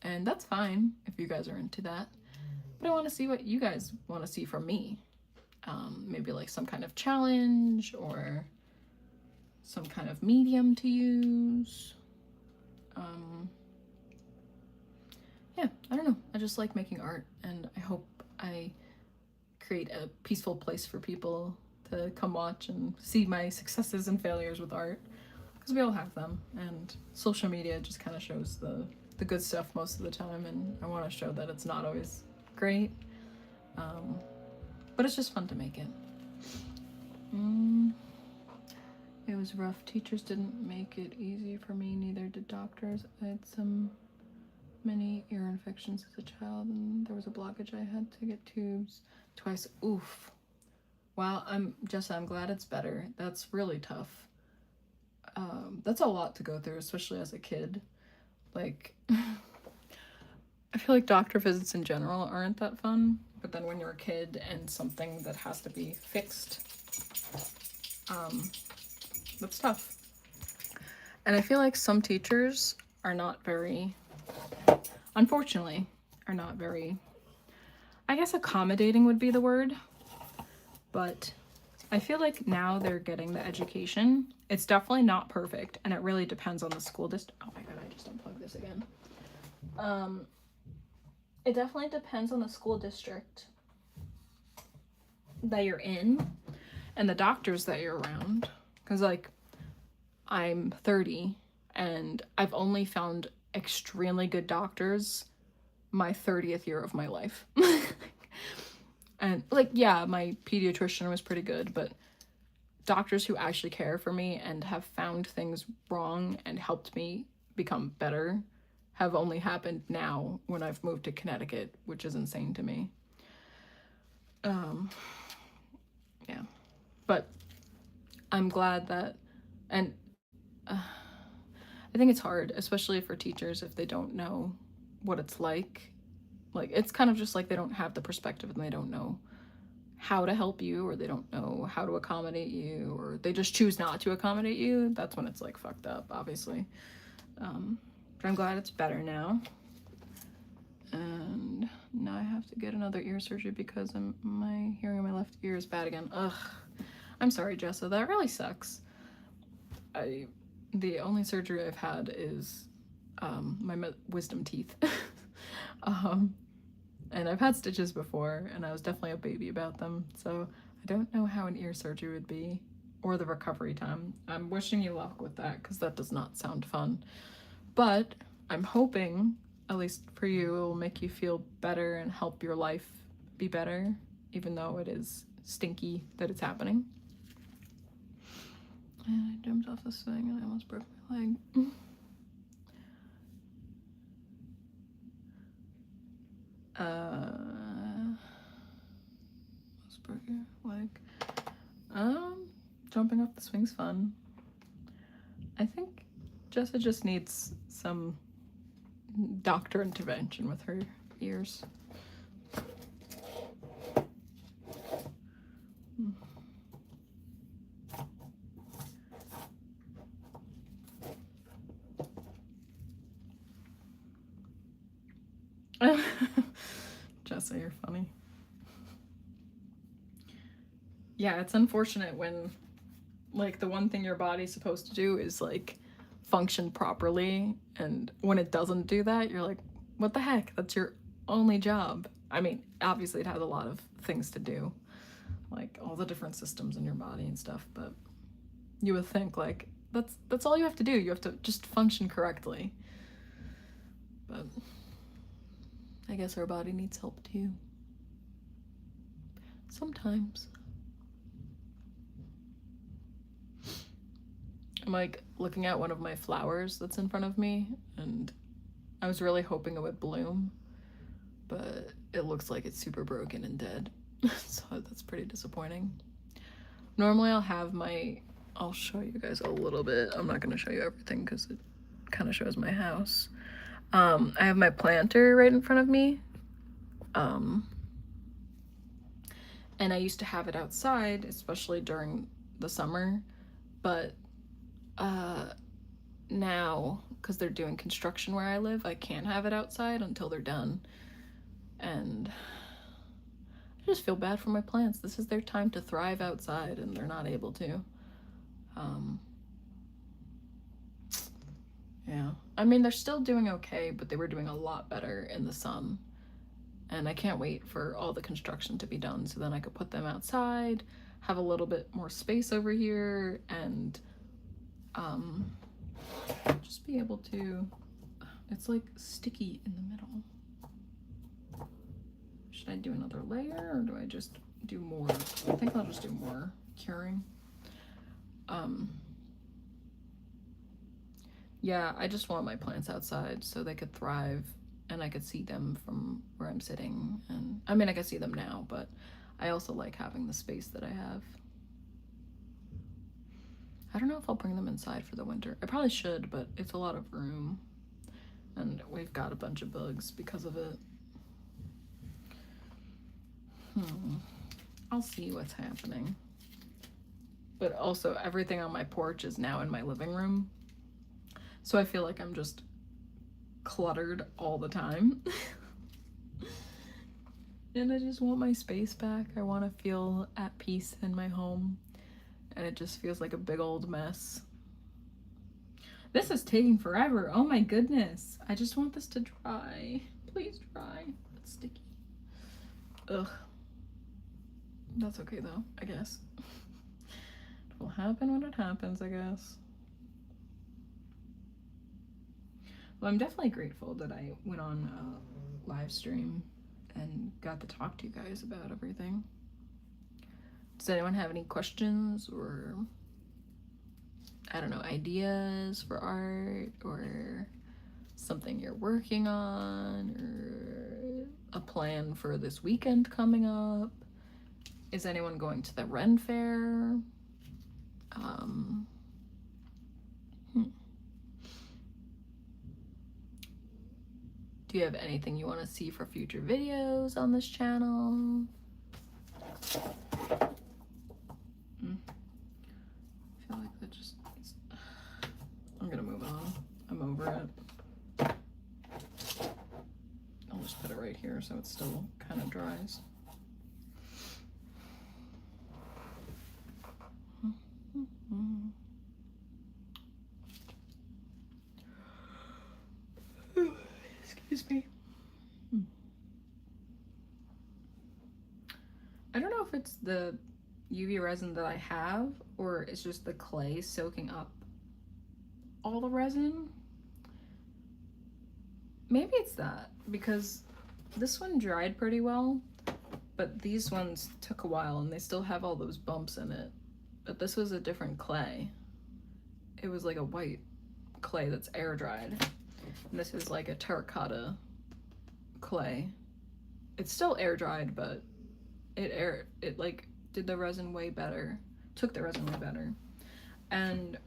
and that's fine if you guys are into that. But I want to see what you guys want to see from me. Maybe like some kind of challenge or some kind of medium to use. Yeah, I don't know. I just like making art, and I hope I create a peaceful place for people to come watch and see my successes and failures with art, because we all have them, and social media just kind of shows the good stuff most of the time, and I want to show that it's not always great, but it's just fun to make it. It was rough. Teachers didn't make it easy for me, neither did doctors. I had many ear infections as a child, and there was a blockage. I had to get tubes twice. Oof. Wow, Jessa, I'm glad it's better. That's really tough. That's a lot to go through, especially as a kid. Like, I feel like doctor visits in general aren't that fun, but then when you're a kid and something that has to be fixed, that's tough. And I feel like some teachers are not very, unfortunately, are not very, I guess accommodating would be the word. But I feel like now they're getting the education. It's definitely not perfect, and it really depends on the school district. Oh my god, I just unplugged this again. It definitely depends on the school district that you're in and the doctors that you're around. Because, like, I'm 30, and I've only found extremely good doctors my 30th year of my life. And, like, yeah, my pediatrician was pretty good, but doctors who actually care for me and have found things wrong and helped me become better have only happened now when I've moved to Connecticut, which is insane to me. Yeah. But I'm glad that, and I think it's hard, especially for teachers, if they don't know what it's like. Like, it's kind of just like they don't have the perspective, and they don't know how to help you, or they don't know how to accommodate you, or they just choose not to accommodate you. That's when it's like fucked up, obviously. But I'm glad it's better now. And now I have to get another ear surgery because my hearing in my left ear is bad again. Ugh. I'm sorry, Jessa. That really sucks. The only surgery I've had is my wisdom teeth. And I've had stitches before, and I was definitely a baby about them, so I don't know how an ear surgery would be, or the recovery time. I'm wishing you luck with that, because that does not sound fun. But I'm hoping at least for you, it will make you feel better and help your life be better, even though it is stinky that it's happening. And I jumped off the swing and I almost broke my leg. Almost broke your leg. Jumping off the swing's fun. I think Jessa just needs some doctor intervention with her ears. Jessa, you're funny. Yeah, it's unfortunate when, like, the one thing your body's supposed to do is, like, function properly, and when it doesn't do that, you're like, what the heck? That's your only job. I mean, obviously it has a lot of things to do, like all the different systems in your body and stuff, but you would think, like, that's all you have to do. You have to just function correctly. But I guess our body needs help too. Sometimes. I'm like looking at one of my flowers that's in front of me, and I was really hoping it would bloom, but it looks like it's super broken and dead. So that's pretty disappointing. Normally I'll show you guys a little bit. I'm not gonna show you everything because it kind of shows my house. I have my planter right in front of me. And I used to have it outside, especially during the summer, but now, because they're doing construction where I live, I can't have it outside until they're done. And I just feel bad for my plants. This is their time to thrive outside, and they're not able to. Yeah. I mean, they're still doing okay, but they were doing a lot better in the sun. And I can't wait for all the construction to be done so then I could put them outside, have a little bit more space over here, and just be able to, it's like sticky in the middle. Should I do another layer, or do I just do more? I think I'll just do more curing. Yeah, I just want my plants outside so they could thrive and I could see them from where I'm sitting. And I mean, I can see them now, but I also like having the space that I have. I don't know if I'll bring them inside for the winter. I probably should, but it's a lot of room, and we've got a bunch of bugs because of it. I'll see what's happening. But also, everything on my porch is now in my living room, so I feel like I'm just cluttered all the time. And I just want my space back. I want to feel at peace in my home. And it just feels like a big old mess. This is taking forever. Oh my goodness. I just want this to dry. Please dry. It's sticky. Ugh. That's okay though, I guess. It will happen when it happens, I guess. Well, I'm definitely grateful that I went on a live stream and got to talk to you guys about everything. Does anyone have any questions or, I don't know, ideas for art, or something you're working on, or a plan for this weekend coming up? Is anyone going to the Ren Fair? Do you have anything you want to see for future videos on this channel? I feel like that just, I'm gonna move on. I'm over it. I'll just put it right here so it still kind of dries. Excuse me. I don't know if it's the UV resin that I have, or it's just the clay soaking up all the resin. maybe it's that, because this one dried pretty well, but these ones took a while and they still have all those bumps in it. But this was a different clay. It was like a white clay that's air dried. And this is like a terracotta clay. It's still air dried, but it like did the resin way better. Took the resin way better. And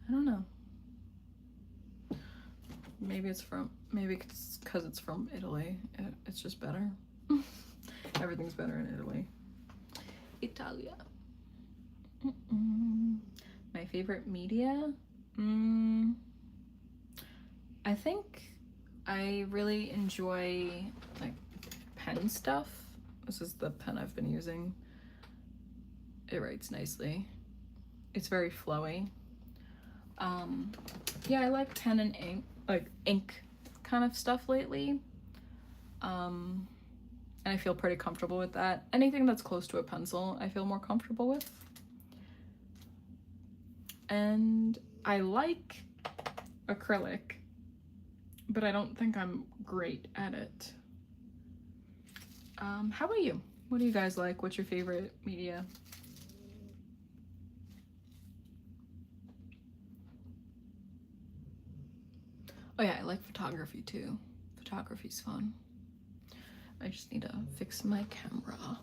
I don't know. Maybe it's because it's from Italy. It's just better. Everything's better in Italy. Italia. My favorite media? I think I really enjoy like pen stuff. This is the pen I've been using. It writes nicely. It's very flowy. Yeah, I like pen and ink, like ink kind of stuff lately. And I feel pretty comfortable with that. Anything that's close to a pencil, I feel more comfortable with. And I like acrylic, but I don't think I'm great at it. How about you? What do you guys like? What's your favorite media? Oh yeah, I like photography too. Photography's fun. I just need to fix my camera.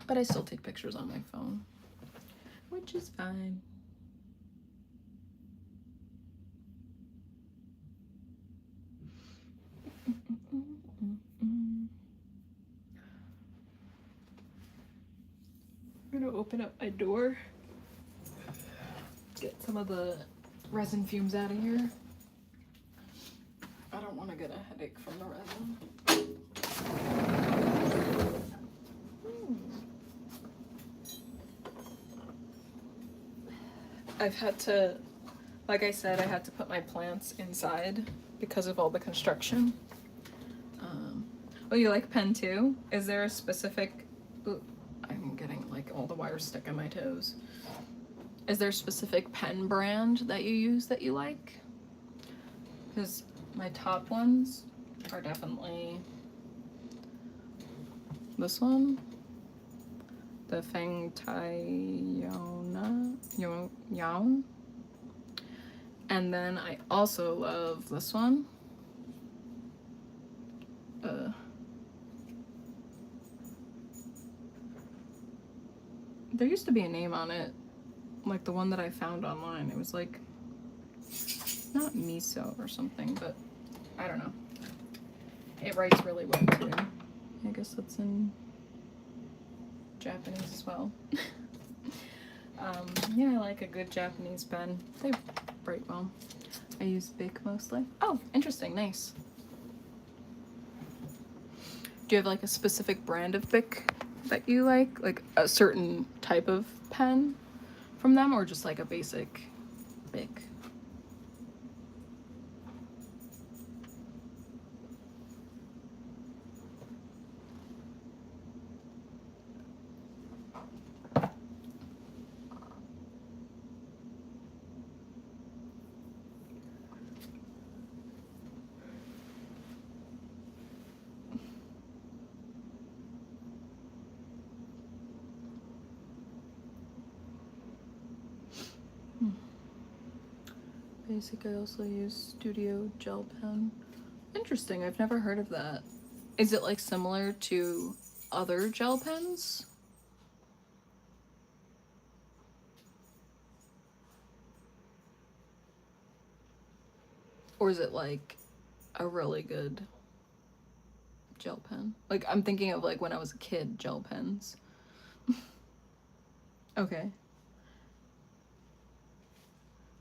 But I still take pictures on my phone, which is fine. I'm gonna open up my door. Get some of the resin fumes out of here. I don't want to get a headache from the resin. I've had to, like I said, I had to put my plants inside because of all the construction. Oh, you like pen too? Is there a specific, ooh, I'm getting like all the wires stuck in my toes. Is there a specific pen brand that you use that you like? Because my top ones are definitely this one, the Feng Tai Yaon. And then I also love this one. There used to be a name on it, like the one that I found online. It was like, not miso or something, but I don't know. It writes really well too. I guess that's in Japanese as well. Yeah, I like a good Japanese pen. They write well. I use Bic mostly. Oh, interesting, nice. Do you have like a specific brand of Bic that you like a certain type of pen from them, or just like a basic Bic? Basic, I also use Studio Gel Pen. Interesting, I've never heard of that. Is it like similar to other gel pens? Or is it like a really good gel pen? Like, I'm thinking of like when I was a kid, gel pens. Okay.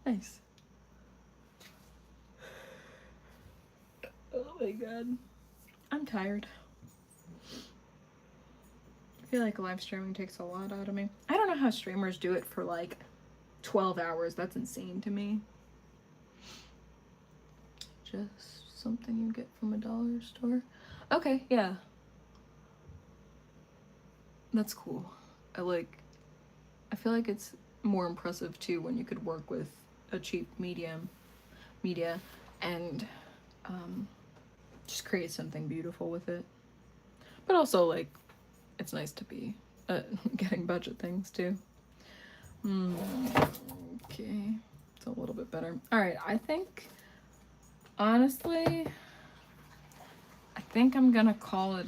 Nice. Oh my god. I'm tired. I feel like live streaming takes a lot out of me. I don't know how streamers do it for like 12 hours. That's insane to me. Just something you get from a dollar store. Okay, yeah. That's cool. I feel like it's more impressive too when you could work with a cheap media and just create something beautiful with it. But also, like, it's nice to be getting budget things too. Okay, it's a little bit better. All right, honestly, I think I'm gonna call it